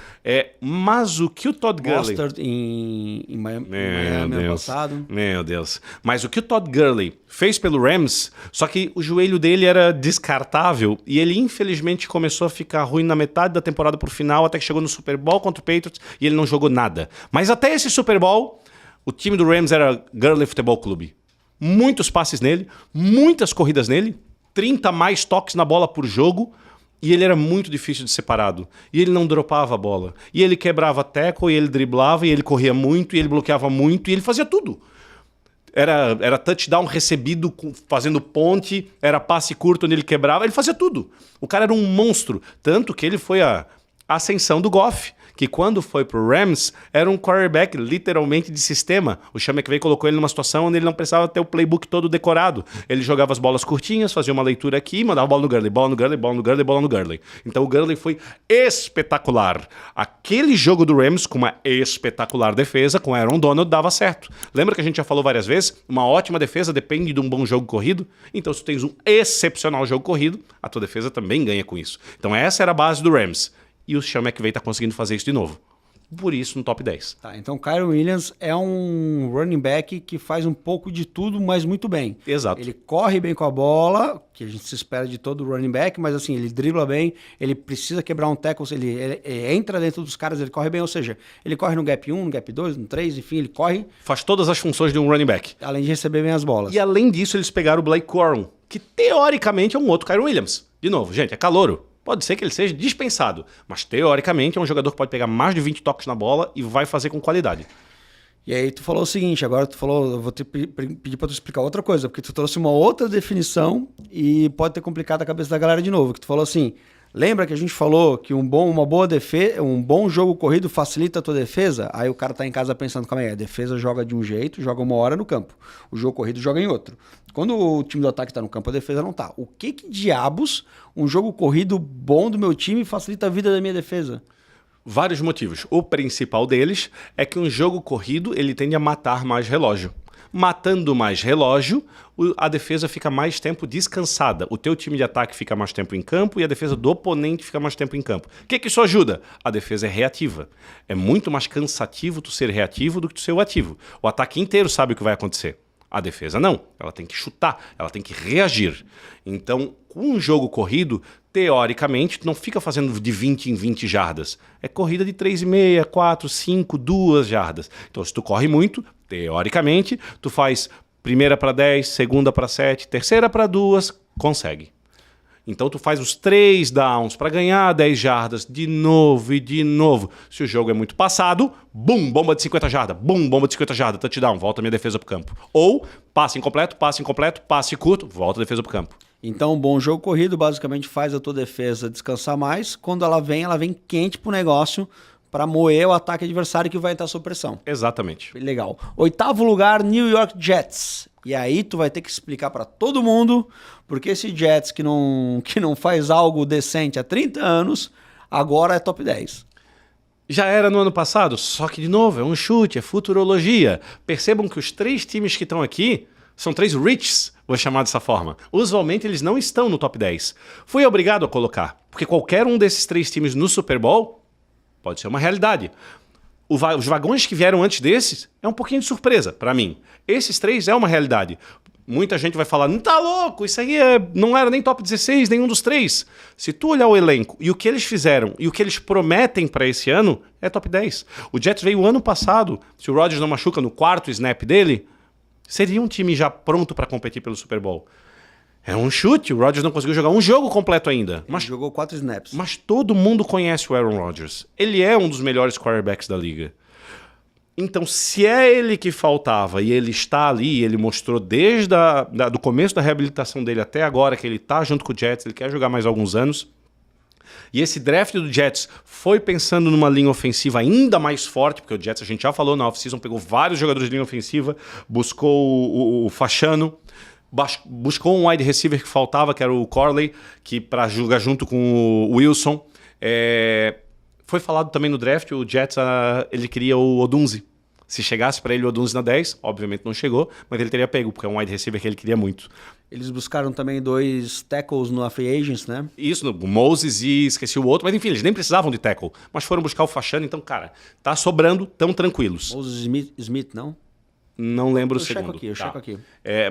Mas o que o Todd Gurley... Mostert em Miami ano passado. Meu Deus. Mas o que o Todd Gurley fez pelo Rams, só que o joelho dele era descartável e ele infelizmente começou a ficar ruim na metade da temporada pro final, até que chegou no Super Bowl contra o Patriots e ele não jogou nada. Mas até esse Super Bowl, o time do Rams era Gurley Futebol Clube. Muitos passes nele, muitas corridas nele, 30 mais toques na bola por jogo, e ele era muito difícil de ser parado. E ele não dropava a bola. E ele quebrava tackle, e ele driblava, e ele corria muito, e ele bloqueava muito, e ele fazia tudo. Era touchdown recebido fazendo ponte, era passe curto onde ele quebrava, ele fazia tudo. O cara era um monstro, tanto que ele foi a ascensão do Goff, que quando foi pro Rams, era um quarterback literalmente de sistema. O Sean McVay colocou ele numa situação onde ele não precisava ter o playbook todo decorado. Ele jogava as bolas curtinhas, fazia uma leitura aqui, mandava a bola no Gurley, bola no Gurley, bola no Gurley, bola no Gurley. Então o Gurley foi espetacular. Aquele jogo do Rams com uma espetacular defesa, com Aaron Donald, dava certo. Lembra que a gente já falou várias vezes? Uma ótima defesa depende de um bom jogo corrido. Então se tu tens um excepcional jogo corrido, a tua defesa também ganha com isso. Então essa era a base do Rams. E o Sean McVay está conseguindo fazer isso de novo. por isso no top 10. Tá, então o Kyren Williams é um running back que faz um pouco de tudo, mas muito bem. Exato. Ele corre bem com a bola, que a gente se espera de todo running back, mas assim, ele dribla bem, ele precisa quebrar um tackle, ele entra dentro dos caras, ele corre bem, ou seja, ele corre no gap 1, no gap 2, no 3, enfim, ele corre, Faz todas as funções de um running back. além de receber bem as bolas. E além disso, eles pegaram o Blake Corum, que teoricamente é um outro Kyren Williams. De novo, gente, é calouro. Pode ser que ele seja dispensado, mas teoricamente é um jogador que pode pegar mais de 20 toques na bola e vai fazer com qualidade. E aí tu falou o seguinte, agora tu falou, eu vou te pedir pra tu explicar outra coisa, porque tu trouxe uma outra definição e pode ter complicado a cabeça da galera de novo, que tu falou assim, lembra que a gente falou que um bom jogo corrido facilita a tua defesa? Aí o cara tá em casa pensando, calma aí, a defesa joga de um jeito, joga uma hora no campo, o jogo corrido joga em outro. Quando o time do ataque tá no campo, a defesa não tá. O que diabos um jogo corrido bom do meu time facilita a vida da minha defesa? Vários motivos. O principal deles é que um jogo corrido ele tende a matar mais relógio. Matando mais relógio, a defesa fica mais tempo descansada. O teu time de ataque fica mais tempo em campo e a defesa do oponente fica mais tempo em campo. O que isso ajuda? A defesa é reativa. É muito mais cansativo tu ser reativo do que tu ser o ativo. O ataque inteiro sabe o que vai acontecer. A defesa não. Ela tem que chutar, ela tem que reagir. Então, com um jogo corrido, teoricamente, tu não fica fazendo de 20 em 20 jardas. É corrida de 3,5, 4, 5, 2 jardas. Então, se tu corre muito, teoricamente, tu faz primeira para 10, segunda para 7, terceira para 2, consegue. Então tu faz os 3 downs para ganhar 10 jardas de novo e de novo. Se o jogo é muito passado, bum, bomba de 50 jardas, bum, bomba de 50 jardas, touchdown, volta a minha defesa pro campo. Ou passe incompleto, passe curto, volta a defesa pro campo. Então, um bom jogo corrido basicamente faz a tua defesa descansar mais. Quando ela vem quente pro negócio para moer o ataque adversário que vai entrar sob pressão. Exatamente. Legal. 8º lugar, New York Jets. E aí tu vai ter que explicar para todo mundo porque esse Jets que não faz algo decente há 30 anos, agora é top 10. Já era no ano passado, só que de novo, é um chute, é futurologia. Percebam que os 3 times que estão aqui são 3 riches, vou chamar dessa forma. Usualmente eles não estão no top 10. Fui obrigado a colocar, porque qualquer um desses 3 times no Super Bowl pode ser uma realidade. Os vagões que vieram antes desses é um pouquinho de surpresa para mim. Esses 3 é uma realidade. Muita gente vai falar, não tá louco, isso aí não era nem top 16, nenhum dos 3. Se tu olhar o elenco e o que eles fizeram e o que eles prometem para esse ano, é top 10. O Jets veio ano passado, se o Rodgers não machuca no 4º snap dele, seria um time já pronto para competir pelo Super Bowl. É um chute, o Rodgers não conseguiu jogar um jogo completo ainda. Mas jogou 4 snaps. Mas todo mundo conhece o Aaron Rodgers. Ele é um dos melhores quarterbacks da liga. Então, se é ele que faltava e ele está ali, ele mostrou desde do começo da reabilitação dele até agora que ele está junto com o Jets, ele quer jogar mais alguns anos. E esse draft do Jets foi pensando numa linha ofensiva ainda mais forte, porque o Jets, a gente já falou na off-season, pegou vários jogadores de linha ofensiva, buscou o Fashanu, buscou um wide receiver que faltava, que era o Corley, que para jogar junto com o Wilson. Foi falado também no draft, o Jets ele queria o Odunze. Se chegasse para ele o Odunze na 10, obviamente não chegou, mas ele teria pego, porque é um wide receiver que ele queria muito. Eles buscaram também 2 tackles no Free Agents, né? Isso, o Moses e esqueci o outro, mas enfim, eles nem precisavam de tackle, mas foram buscar o Fashanu, então, cara, tá sobrando, tão tranquilos. Moses Smith, não? Não lembro o segundo. segundo. Eu checo aqui.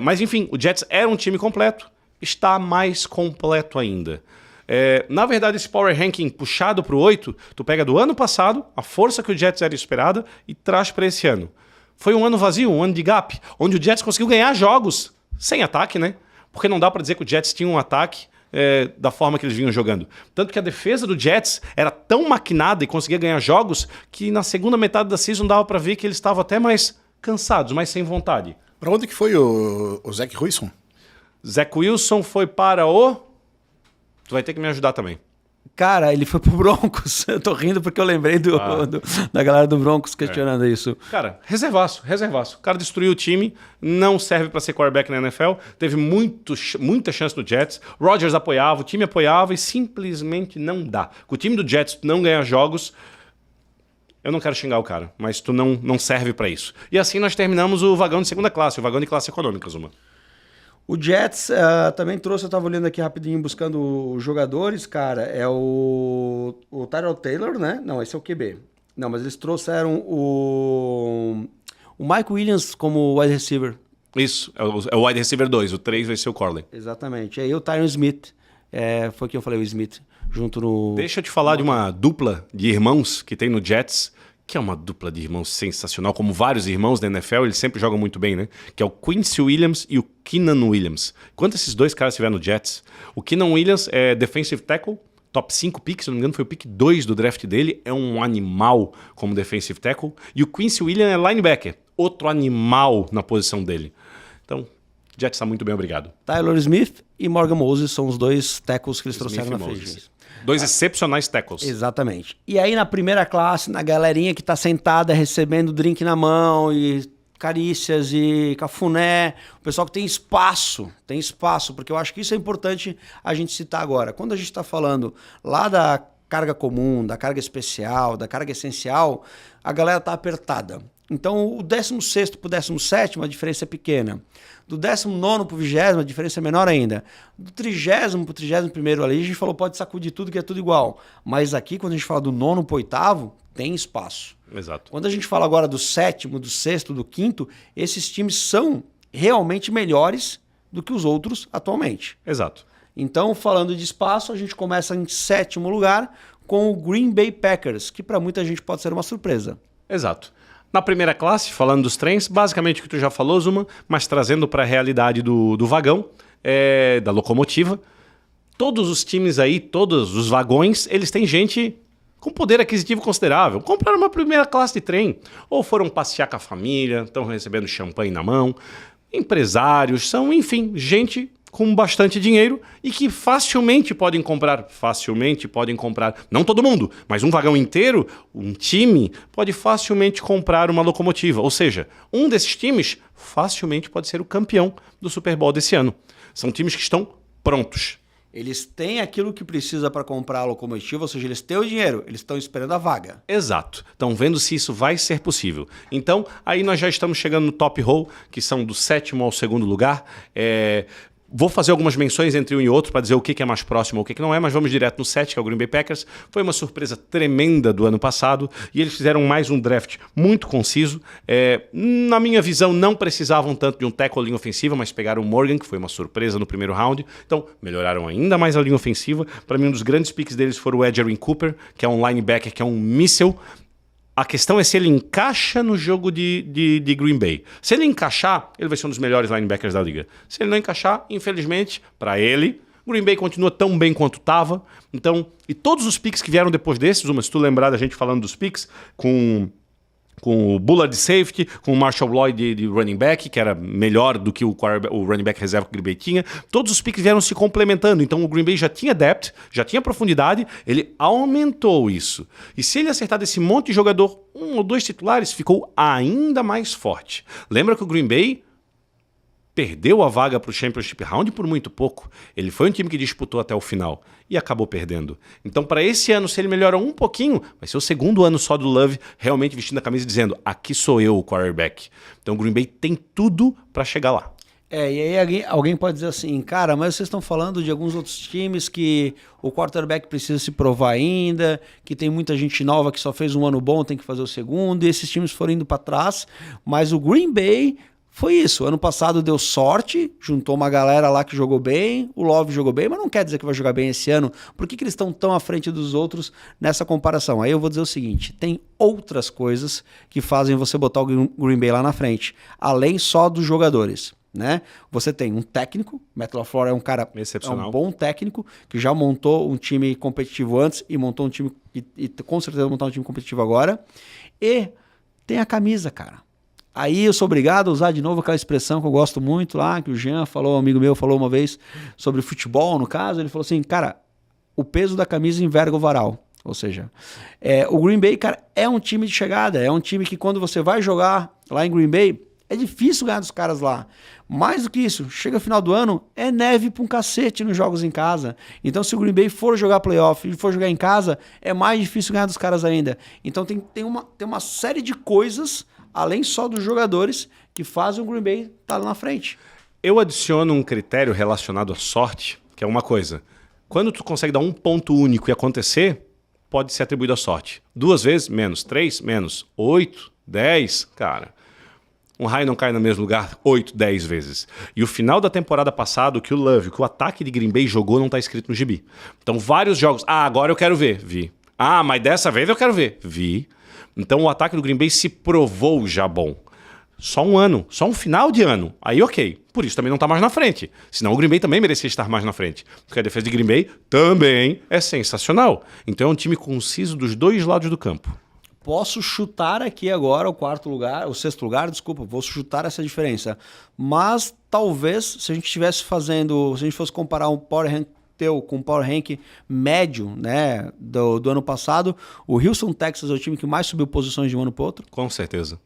Mas enfim, o Jets era um time completo, está mais completo ainda. Na verdade, esse Power Ranking puxado para o 8, tu pega do ano passado, a força que o Jets era esperada, e traz para esse ano. Foi um ano vazio, um ano de gap, onde o Jets conseguiu ganhar jogos sem ataque, né? Porque não dá para dizer que o Jets tinha um ataque da forma que eles vinham jogando. Tanto que a defesa do Jets era tão maquinada e conseguia ganhar jogos que na segunda metade da season dava para ver que eles estavam até mais cansados, mais sem vontade. Para onde que foi o Zach Wilson? Zach Wilson foi para o... Tu vai ter que me ajudar também. Cara, ele foi pro Broncos. Eu tô rindo porque eu lembrei da galera do Broncos questionando isso. Cara, reservaço. O cara destruiu o time, não serve pra ser quarterback na NFL, teve muita chance no Jets, Rodgers apoiava, o time apoiava e simplesmente não dá. Com o time do Jets não ganha jogos, eu não quero xingar o cara, mas tu não serve pra isso. E assim nós terminamos o vagão de segunda classe, o vagão de classe econômica, Zuma. O Jets também trouxe, eu tava olhando aqui rapidinho, buscando os jogadores, cara, é o Tyrell Taylor, né? Não, esse é o QB. Não, mas eles trouxeram o Mike Williams como wide receiver. Isso, é o wide receiver 2, o 3 vai ser o Corley. Exatamente. E aí o Tyron Smith, foi que eu falei, o Smith, junto no... Deixa eu te falar de uma dupla de irmãos que tem no Jets, que é uma dupla de irmãos sensacional, como vários irmãos da NFL, eles sempre jogam muito bem, né? Que é o Quincy Williams e o Keenan Williams. Quando esses dois caras estiverem no Jets, o Keenan Williams é defensive tackle, top 5 pick, se não me engano foi o pick 2 do draft dele, é um animal como defensive tackle, e o Quincy Williams é linebacker, outro animal na posição dele. Então, Jets está muito bem, obrigado. Tyler Smith e Morgan Moses são os dois tackles que eles trouxeram na Moses. frente. Dois excepcionais tackles. Exatamente. E aí na primeira classe, na galerinha que tá sentada recebendo drink na mão e carícias e cafuné, o pessoal que tem espaço, porque eu acho que isso é importante a gente citar agora. Quando a gente está falando lá da carga comum, da carga especial, da carga essencial, a galera tá apertada. Então, o 16º para o 17º, a diferença é pequena. Do 19º para o 20º, a diferença é menor ainda. Do 30º para o 31º ali, a gente falou, pode sacudir tudo, que é tudo igual. Mas aqui, quando a gente fala do 9º para o 8º, tem espaço. Exato. Quando a gente fala agora do 7º, do 6º, do 5º, esses times são realmente melhores do que os outros atualmente. Exato. Então, falando de espaço, a gente começa em 7º lugar com o Green Bay Packers, que para muita gente pode ser uma surpresa. Exato. Na primeira classe, falando dos trens, basicamente o que tu já falou, Zuma, mas trazendo para a realidade do vagão, da locomotiva, todos os times aí, todos os vagões, eles têm gente com poder aquisitivo considerável. Compraram uma primeira classe de trem, ou foram passear com a família, estão recebendo champanhe na mão, empresários, são, enfim, gente com bastante dinheiro e que facilmente podem comprar, não todo mundo, mas um vagão inteiro, um time, pode facilmente comprar uma locomotiva. Ou seja, um desses times facilmente pode ser o campeão do Super Bowl desse ano. São times que estão prontos. Eles têm aquilo que precisa para comprar a locomotiva, ou seja, eles têm o dinheiro, eles estão esperando a vaga. Exato. Estão vendo se isso vai ser possível. Então, aí nós já estamos chegando no top roll, que são do 7º ao 2º lugar. Vou fazer algumas menções entre um e outro para dizer o que é mais próximo ou o que não é, mas vamos direto no 7, que é o Green Bay Packers. Foi uma surpresa tremenda do ano passado e eles fizeram mais um draft muito conciso. Na minha visão, não precisavam tanto de um tackle linha ofensiva, mas pegaram o Morgan, que foi uma surpresa no primeiro round. Então, melhoraram ainda mais a linha ofensiva. Para mim, um dos grandes picks deles foi o Edgerrin Cooper, que é um linebacker, que é um míssil. A questão é se ele encaixa no jogo de Green Bay. Se ele encaixar, ele vai ser um dos melhores linebackers da liga. Se ele não encaixar, infelizmente, para ele, Green Bay continua tão bem quanto estava. Então, e todos os picks que vieram depois desses, se tu lembrar da gente falando dos picks, com o Bullard de safety, com o Marshall Lloyd de running back, que era melhor do que o running back reserva que o Green Bay tinha. Todos os picks vieram se complementando. Então o Green Bay já tinha depth, já tinha profundidade, ele aumentou isso. E se ele acertar desse monte de jogador, um ou dois titulares, ficou ainda mais forte. Lembra que o Green Bay perdeu a vaga para o Championship Round por muito pouco. Ele foi um time que disputou até o final e acabou perdendo. Então, para esse ano, se ele melhora um pouquinho, vai ser o segundo ano só do Love realmente vestindo a camisa e dizendo, aqui sou eu o quarterback. Então, o Green Bay tem tudo para chegar lá. E aí alguém pode dizer assim, cara, mas vocês estão falando de alguns outros times que o quarterback precisa se provar ainda, que tem muita gente nova que só fez um ano bom, tem que fazer o segundo, e esses times foram indo para trás, mas o Green Bay foi isso. Ano passado deu sorte, juntou uma galera lá que jogou bem, o Love jogou bem, mas não quer dizer que vai jogar bem esse ano. Por que eles estão tão à frente dos outros nessa comparação? Aí eu vou dizer o seguinte, tem outras coisas que fazem você botar o Green Bay lá na frente, além só dos jogadores. Né? Você tem um técnico, Matt LaFleur é um cara, excepcional, é um bom técnico, que já montou um time competitivo antes e montou um time, e com certeza vai montar um time competitivo agora. E tem a camisa, cara. Aí eu sou obrigado a usar de novo aquela expressão que eu gosto muito lá, que o Jean falou, um amigo meu falou uma vez sobre futebol, no caso, ele falou assim, cara, o peso da camisa enverga o varal. Ou seja, o Green Bay, cara, é um time de chegada, é um time que quando você vai jogar lá em Green Bay, é difícil ganhar dos caras lá. Mais do que isso, chega no final do ano, é neve pra um cacete nos jogos em casa. Então se o Green Bay for jogar playoff e for jogar em casa, é mais difícil ganhar dos caras ainda. Então tem uma série de coisas, além só dos jogadores, que fazem o Green Bay estar lá na frente. Eu adiciono um critério relacionado à sorte, que é uma coisa. Quando tu consegue dar um ponto único e acontecer, pode ser atribuído à sorte. 2 vezes, menos. 3, menos. 8, 10, cara. Um raio não cai no mesmo lugar 8, 10 vezes. E o final da temporada passada, o que o Love, o que o ataque de Green Bay jogou não está escrito no gibi. Então vários jogos, agora eu quero ver, vi. Mas dessa vez eu quero ver, vi. Então o ataque do Green Bay se provou já bom. Só um ano, só um final de ano. Aí ok, por isso também não está mais na frente. Senão o Green Bay também merecia estar mais na frente. Porque a defesa de Green Bay também é sensacional. Então é um time conciso dos dois lados do campo. Posso chutar aqui agora o sexto lugar, desculpa, vou chutar essa diferença. Mas talvez, se a gente fosse comparar um Power Rank teu com o Power Rank médio, né, do ano passado, o Houston Texans é o time que mais subiu posições de um ano para o outro? Com certeza.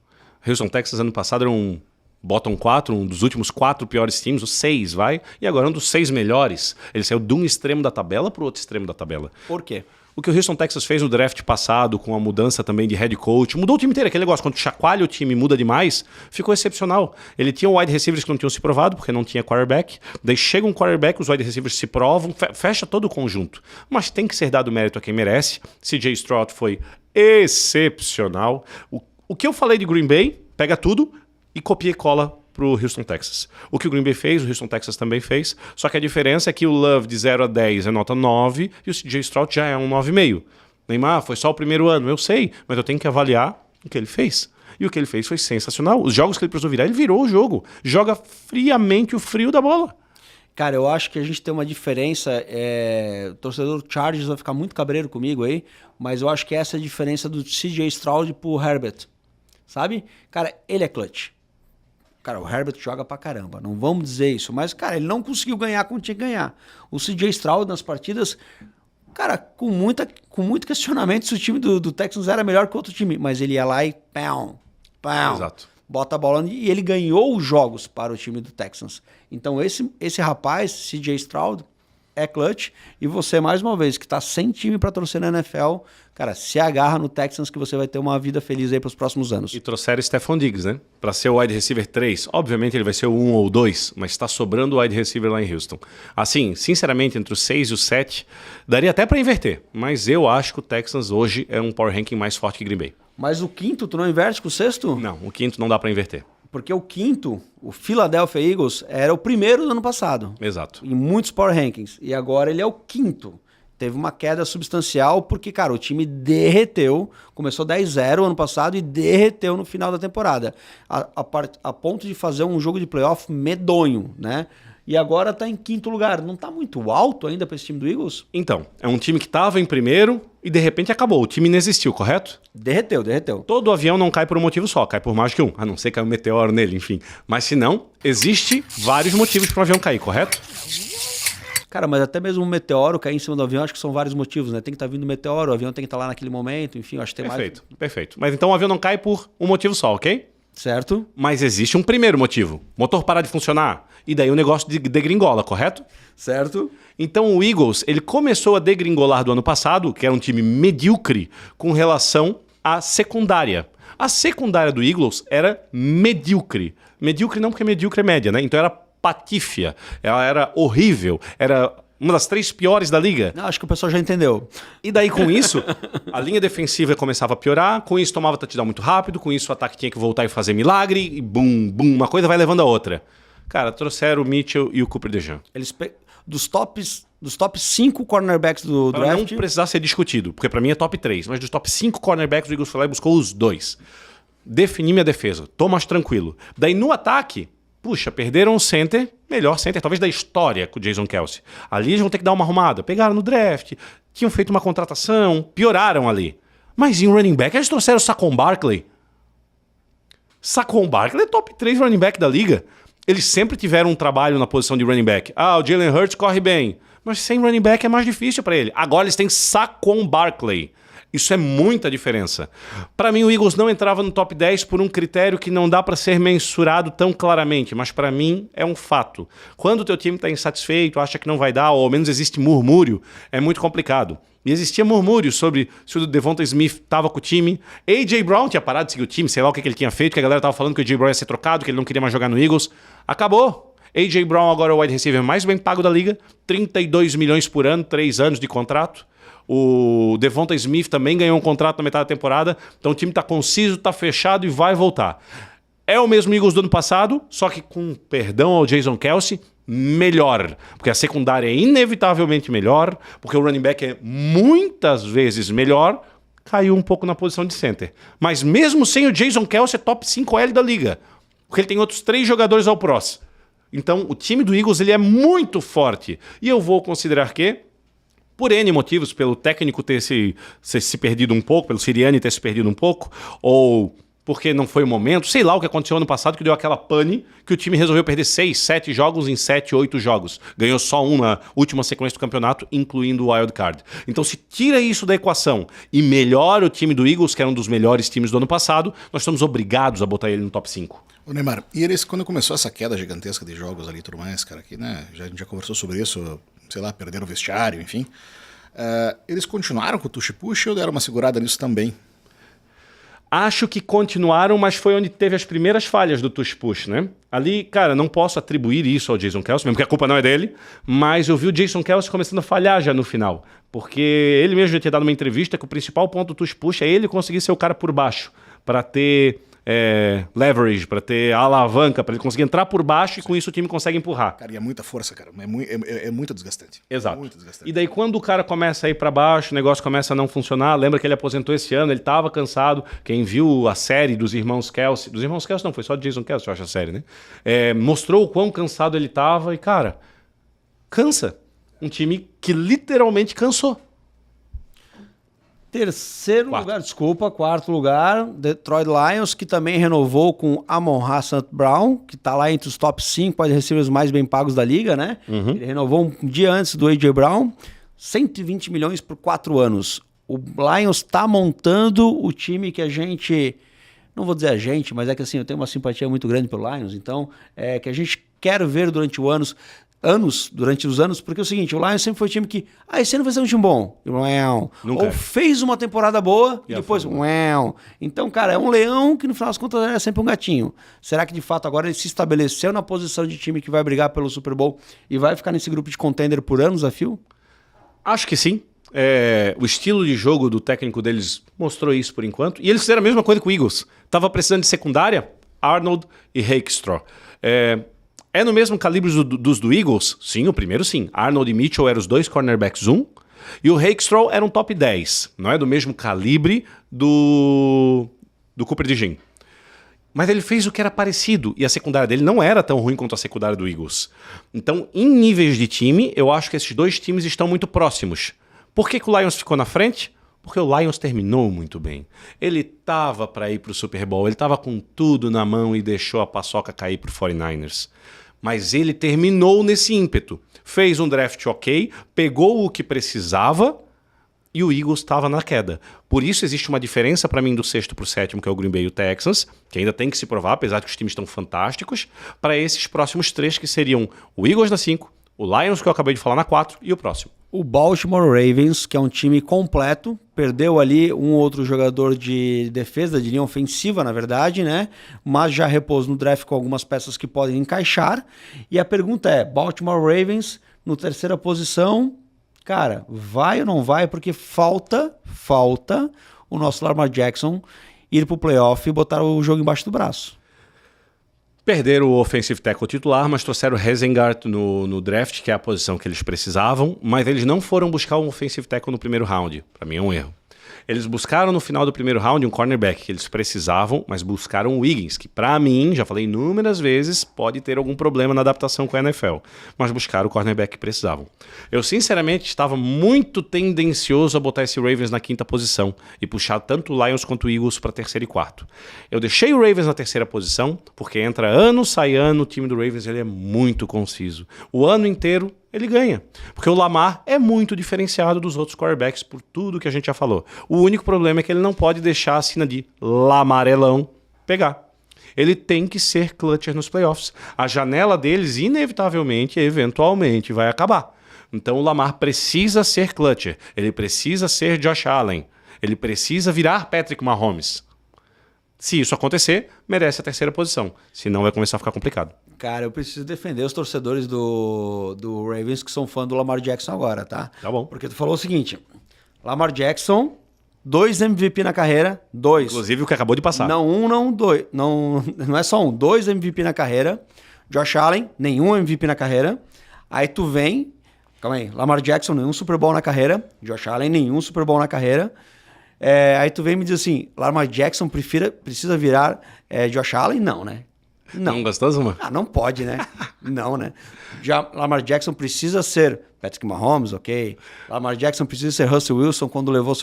Houston Texas ano passado era um bottom 4, um dos últimos 4 piores times, o 6, vai, e agora um dos 6 melhores. Ele saiu de um extremo da tabela para o outro extremo da tabela. Por quê? O que o Houston Texas fez no draft passado, com a mudança também de head coach, mudou o time inteiro. Aquele negócio, quando chacoalha o time e muda demais, ficou excepcional. Ele tinha wide receivers que não tinham se provado, porque não tinha quarterback. Daí chega um quarterback, os wide receivers se provam, fecha todo o conjunto. Mas tem que ser dado mérito a quem merece. CJ Stroud foi excepcional. O que eu falei de Green Bay, pega tudo e copia e cola pro Houston Texas. O que o Green Bay fez, o Houston Texas também fez, só que a diferença é que o Love de 0 a 10 é nota 9 e o CJ Stroud já é um 9,5. Neymar, foi só o primeiro ano, eu sei, mas eu tenho que avaliar o que ele fez. E o que ele fez foi sensacional. Os jogos que ele precisou virar, ele virou o jogo. Joga friamente o frio da bola. Cara, eu acho que a gente tem uma diferença, o torcedor Chargers vai ficar muito cabreiro comigo aí, mas eu acho que essa é a diferença do CJ Stroud pro Herbert. Sabe? Cara, ele é clutch. Cara, o Herbert joga pra caramba, não vamos dizer isso, mas, cara, ele não conseguiu ganhar como tinha que ganhar. O CJ Stroud nas partidas, cara, com muito questionamento se o time do Texans era melhor que outro time, mas ele ia lá e pão, Exato. bota a bola e ele ganhou os jogos para o time do Texans. Então esse rapaz, CJ Stroud, é clutch, e você, mais uma vez, que tá sem time para torcer na NFL, cara, se agarra no Texans que você vai ter uma vida feliz aí pros próximos anos. E trouxeram Stephon Diggs, né? Para ser o wide receiver 3. Obviamente ele vai ser o 1 ou 2, mas está sobrando o wide receiver lá em Houston. Assim, sinceramente, entre o 6 e o 7, daria até para inverter, mas eu acho que o Texans hoje é um power ranking mais forte que Green Bay. Mas o quinto, tu não inverte com o sexto? Não, o quinto não dá para inverter. Porque o quinto, o Philadelphia Eagles, era o primeiro do ano passado. Exato. Em muitos power rankings. E agora ele é o quinto. Teve uma queda substancial porque, cara, o time derreteu. Começou 10-0 ano passado e derreteu no final da temporada. A ponto de fazer um jogo de playoff medonho, né? E agora tá em quinto lugar. Não tá muito alto ainda para esse time do Eagles? Então, é um time que estava em primeiro e de repente acabou. O time não existiu, correto? Derreteu. Todo avião não cai por um motivo só, cai por mais que um. A não ser que caia um meteoro nele, enfim. Mas se não, existe vários motivos para o avião cair, correto? Cara, mas até mesmo um meteoro cair em cima do avião, acho que são vários motivos, né? Tem que estar vindo um meteoro, o avião tem que estar lá naquele momento, enfim, acho que tem Perfeito, perfeito. Mas então o avião não cai por um motivo só, ok? Certo? Mas existe um primeiro motivo. Motor parar de funcionar. E daí o negócio degringola, correto? Certo. Então o Eagles, ele começou a degringolar do ano passado, que era um time medíocre, com relação à secundária. A secundária do Eagles era medíocre. Medíocre não porque medíocre é média, né? Então era patífia. Ela era horrível. Era uma das 3 piores da liga. Não, acho que o pessoal já entendeu. E daí, com isso, a linha defensiva começava a piorar, com isso tomava touchdown muito rápido, com isso o ataque tinha que voltar e fazer milagre, e bum, uma coisa vai levando a outra. Cara, trouxeram o Mitchell e o Cooper DeJean. Eles dos top 5 cornerbacks do Para draft... não precisar ser discutido, porque para mim é top 3, mas dos top 5 cornerbacks, o Eagles foi lá e buscou os 2. Defini minha defesa, tô mais tranquilo. Daí no ataque, puxa, perderam o center, melhor center talvez da história com o Jason Kelce. Ali eles vão ter que dar uma arrumada. Pegaram no draft, tinham feito uma contratação, pioraram ali. Mas em running back, eles trouxeram o Saquon Barkley. Saquon Barkley é top 3 running back da liga. Eles sempre tiveram um trabalho na posição de running back. O Jalen Hurts corre bem. Mas sem running back é mais difícil para ele. Agora eles têm Saquon Barkley. Isso é muita diferença. Para mim, o Eagles não entrava no top 10 por um critério que não dá para ser mensurado tão claramente, mas para mim é um fato. Quando o teu time está insatisfeito, acha que não vai dar, ou ao menos existe murmúrio, é muito complicado. E existia murmúrio sobre se o Devonta Smith estava com o time. A.J. Brown tinha parado de seguir o time, sei lá o que ele tinha feito, que a galera estava falando que o A.J. Brown ia ser trocado, que ele não queria mais jogar no Eagles. Acabou. A.J. Brown agora é o wide receiver mais bem pago da liga, 32 milhões por ano, 3 anos de contrato. O Devonta Smith também ganhou um contrato na metade da temporada. Então o time está conciso, está fechado e vai voltar. É o mesmo Eagles do ano passado, só que com perdão ao Jason Kelce, melhor. Porque a secundária é inevitavelmente melhor, porque o running back é muitas vezes melhor, caiu um pouco na posição de center. Mas mesmo sem o Jason Kelce, é top 5L da liga. Porque ele tem outros 3 jogadores ao pros. Então, o time do Eagles ele é muito forte. E eu vou considerar que, por N motivos, pelo técnico ter se perdido um pouco, pelo Sirianni ter se perdido um pouco, ou porque não foi o momento, sei lá o que aconteceu ano passado, que deu aquela pane, que o time resolveu perder 6, 7 jogos em 7, 8 jogos. Ganhou só um na última sequência do campeonato, incluindo o Wild Card. Então, se tira isso da equação e melhora o time do Eagles, que era um dos melhores times do ano passado, nós estamos obrigados a botar ele no top 5. Ô Neymar, e eles, quando começou essa queda gigantesca de jogos ali e tudo mais, cara, que né, a gente já conversou sobre isso, sei lá, perderam o vestiário, enfim, eles continuaram com o tush-push ou deram uma segurada nisso também? Acho que continuaram, mas foi onde teve as primeiras falhas do tush-push, né? Ali, cara, não posso atribuir isso ao Jason Kelce, mesmo que a culpa não é dele, mas eu vi o Jason Kelce começando a falhar já no final. Porque ele mesmo já tinha dado uma entrevista que o principal ponto do tush-push é ele conseguir ser o cara por baixo, para ter leverage, para ter alavanca, para ele conseguir entrar por baixo e com isso o time consegue empurrar. Cara, e é muita força, cara. É muito desgastante. Exato. Muito desgastante. E daí quando o cara começa a ir para baixo, o negócio começa a não funcionar. Lembra que ele aposentou esse ano, ele estava cansado. Quem viu a série dos irmãos Kelce, dos irmãos Kelce não, foi só de Jason Kelce, eu acho a série, né? Mostrou o quão cansado ele estava e, cara, cansa. Um time que literalmente cansou. Quarto lugar, Detroit Lions, que também renovou com Amon-Ra St. Brown, que está lá entre os top 5 wide receivers mais bem pagos da liga, né? Uhum. Ele renovou um dia antes do A.J. Brown, 120 milhões por 4 anos. O Lions está montando o time que a gente, não vou dizer a gente, mas é que assim, eu tenho uma simpatia muito grande pelo Lions, então que a gente quer ver durante os anos, porque é o seguinte, o Lions sempre foi um time que, esse ano vai ser um time bom, ou fez uma temporada boa e depois, então, cara, é um leão que no final das contas é sempre um gatinho. Será que de fato agora ele se estabeleceu na posição de time que vai brigar pelo Super Bowl e vai ficar nesse grupo de contender por anos a fio? Acho que sim. O estilo de jogo do técnico deles mostrou isso por enquanto, e eles fizeram a mesma coisa com o Eagles. Tava precisando de secundária, Arnold e Rakestraw. É no mesmo calibre dos do Eagles? Sim, o primeiro sim. Arnold e Mitchell eram os 2 cornerbacks 1. E o Rakestraw era um top 10. Não é do mesmo calibre do Cooper DeJean. Mas ele fez o que era parecido. E a secundária dele não era tão ruim quanto a secundária do Eagles. Então, em níveis de time, eu acho que esses 2 times estão muito próximos. Por que o Lions ficou na frente? Porque o Lions terminou muito bem. Ele estava para ir para o Super Bowl, ele estava com tudo na mão e deixou a paçoca cair para o 49ers. Mas ele terminou nesse ímpeto. Fez um draft ok, pegou o que precisava e o Eagles estava na queda. Por isso existe uma diferença para mim do 6º para o 7º, que é o Green Bay e o Texans, que ainda tem que se provar, apesar de que os times estão fantásticos, para esses próximos 3 que seriam o Eagles na 5, o Lions, que eu acabei de falar, na 4 e o próximo. O Baltimore Ravens, que é um time completo, perdeu ali um outro jogador de defesa, de linha ofensiva, na verdade, né? Mas já repôs no draft com algumas peças que podem encaixar. E a pergunta é, Baltimore Ravens, no 3ª posição, cara, vai ou não vai? Porque falta o nosso Lamar Jackson ir pro playoff e botar o jogo embaixo do braço. Perderam o offensive tackle titular, mas trouxeram o Hesengart no draft, que é a posição que eles precisavam, mas eles não foram buscar um offensive tackle no primeiro round. Para mim é um erro. Eles buscaram no final do primeiro round um cornerback que eles precisavam, mas buscaram o Wiggins, que para mim, já falei inúmeras vezes, pode ter algum problema na adaptação com a NFL. Mas buscaram o cornerback que precisavam. Eu sinceramente estava muito tendencioso a botar esse Ravens na 5ª posição e puxar tanto o Lions quanto o Eagles para 3º e 4º. Eu deixei o Ravens na 3ª posição, porque entra ano, sai ano, o time do Ravens ele é muito conciso. O ano inteiro ele ganha, porque o Lamar é muito diferenciado dos outros quarterbacks por tudo que a gente já falou. O único problema é que ele não pode deixar a sina de Lamarelão pegar. Ele tem que ser clutcher nos playoffs. A janela deles, inevitavelmente, eventualmente, vai acabar. Então o Lamar precisa ser clutcher. Ele precisa ser Josh Allen. Ele precisa virar Patrick Mahomes. Se isso acontecer, merece a 3ª posição. Senão vai começar a ficar complicado. Cara, eu preciso defender os torcedores do Ravens que são fã do Lamar Jackson agora, tá? Tá bom. Porque tu falou o seguinte, Lamar Jackson, 2 MVP na carreira, 2. Inclusive o que acabou de passar. Não um, não dois. Não é só um, 2 MVP na carreira. Josh Allen, nenhum MVP na carreira. Aí tu vem... Calma aí. Lamar Jackson, nenhum Super Bowl na carreira. Josh Allen, nenhum Super Bowl na carreira. Aí tu vem e me diz assim, Lamar Jackson precisa virar Josh Allen? Não, né? Não gostoso, mano? Não pode, né? Não, né? Já Lamar Jackson precisa ser Patrick Mahomes, ok. Lamar Jackson precisa ser Russell Wilson quando levou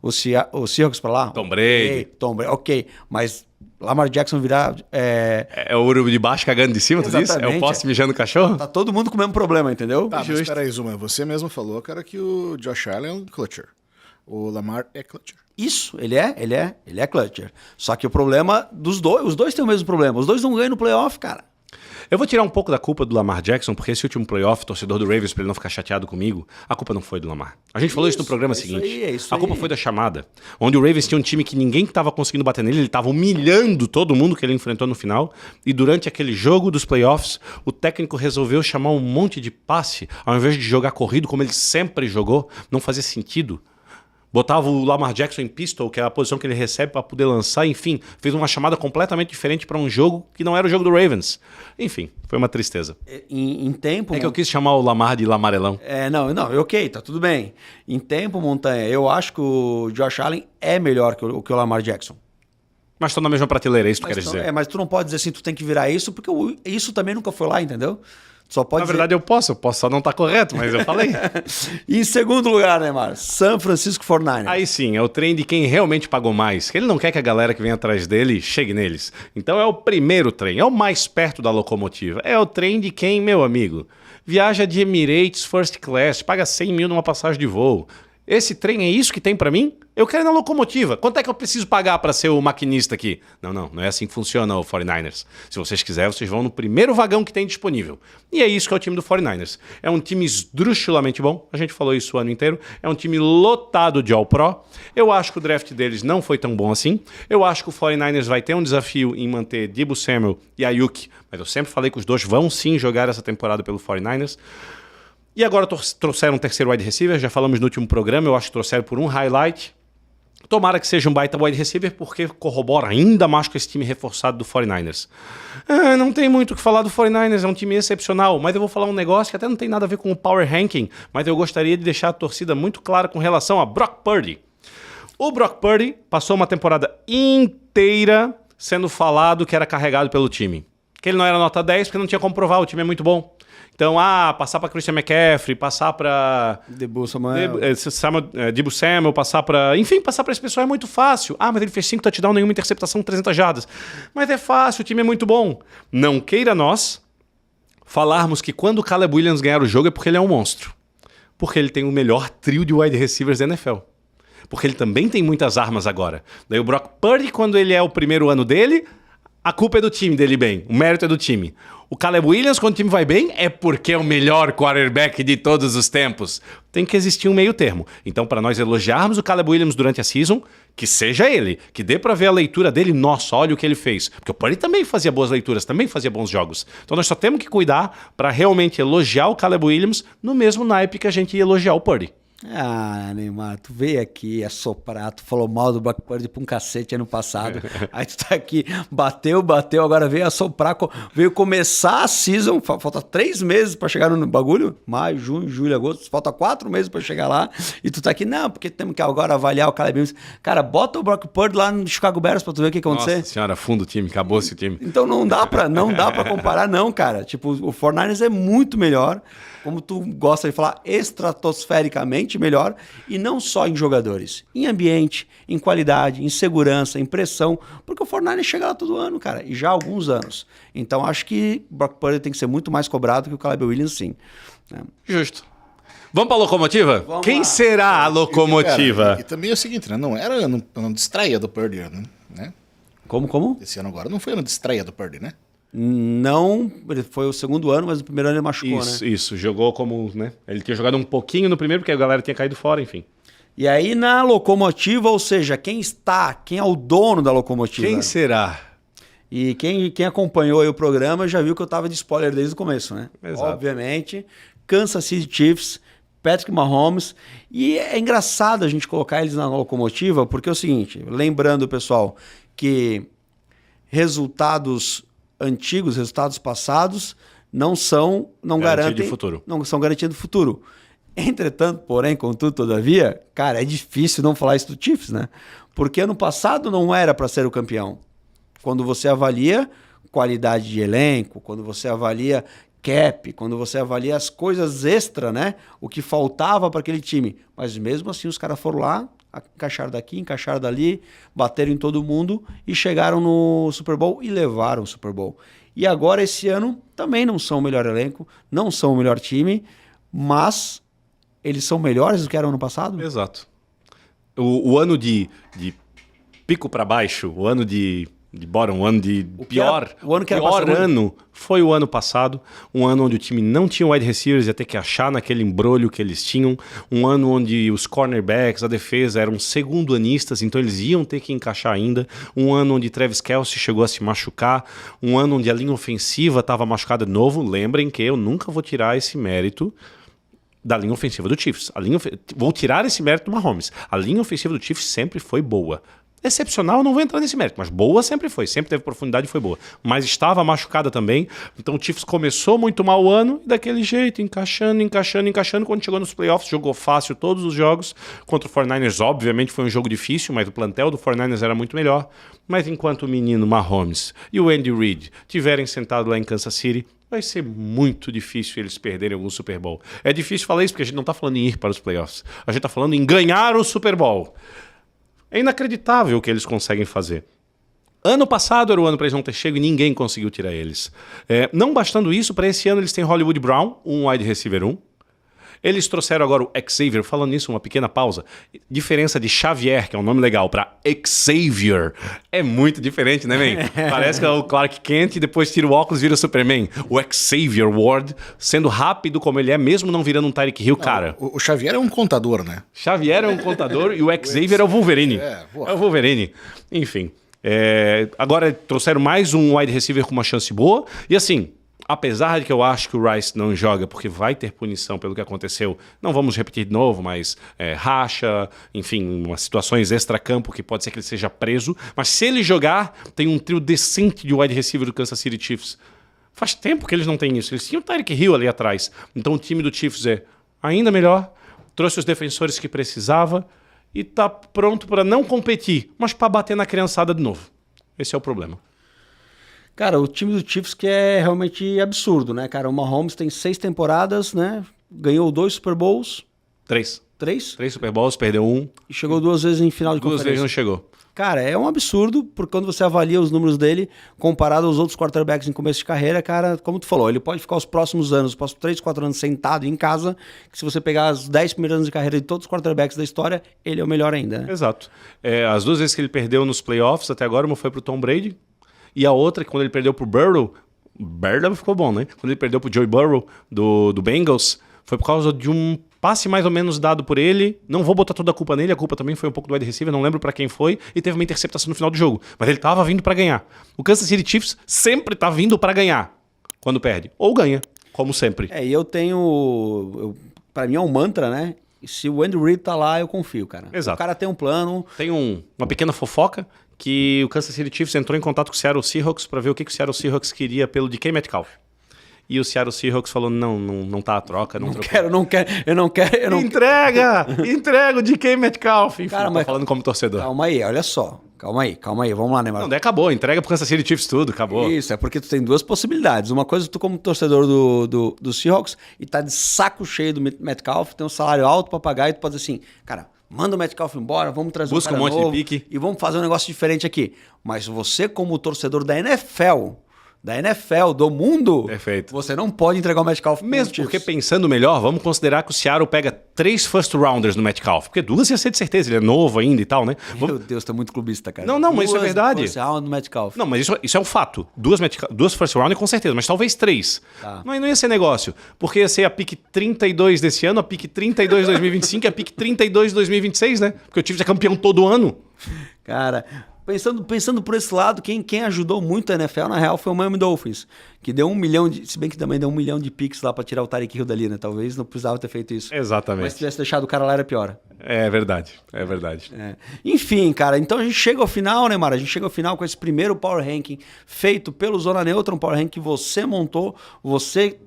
o Seahawks pra lá. Tom Brady. Tom Brady, ok. Mas Lamar Jackson virar... É o urubu de baixo cagando de cima, tu disse? É o poste mijando o cachorro? Tá todo mundo com o mesmo problema, entendeu? Tá, mas espera aí, Zuma. Você mesmo falou, cara, que o Josh Allen é um clutcher. O Lamar é clutcher. Isso, ele é clutcher. Só que o problema dos dois, os dois têm o mesmo problema. Os dois não ganham no playoff, cara. Eu vou tirar um pouco da culpa do Lamar Jackson, porque esse último playoff, torcedor do Ravens, pra ele não ficar chateado comigo, a culpa não foi do Lamar. A gente falou isso no programa seguinte. A culpa foi da chamada, onde o Ravens tinha um time que ninguém estava conseguindo bater nele, ele estava humilhando todo mundo que ele enfrentou no final, e durante aquele jogo dos playoffs, o técnico resolveu chamar um monte de passe, ao invés de jogar corrido, como ele sempre jogou, não fazia sentido. Botava o Lamar Jackson em pistol, que é a posição que ele recebe para poder lançar. Enfim, fez uma chamada completamente diferente para um jogo que não era o jogo do Ravens. Enfim, foi uma tristeza. Em tempo... É que eu quis chamar o Lamar de Lamarelão. Não, ok, tá tudo bem. Em tempo, Montanha, eu acho que o Josh Allen é melhor que o Lamar Jackson. Mas estão na mesma prateleira, é isso que tu quer dizer? Mas tu não pode dizer assim, tu tem que virar isso, porque isso também nunca foi lá, entendeu? Só pode Na verdade eu posso só não estar correto, mas eu falei. E em segundo lugar, Neymar, San Francisco 49ers. Aí sim, é o trem de quem realmente pagou mais. Ele não quer que a galera que vem atrás dele chegue neles. Então é o primeiro trem, é o mais perto da locomotiva. É o trem de quem, meu amigo, viaja de Emirates First Class, paga 100 mil numa passagem de voo. Esse trem é isso que tem pra mim? Eu quero ir na locomotiva. Quanto é que eu preciso pagar pra ser o maquinista aqui? Não é assim que funciona o 49ers. Se vocês quiserem, vocês vão no primeiro vagão que tem disponível. E é isso que é o time do 49ers. É um time esdrúxulamente bom. A gente falou isso o ano inteiro. É um time lotado de All-Pro. Eu acho que o draft deles não foi tão bom assim. Eu acho que o 49ers vai ter um desafio em manter Deebo Samuel e Ayuk. Mas eu sempre falei que os dois vão sim jogar essa temporada pelo 49ers. E agora trouxeram um terceiro wide receiver, já falamos no último programa, eu acho que trouxeram por um highlight. Tomara que seja um baita wide receiver, porque corrobora ainda mais com esse time reforçado do 49ers. Não tem muito o que falar do 49ers, é um time excepcional, mas eu vou falar um negócio que até não tem nada a ver com o power ranking, mas eu gostaria de deixar a torcida muito clara com relação a Brock Purdy. O Brock Purdy passou uma temporada inteira sendo falado que era carregado pelo time. Que ele não era nota 10 porque não tinha como provar, o time é muito bom. Então, passar para Christian McCaffrey, passar para Deebo Samuel, Deebo Samuel, passar para esse pessoal é muito fácil. Mas ele fez 5 touchdowns, nenhuma interceptação, 300 jardas. Mas é fácil, o time é muito bom. Não queira nós falarmos que quando o Caleb Williams ganhar o jogo é porque ele é um monstro. Porque ele tem o melhor trio de wide receivers da NFL. Porque ele também tem muitas armas agora. Daí o Brock Purdy, quando ele é o primeiro ano dele, a culpa é do time dele bem. O mérito é do time. O Caleb Williams, quando o time vai bem, é porque é o melhor quarterback de todos os tempos. Tem que existir um meio termo. Então, para nós elogiarmos o Caleb Williams durante a season, que seja ele, que dê para ver a leitura dele, nossa, olha o que ele fez. Porque o Purdy também fazia boas leituras, também fazia bons jogos. Então nós só temos que cuidar para realmente elogiar o Caleb Williams no mesmo naipe que a gente ia elogiar o Purdy. Neymar, tu veio aqui assoprar, tu falou mal do Brock Purdy pra um cacete ano passado. Aí tu tá aqui, bateu, agora veio assoprar, veio começar a season, falta 3 meses pra chegar no bagulho, maio, junho, julho, agosto, falta 4 meses pra chegar lá, e tu tá aqui, não, porque temos que agora avaliar o Caleb Williams. Cara, bota o Brock Purdy lá no Chicago Bears pra tu ver o que acontecer. Nossa senhora, fundo o time, acabou esse time. Então não dá pra comparar não, cara. Tipo, o 49ers é muito melhor, como tu gosta de falar, estratosfericamente melhor, e não só em jogadores, em ambiente, em qualidade, em segurança, em pressão, porque o 49ers chega lá todo ano, cara, e já há alguns anos. Então acho que o Brock Purdy tem que ser muito mais cobrado que o Caleb Williams, sim. Justo. Vamos pra locomotiva? Vamos Quem lá. Será a locomotiva? Cara, e também é o seguinte, né? Não distraia do Purdy, né? Como? Esse ano agora não foi ano de estreia do Purdy, né? Não, ele foi o segundo ano, mas no primeiro ano ele machucou, né? Isso, jogou como, né? Ele tinha jogado um pouquinho no primeiro, porque a galera tinha caído fora, enfim. E aí na locomotiva, ou seja, quem é o dono da locomotiva? Quem será? E quem acompanhou aí o programa já viu que eu tava de spoiler desde o começo, né? Exato. Obviamente, Kansas City Chiefs Patrick Mahomes. E é engraçado a gente colocar eles na locomotiva, porque é o seguinte, lembrando, pessoal, que resultados antigos, resultados passados, não garantem futuro. Não são garantia do futuro. Entretanto, porém, contudo, todavia, cara, é difícil não falar isso do Chiefs, né? Porque ano passado não era para ser o campeão. Quando você avalia qualidade de elenco, quando você avalia cap, quando você avalia as coisas extra, né? O que faltava para aquele time. Mas mesmo assim os caras foram lá, encaixaram daqui, encaixaram dali, bateram em todo mundo e chegaram no Super Bowl e levaram o Super Bowl. E agora esse ano também não são o melhor elenco, não são o melhor time, mas eles são melhores do que eram ano passado? Exato. O ano de pico para baixo, o ano de bottom, o ano de pior, o ano que era pior ano foi o ano passado, um ano onde o time não tinha wide receivers, ia ter que achar naquele embrolho que eles tinham, um ano onde os cornerbacks, a defesa eram segundo-anistas, então eles iam ter que encaixar ainda, um ano onde Travis Kelce chegou a se machucar, um ano onde a linha ofensiva estava machucada de novo. Lembrem que eu nunca vou tirar esse mérito da linha ofensiva do Chiefs. Vou tirar esse mérito do Mahomes. A linha ofensiva do Chiefs sempre foi boa. Excepcional, eu não vou entrar nesse mérito, mas boa sempre foi, sempre teve profundidade e foi boa. Mas estava machucada também, então o Chiefs começou muito mal o ano e daquele jeito, encaixando. Quando chegou nos playoffs, jogou fácil todos os jogos. Contra o 49ers, obviamente, foi um jogo difícil, mas o plantel do 49ers era muito melhor. Mas enquanto o menino Mahomes e o Andy Reid tiverem sentado lá em Kansas City, vai ser muito difícil eles perderem algum Super Bowl. É difícil falar isso porque a gente não está falando em ir para os playoffs, a gente está falando em ganhar o Super Bowl. É inacreditável o que eles conseguem fazer. Ano passado era o ano para eles não ter chego e ninguém conseguiu tirar eles. Não bastando isso, para esse ano eles têm Hollywood Brown, um wide receiver 1. Eles trouxeram agora o Xavier, falando nisso, uma pequena pausa. Diferença de Xavier, que é um nome legal, para Xavier. É muito diferente, né, man? Parece que é o Clark Kent e depois tira o óculos e vira o Superman. O Xavier Ward, sendo rápido como ele é, mesmo não virando um Tyreek Hill, cara. O Xavier é um contador, né? Xavier é um contador e o Xavier é o Wolverine. É o Wolverine. Enfim. Agora trouxeram mais um wide receiver com uma chance boa. E assim, apesar de que eu acho que o Rice não joga porque vai ter punição pelo que aconteceu, não vamos repetir de novo, mas racha, enfim, umas situações extra-campo que pode ser que ele seja preso. Mas se ele jogar, tem um trio decente de wide receiver do Kansas City Chiefs. Faz tempo que eles não têm isso. Eles tinham o Tyreek Hill ali atrás. Então o time do Chiefs é ainda melhor, trouxe os defensores que precisava e tá pronto para não competir, mas para bater na criançada de novo. Esse é o problema. Cara, o time do Chiefs que é realmente absurdo, né, cara? O Mahomes tem 6 temporadas, né? Ganhou 2 Super Bowls. 3 3 Super Bowls, perdeu 1. E chegou 2 vezes em final de 2 conferência. vezes não chegou. Cara, é um absurdo, porque quando você avalia os números dele, comparado aos outros quarterbacks em começo de carreira, cara, como tu falou, ele pode ficar os próximos anos, os próximos 3, 4 anos sentado em casa, que se você pegar os 10 primeiros anos de carreira de todos os quarterbacks da história, ele é o melhor ainda, né? Exato. As 2 vezes que ele perdeu nos playoffs, até agora, uma foi pro Tom Brady, e a outra, quando ele perdeu pro Burrow ficou bom, né? Quando ele perdeu pro Joey Burrow, do Bengals, foi por causa de um passe mais ou menos dado por ele. Não vou botar toda a culpa nele, a culpa também foi um pouco do wide receiver, não lembro pra quem foi, e teve uma interceptação no final do jogo. Mas ele tava vindo pra ganhar. O Kansas City Chiefs sempre tá vindo pra ganhar quando perde. Ou ganha, como sempre. E eu tenho... Pra mim é um mantra, né? Se o Andy Reid tá lá, eu confio, cara. Exato. O cara tem um plano. Tem uma pequena fofoca que o Kansas City Chiefs entrou em contato com o Seattle Seahawks pra ver o que o Seattle Seahawks queria pelo DK Metcalf. E o Seattle Seahawks falou, não tá a troca. Não quero. Entrega o DK Metcalf. Enfim, cara, mas falando como torcedor. Calma aí, olha só. Calma aí. Vamos lá, Neymar. Não, daí acabou. Entrega pro Kansas City Chiefs tudo, acabou. Isso, é porque tu tem 2 possibilidades. Uma coisa, tu como torcedor do Seahawks e tá de saco cheio do Metcalf, tem um salário alto pra pagar e tu pode dizer assim, cara, manda o Metcalf embora, vamos trazer busca um cara um monte novo de pique e vamos fazer um negócio diferente aqui. Mas você como torcedor da NFL, do mundo, perfeito, você não pode entregar o Metcalf. Mesmo porque, pensando melhor, vamos considerar que o Seattle pega 3 first rounders no Metcalf, porque 2 ia ser de certeza, ele é novo ainda e tal, né? Meu Deus, tá muito clubista, cara. Não, mas isso é verdade. First round no Metcalf. Não, mas isso é um fato. 2 first rounders com certeza, mas talvez 3. Tá. Mas não ia ser negócio, porque ia ser a pick 32 desse ano, a pick 32 de 2025 e a pick 32 de 2026, né? Porque o time é campeão todo ano. Cara, Pensando por esse lado, quem ajudou muito a NFL, na real, foi o Miami Dolphins, que deu 1 milhão se bem que também deu 1 milhão de picks lá pra tirar o Tyreek Hill dali, né? Talvez não precisava ter feito isso. Exatamente. Mas se tivesse deixado o cara lá, era pior. É verdade, é verdade. Enfim, cara, então a gente chega ao final, né, Mara? A gente chega ao final com esse primeiro Power Ranking feito pelo Zona Neutra, um Power Ranking que você montou, você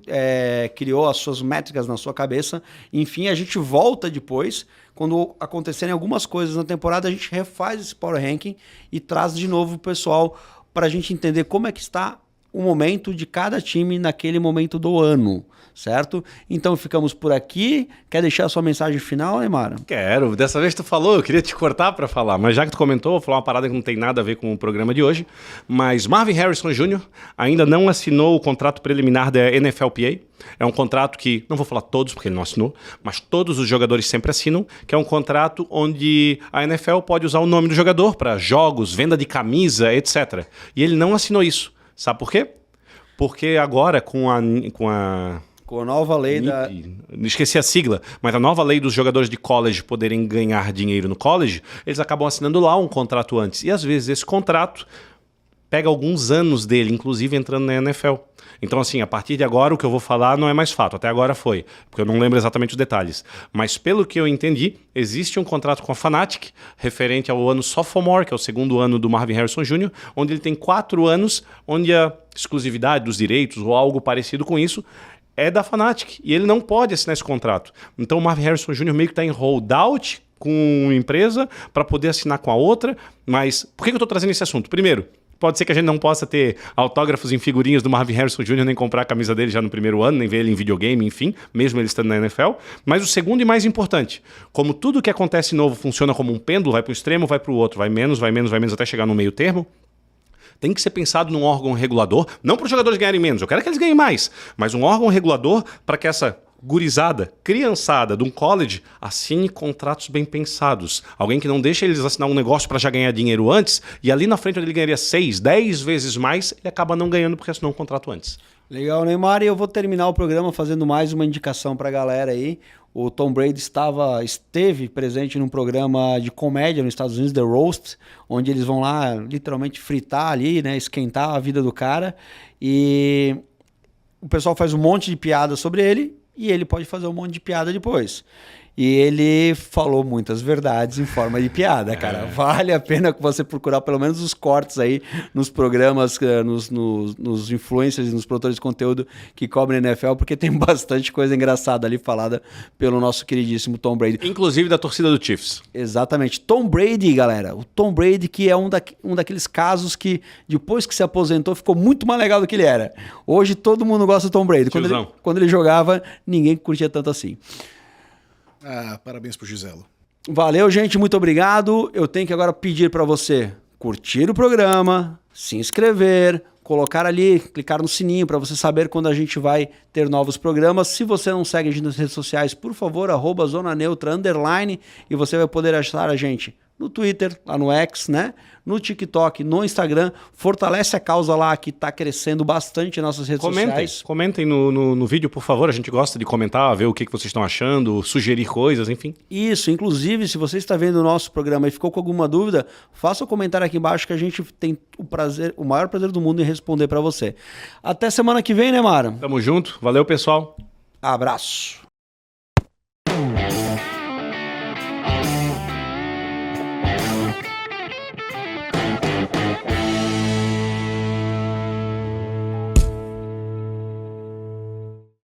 criou as suas métricas na sua cabeça. Enfim, a gente volta depois, quando acontecerem algumas coisas na temporada, a gente refaz esse Power Ranking e traz de novo o pessoal para a gente entender como é que está o momento de cada time naquele momento do ano, certo? Então ficamos por aqui. Quer deixar a sua mensagem final, Neymar? Quero. Dessa vez tu falou, eu queria te cortar para falar, mas já que tu comentou, vou falar uma parada que não tem nada a ver com o programa de hoje, mas Marvin Harrison Jr. ainda não assinou o contrato preliminar da NFLPA. É um contrato que, não vou falar todos porque ele não assinou, mas todos os jogadores sempre assinam, que é um contrato onde a NFL pode usar o nome do jogador para jogos, venda de camisa, etc. E ele não assinou isso. Sabe por quê? Porque agora com a nova lei esqueci a sigla, mas a nova lei dos jogadores de college poderem ganhar dinheiro no college, eles acabam assinando lá um contrato antes. E às vezes esse contrato pega alguns anos dele, inclusive entrando na NFL. Então, assim, a partir de agora o que eu vou falar não é mais fato. Até agora foi, porque eu não lembro exatamente os detalhes. Mas pelo que eu entendi, existe um contrato com a Fanatic, referente ao ano sophomore, que é o segundo ano do Marvin Harrison Jr., onde ele tem 4 anos, onde a exclusividade dos direitos ou algo parecido com isso é da Fanatic. E ele não pode assinar esse contrato. Então o Marvin Harrison Jr. meio que está em holdout com uma empresa para poder assinar com a outra. Mas por que eu estou trazendo esse assunto? Primeiro, pode ser que a gente não possa ter autógrafos em figurinhas do Marvin Harrison Jr., nem comprar a camisa dele já no primeiro ano, nem ver ele em videogame, enfim, mesmo ele estando na NFL. Mas o segundo e mais importante, como tudo que acontece novo funciona como um pêndulo, vai para um extremo, vai para o outro, vai menos, até chegar no meio termo, tem que ser pensado num órgão regulador, não para os jogadores ganharem menos, eu quero que eles ganhem mais, mas um órgão regulador para que essa gurizada, criançada de um college assine contratos bem pensados. Alguém que não deixa eles assinar um negócio para já ganhar dinheiro antes e ali na frente onde ele ganharia 6, 10 vezes mais, ele acaba não ganhando porque assinou um contrato antes. Legal, Neymar. E eu vou terminar o programa fazendo mais uma indicação para a galera aí. O Tom Brady esteve presente num programa de comédia nos Estados Unidos, The Roast, onde eles vão lá literalmente fritar ali, né, esquentar a vida do cara. E o pessoal faz um monte de piada sobre ele e ele pode fazer um monte de piada depois. E ele falou muitas verdades em forma de piada, cara. Vale a pena você procurar pelo menos os cortes aí nos programas, nos influencers e nos produtores de conteúdo que cobrem NFL, porque tem bastante coisa engraçada ali falada pelo nosso queridíssimo Tom Brady. Inclusive da torcida do Chiefs. Exatamente. Tom Brady, galera. O Tom Brady que é um daqueles casos que depois que se aposentou ficou muito mais legal do que ele era. Hoje todo mundo gosta do Tom Brady. Quando ele jogava, ninguém curtia tanto assim. Parabéns pro Giselo. Valeu, gente. Muito obrigado. Eu tenho que agora pedir para você curtir o programa, se inscrever, colocar ali, clicar no sininho para você saber quando a gente vai ter novos programas. Se você não segue a gente nas redes sociais, por favor, @zonaneutra_, e você vai poder achar a gente no Twitter, lá no X, né? No TikTok, no Instagram. Fortalece a causa lá, que está crescendo bastante nas nossas redes sociais. Comentem no vídeo, por favor. A gente gosta de comentar, ver o que vocês estão achando, sugerir coisas, enfim. Isso, inclusive, se você está vendo o nosso programa e ficou com alguma dúvida, faça um comentário aqui embaixo que a gente tem o maior prazer do mundo em responder para você. Até semana que vem, né, Mara? Tamo junto. Valeu, pessoal. Abraço.